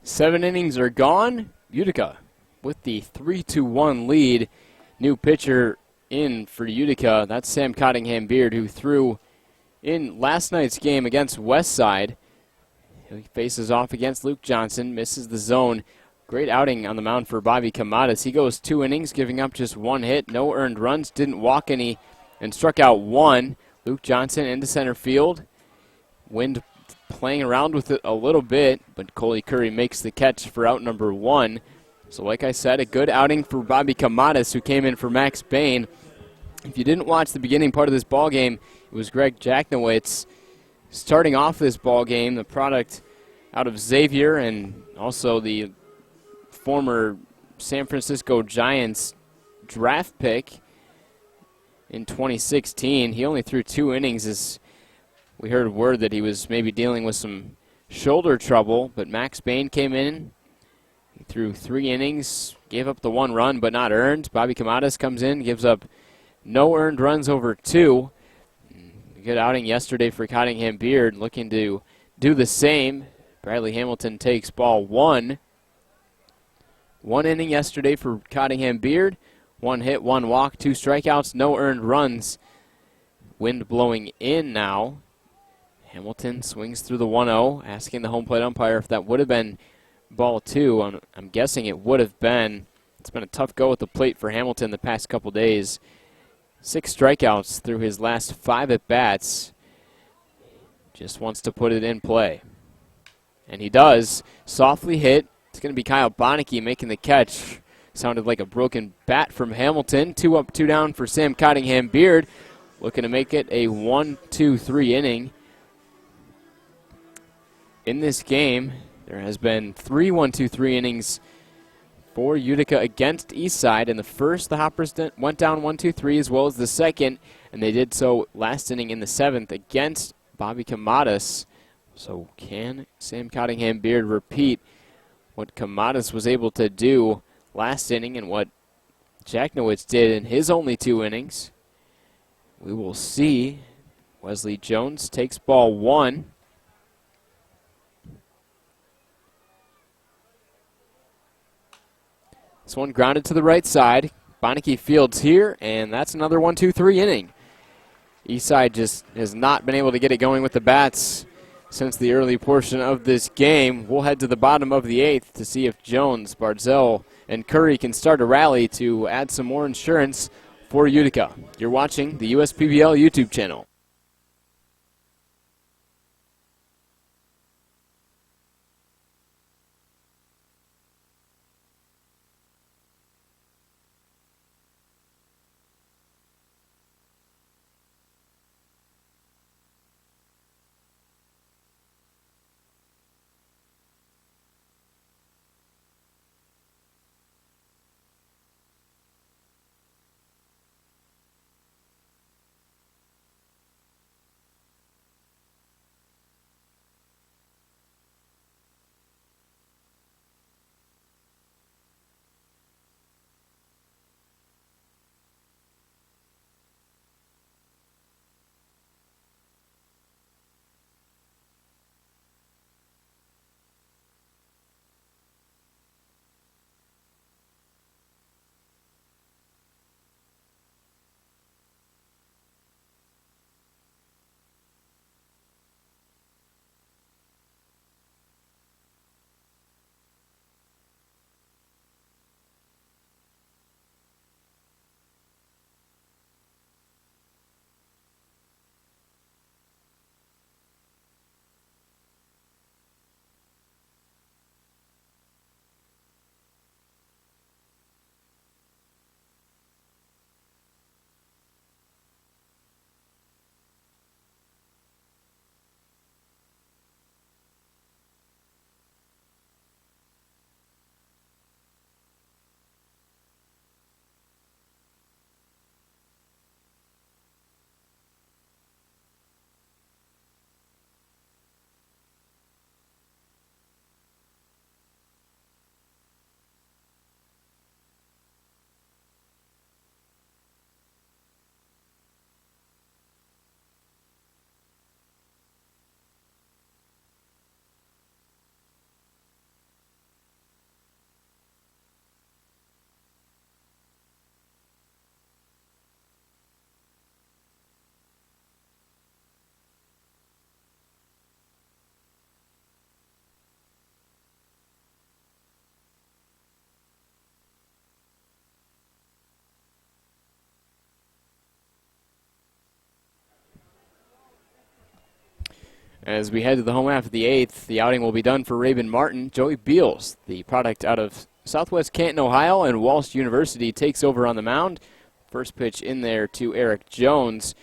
7 innings are gone. Utica with the 3-1 lead. New pitcher in for Utica. That's Sam Cottingham-Beard, who threw in last night's game against Westside. He faces off against Luke Johnson, misses the zone. Great outing on the mound for Bobby Camadas. He goes 2 innings, giving up just 1 hit, no earned runs, didn't walk any, and struck out 1. Luke Johnson into center field. Wind playing around with it a little bit, but Coley Curry makes the catch for out number 1. So like I said, a good outing for Bobby Camadas, who came in for Max Bain. If you didn't watch the beginning part of this ball game, it was Greg Jachnowitz starting off this ball game, the product out of Xavier and also the former San Francisco Giants draft pick in 2016. He only threw 2 innings as we heard word that he was maybe dealing with some shoulder trouble, but Max Bain came in. He threw 3 innings, gave up the 1 run, but not earned. Bobby Camadas comes in, gives up no earned runs over 2. A good outing yesterday for Cottingham-Beard, looking to do the same. Bradley Hamilton takes ball 1. 1 inning yesterday for Cottingham-Beard. 1 hit, 1 walk, 2 strikeouts, no earned runs. Wind blowing in now. Hamilton swings through the 1-0, asking the home plate umpire if that would have been ball 2. I'm guessing it would have been. It's been a tough go at the plate for Hamilton the past couple days. 6 strikeouts through his last 5 at-bats. Just wants to put it in play. And he does. Softly hit. It's going to be Kyle Bonneke making the catch. Sounded like a broken bat from Hamilton. 2 up, 2 down for Sam Cottingham-Beard. Looking to make it a 1-2-3 inning. In this game, there has been 3 1-2-3 innings for Utica against Eastside. In the first, the Hoppers went down 1-2-3, as well as the second, and they did so last inning in the 7th against Bobby Camadas. So can Sam Cottingham-Beard repeat what Camadas was able to do last inning and what Jachnowitz did in his only 2 innings? We will see. Wesley Jones takes ball 1. This one grounded to the right side. Bonneke fields here, and that's another 1-2-3 inning. Eastside just has not been able to get it going with the bats since the early portion of this game. We'll head to the bottom of the 8th to see if Jones, Barzell, and Curry can start a rally to add some more insurance for Utica. You're watching the USPBL YouTube channel. As we head to the home half of the 8th, the outing will be done for Raven Martin. Joey Beals, the product out of Southwest Canton, Ohio, and Walsh University, takes over on the mound. First pitch in there to Eric Jones.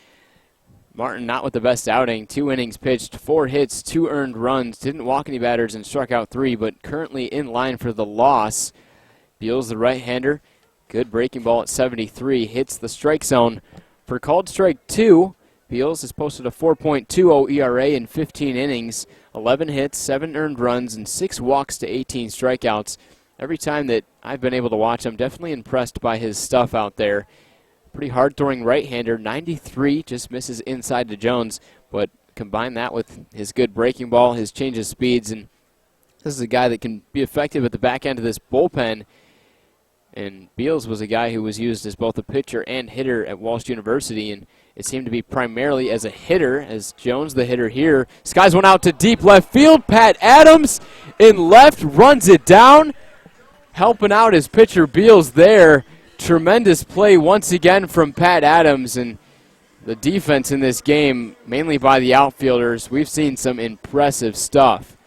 Martin not with the best outing. 2 innings pitched, 4 hits, 2 earned runs. Didn't walk any batters and struck out 3, but currently in line for the loss. Beals, the right-hander. Good breaking ball at 73. Hits the strike zone for called strike 2. Beals has posted a 4.20 ERA in 15 innings, 11 hits, 7 earned runs, and 6 walks to 18 strikeouts. Every time that I've been able to watch him, definitely impressed by his stuff out there. Pretty hard-throwing right-hander, 93, just misses inside to Jones, but combine that with his good breaking ball, his change of speeds, and this is a guy that can be effective at the back end of this bullpen. And Beals was a guy who was used as both a pitcher and hitter at Walsh University, and it seemed to be primarily as a hitter, as Jones the hitter here. Skies one out to deep left field. Pat Adams in left runs it down. Helping out his pitcher Beals there. Tremendous play once again from Pat Adams, and the defense in this game, mainly by the outfielders, we've seen some impressive stuff.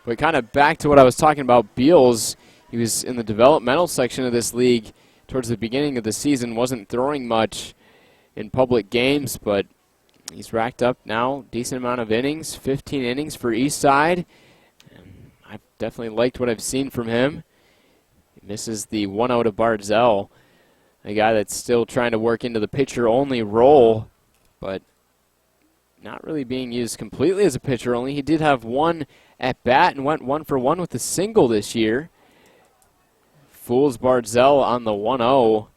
But kind of back to what I was talking about, Beals, he was in the developmental section of this league towards the beginning of the season, wasn't throwing much in public games, but he's racked up now decent amount of innings, 15 innings for Eastside. And I've definitely liked what I've seen from him. He misses the 1-0 to Barzell, a guy that's still trying to work into the pitcher-only role, but not really being used completely as a pitcher only. He did have one at bat and went 1 for 1 with a single this year. Fools Barzell on the 1-0.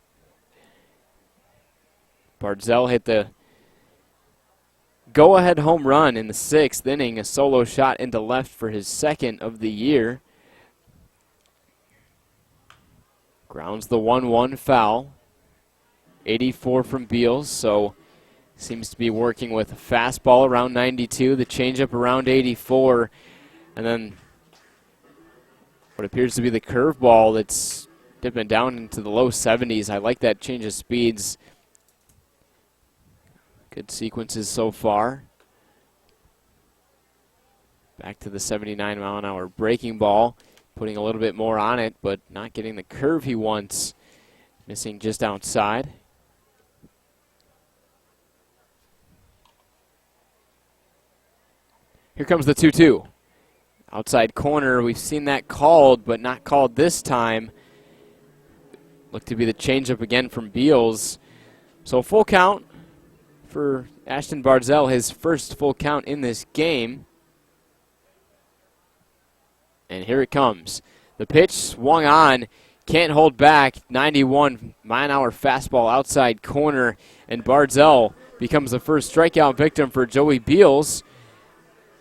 Barzell hit the go-ahead home run in the 6th inning, a solo shot into left for his 2nd of the year. Grounds the 1-1 foul. 84 from Beals, so seems to be working with a fastball around 92, the changeup around 84, and then what appears to be the curveball that's dipping down into the low 70s. I like that change of speeds. Good sequences so far. Back to the 79-mile-an-hour breaking ball, putting a little bit more on it, but not getting the curve he wants. Missing just outside. Here comes the 2-2. Outside corner, we've seen that called, but not called this time. Looked to be the changeup again from Beals. So full count for Ashton Barzell, his first full count in this game. And here it comes. The pitch swung on, can't hold back. 91-mile-an-hour fastball outside corner, and Barzell becomes the first strikeout victim for Joey Beals.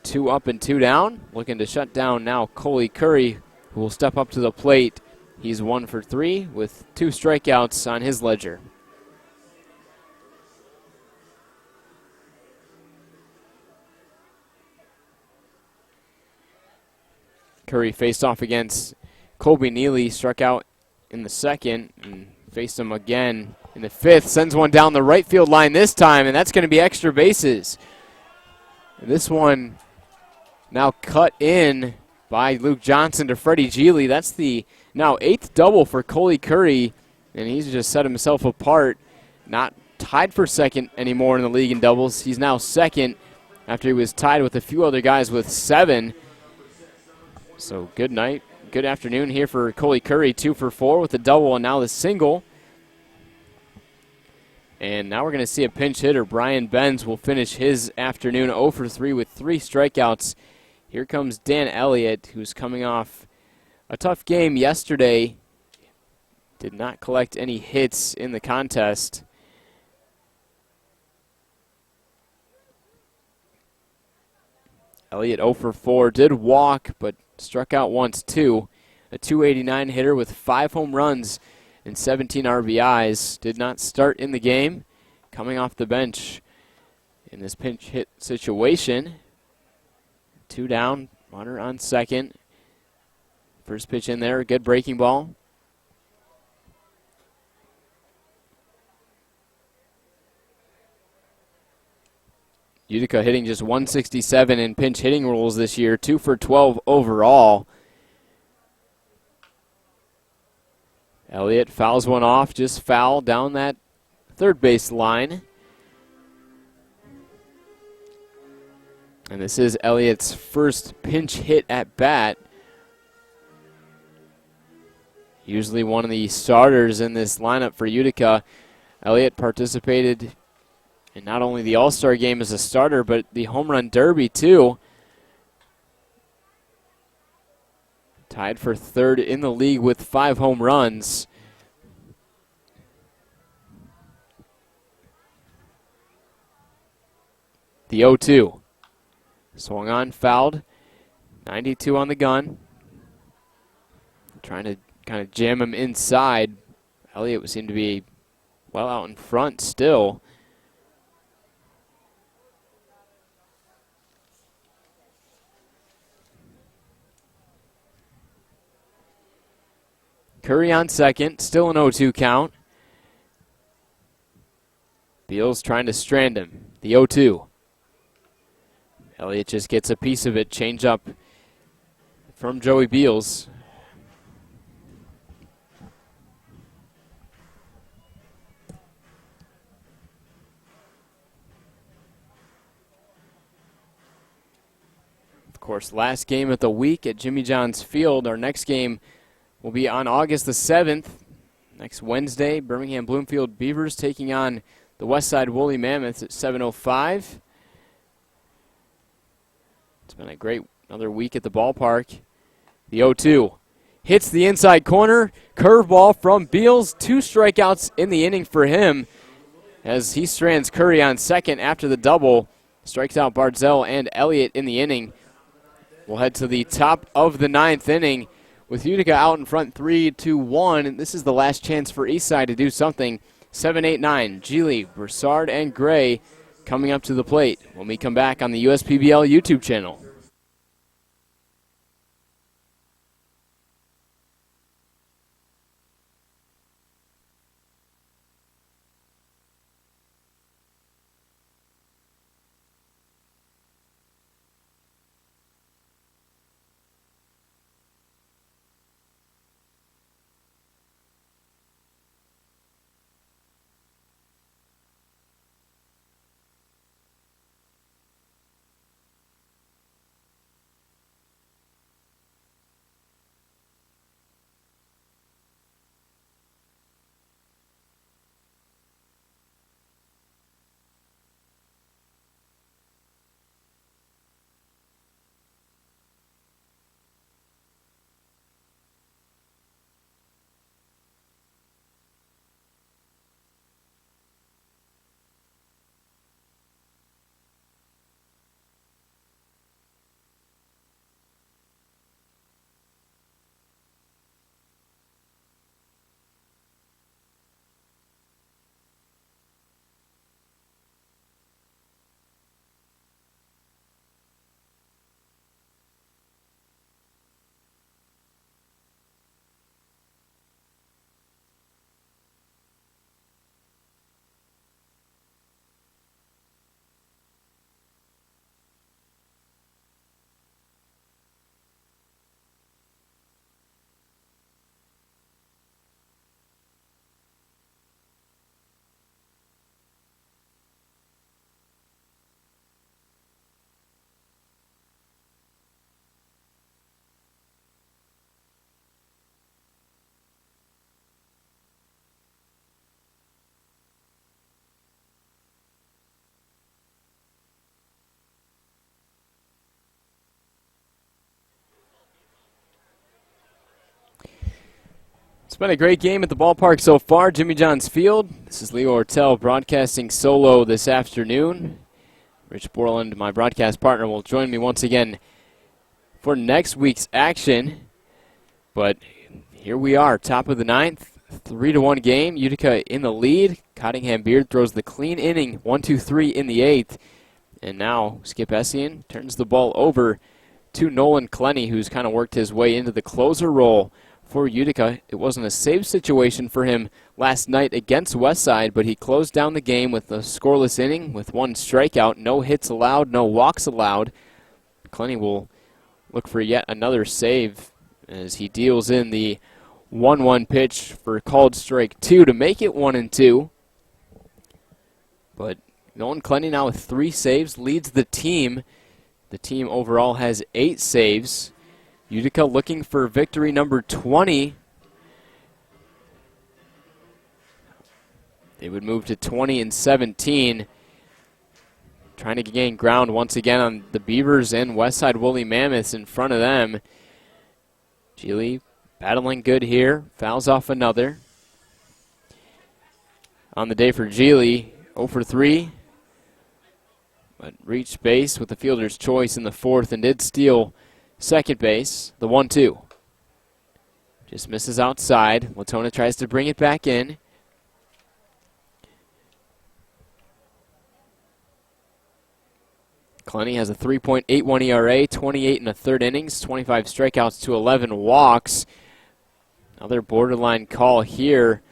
2 up and 2 down. Looking to shut down now Coley Curry, who will step up to the plate. He's 1 for 3 with 2 strikeouts on his ledger. Curry faced off against Colby Neely, struck out in the 2nd, and faced him again in the 5th. Sends one down the right field line this time, and that's going to be extra bases. And this one now cut in by Luke Johnson to Freddie Geely. That's the now 8th double for Coley Curry, and he's just set himself apart. Not tied for 2nd anymore in the league in doubles. He's now 2nd after he was tied with a few other guys with 7. So good night, good afternoon here for Coley Curry, 2 for 4 with the double and now the single. And now we're going to see a pinch hitter. Brian Benz will finish his afternoon 0 for 3 with 3 strikeouts. Here comes Dan Elliott, who's coming off a tough game yesterday. Did not collect any hits in the contest. Elliott 0 for 4, did walk, but struck out once too. A .289 hitter with 5 home runs and 17 RBIs. Did not start in the game. Coming off the bench in this pinch hit situation. 2 down, runner on 2nd. First pitch in there, a good breaking ball. Utica hitting just 167 in pinch hitting rules this year, 2 for 12 overall. Elliott fouls one off, just foul down that third base line. And this is Elliott's first pinch hit at bat. Usually one of the starters in this lineup for Utica. Elliott participated in not only the All-Star game as a starter, but the Home Run Derby too. Tied for third in the league with 5 home runs. The 0-2. Swung on, fouled. 92 on the gun. Trying to kind of jam him inside. Elliott would seem to be well out in front still. Curry on second, still an 0-2 count. Beals trying to strand him. The 0-2. Elliott just gets a piece of it. Change up from Joey Beals. Of course, last game of the week at Jimmy John's Field. Our next game will be on August the 7th. Next Wednesday, Birmingham Bloomfield Beavers taking on the Westside Woolly Mammoths at 7:05. It's been a great another week at the ballpark. The 0-2 hits the inside corner. Curveball from Beals. 2 strikeouts in the inning for him as he strands Curry on second after the double. Strikes out Barzell and Elliott in the inning. We'll head to the top of the 9th inning with Utica out in front 3-1. And this is the last chance for Eastside to do something. 7, 8, 9. Geely, Broussard, and Gray coming up to the plate when we come back on the USPBL YouTube channel. It's been a great game at the ballpark so far, Jimmy John's Field. This is Leo Ortel broadcasting solo this afternoon. Rich Borland, my broadcast partner, will join me once again for next week's action. But here we are, top of the 9th, 3-1 game. Utica in the lead. Cottingham Beard throws the clean inning, 1-2-3 in the 8th. And now Skip Essien turns the ball over to Nolan Clenny, who's kind of worked his way into the closer role for Utica. It wasn't a save situation for him last night against Westside, but he closed down the game with a scoreless inning with 1 strikeout, no hits allowed, no walks allowed. Clenny will look for yet another save as he deals in the 1-1 pitch for called strike 2 to make it 1-2. But Nolan Clenny now with 3 saves leads the team. The team overall has 8 saves. Utica looking for victory number 20. They would move to 20-17. Trying to gain ground once again on the Beavers and Westside Woolly Mammoths in front of them. Geely battling good here. Fouls off another. On the day for Geely, 0 for 3. But reached base with the fielder's choice in the 4th and did steal second base. The 1-2. Just misses outside. Latona tries to bring it back in. Clenny has a 3.81 ERA, 28 in the 3rd innings, 25 strikeouts to 11 walks. Another borderline call here.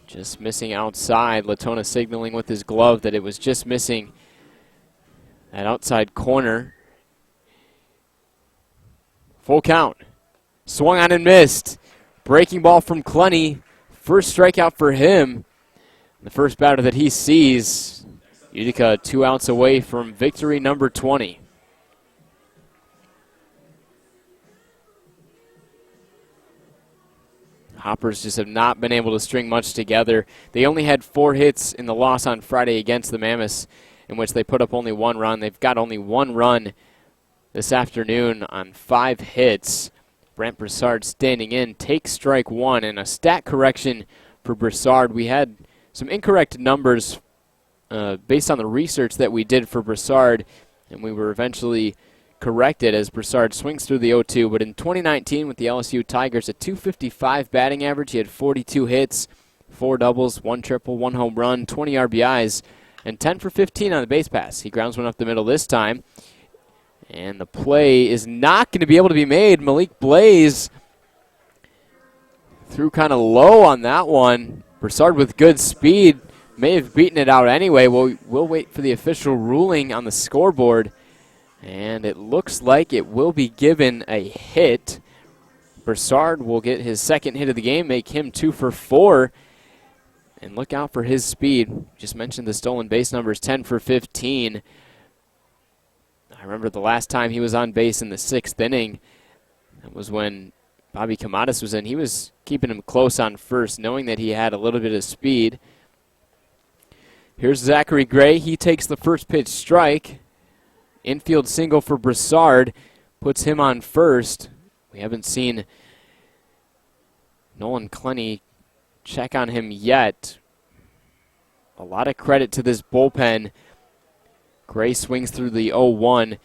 Just missing outside. Latona signaling with his glove that it was just missing that outside corner. Full count. Swung on and missed. Breaking ball from Clenny. First strikeout for him. The first batter that he sees. Utica 2 outs away from victory number 20. Hoppers just have not been able to string much together. They only had 4 hits in the loss on Friday against the Mammoths, in which they put up only 1 run. They've got only 1 run this afternoon on 5 hits. Brent Broussard standing in, takes strike 1, and a stat correction for Broussard. We had some incorrect numbers based on the research that we did for Broussard, and we were eventually corrected as Broussard swings through the 0-2. But in 2019 with the LSU Tigers, a .255 batting average, he had 42 hits, 4 doubles, 1 triple, 1 home run, 20 RBIs, and 10 for 15 on the base pass. He grounds one up the middle this time, and the play is not going to be able to be made. Malik Blaze threw kind of low on that one. Broussard with good speed may have beaten it out anyway. We'll wait for the official ruling on the scoreboard, and it looks like it will be given a hit. Broussard will get his 2nd hit of the game, make him 2 for 4, and look out for his speed. Just mentioned the stolen base numbers, 10 for 15. I remember the last time he was on base in the 6th inning. That was when Bobby Camadas was in. He was keeping him close on first, knowing that he had a little bit of speed. Here's Zachary Gray. He takes the first pitch strike. Infield single for Broussard puts him on first. We haven't seen Nolan Clenny check on him yet. A lot of credit to this bullpen. Gray swings through the 0-1.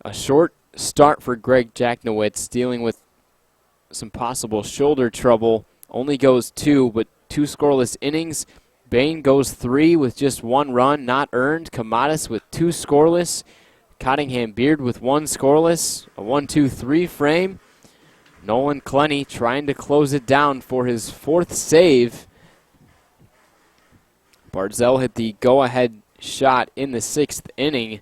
A short start for Greg Jacknowitz, dealing with some possible shoulder trouble. Only goes 2, but 2 scoreless innings. Bain goes 3 with just 1 run, not earned. Camadas with 2 scoreless. Cottingham Beard with 1 scoreless. A 1-2-3 frame. Nolan Clenny trying to close it down for his 4th save. Barzell hit the go-ahead shot in the 6th inning,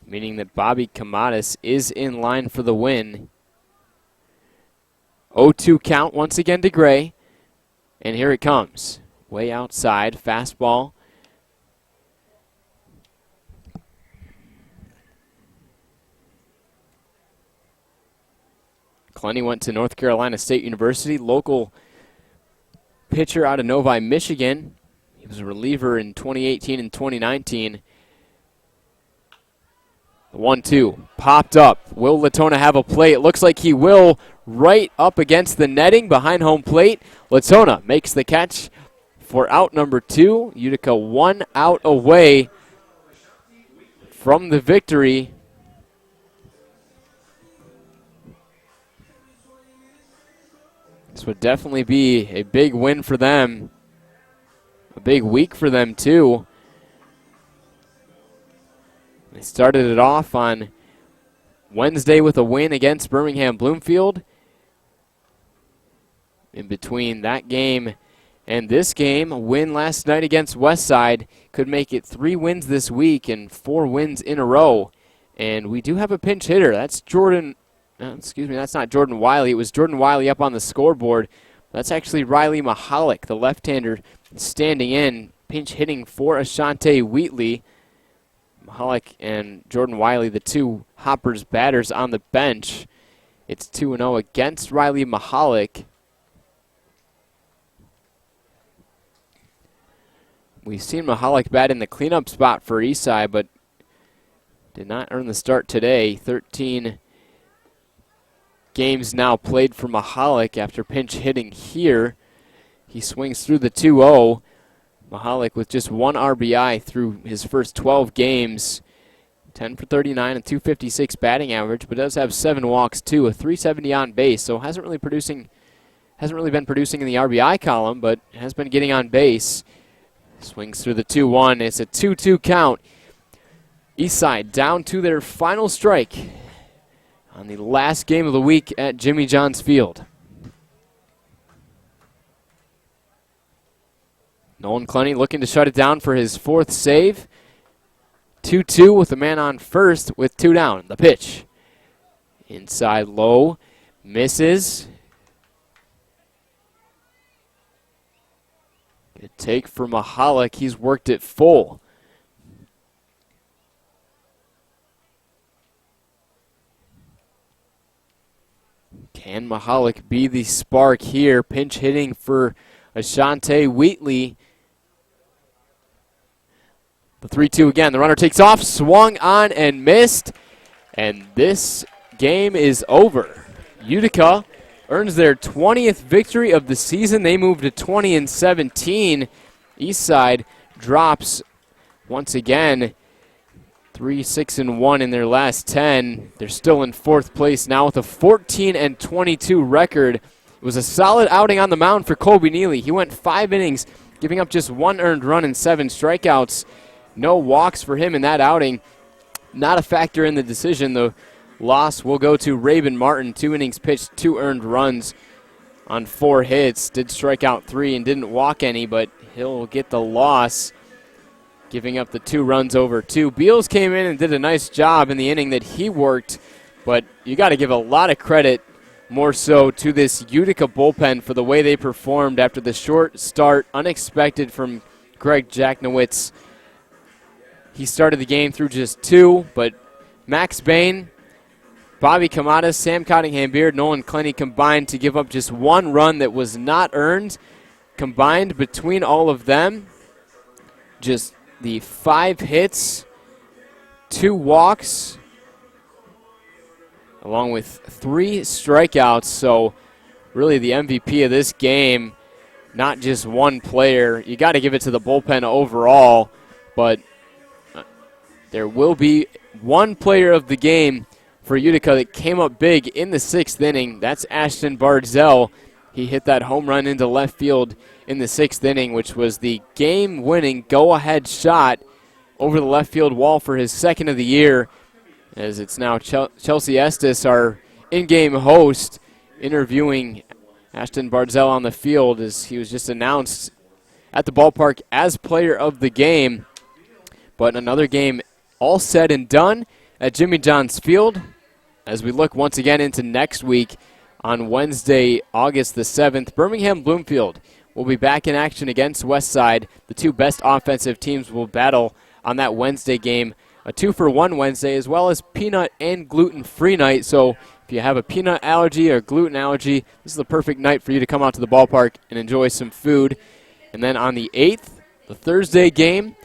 meaning that Bobby Camadas is in line for the win. 0-2 count once again to Gray, and here it comes. Way outside, fastball. Clenny went to North Carolina State University, local pitcher out of Novi, Michigan. He was a reliever in 2018 and 2019. The 1-2 popped up. Will Latona have a play? It looks like he will, right up against the netting behind home plate. Latona makes the catch for out number 2. Utica 1 out away from the victory. This would definitely be a big win for them. A big week for them, too. They started it off on Wednesday with a win against Birmingham Bloomfield. in between that game and this game. A win last night against Westside could make it 3 wins this week and 4 wins in a row. And we do have a pinch hitter. That's that's not Jordan Wiley. It was Jordan Wiley up on the scoreboard. That's actually Riley Mahalik, the left-hander, standing in, pinch hitting for Ashante Wheatley. Mahalik and Jordan Wiley, the two Hoppers batters on the bench. It's 2-0 against Riley Mahalik. We've seen Mahalik bat in the cleanup spot for Eastside, but did not earn the start today. 13 games now played for Mahalik after pinch hitting here. He swings through the 2-0. Mahalik with just 1 RBI through his first 12 games. 10 for 39 and 256 batting average, but does have 7 walks too, a 370 on base, so hasn't really been producing in the RBI column, but has been getting on base. Swings through the 2-1. It's a 2-2 count. Eastside down to their final strike on the last game of the week at Jimmy John's Field. Nolan Clenny looking to shut it down for his 4th save. 2-2 with a man on first with 2 down. The pitch. Inside low. Misses. Good take for Mahalik. He's worked it full. Can Mahalik be the spark here? Pinch hitting for Ashante Wheatley. The 3-2 again. The runner takes off, swung on and missed. And this game is over. Utica earns their 20th victory of the season. They move to 20-17. Eastside drops once again 3-6-1 in their last 10. They're still in 4th place now with a 14-22 record. It was a solid outing on the mound for Colby Neely. He went 5 innings, giving up just 1 earned run and 7 strikeouts. No walks for him in that outing. Not a factor in the decision. The loss will go to Raven Martin. 2 innings pitched, 2 earned runs on 4 hits. Did strike out 3 and didn't walk any, but he'll get the loss, giving up the 2 runs over 2. Beals came in and did a nice job in the inning that he worked, but you got to give a lot of credit more so to this Utica bullpen for the way they performed after the short start, unexpected from Greg Jacknowitz. He started the game through just 2, but Max Bain, Bobby Camadas, Sam Cottingham-Beard, Nolan Clenny combined to give up just 1 run that was not earned. Combined between all of them, just the 5 hits, 2 walks, along with 3 strikeouts. So really the MVP of this game, not just one player. You got to give it to the bullpen overall, but there will be one player of the game for Utica that came up big in the 6th inning. That's Ashton Bardzell. He hit that home run into left field in the 6th inning, which was the game-winning go-ahead shot over the left field wall for his 2nd of the year, as it's now Chelsea Estes, our in-game host, interviewing Ashton Bardzell on the field as he was just announced at the ballpark as player of the game. But another game all said and done at Jimmy John's Field as we look once again into next week on Wednesday, August the 7th. Birmingham Bloomfield will be back in action against Westside. The 2 best offensive teams will battle on that Wednesday game. A 2-for-1 Wednesday, as well as peanut and gluten-free night. So if you have a peanut allergy or gluten allergy, this is the perfect night for you to come out to the ballpark and enjoy some food. And then on the 8th, the Thursday game,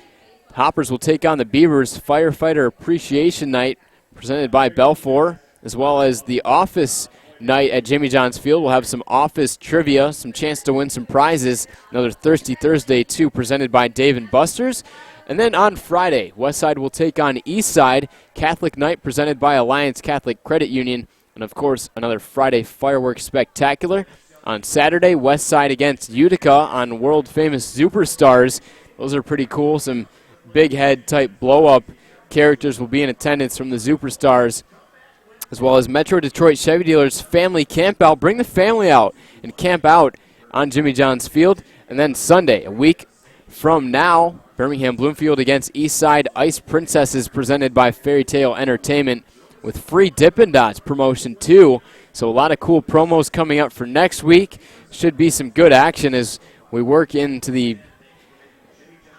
Hoppers will take on the Beavers Firefighter Appreciation Night presented by Belfour, as well as the Office Night at Jimmy John's Field. We'll have some office trivia, some chance to win some prizes. Another Thirsty Thursday, too, presented by Dave & Buster's. And then on Friday, Westside will take on Eastside. Catholic Night presented by Alliance Catholic Credit Union. And, of course, another Friday fireworks spectacular. On Saturday, Westside against Utica on world-famous Superstars. Those are pretty cool. Some big head type blow-up characters will be in attendance from the Superstars. as well as Metro Detroit Chevy Dealers Family Campout. Bring the family out and camp out on Jimmy John's Field. And then Sunday, a week from now, Birmingham Bloomfield against Eastside Ice Princesses, presented by Fairy Tale Entertainment, with free Dippin' Dots promotion too. So a lot of cool promos coming up for next week. Should be some good action as we work into the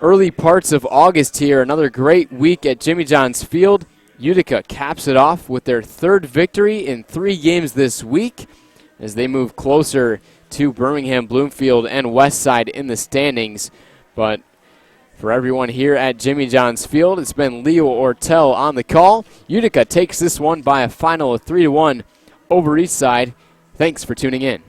early parts of August here. Another great week at Jimmy John's Field. Utica caps it off with their third victory in 3 games this week as they move closer to Birmingham, Bloomfield, and Westside in the standings. But for everyone here at Jimmy John's Field, it's been Leo Ortel on the call. Utica takes this one by a final of 3-1 over Eastside. Thanks for tuning in.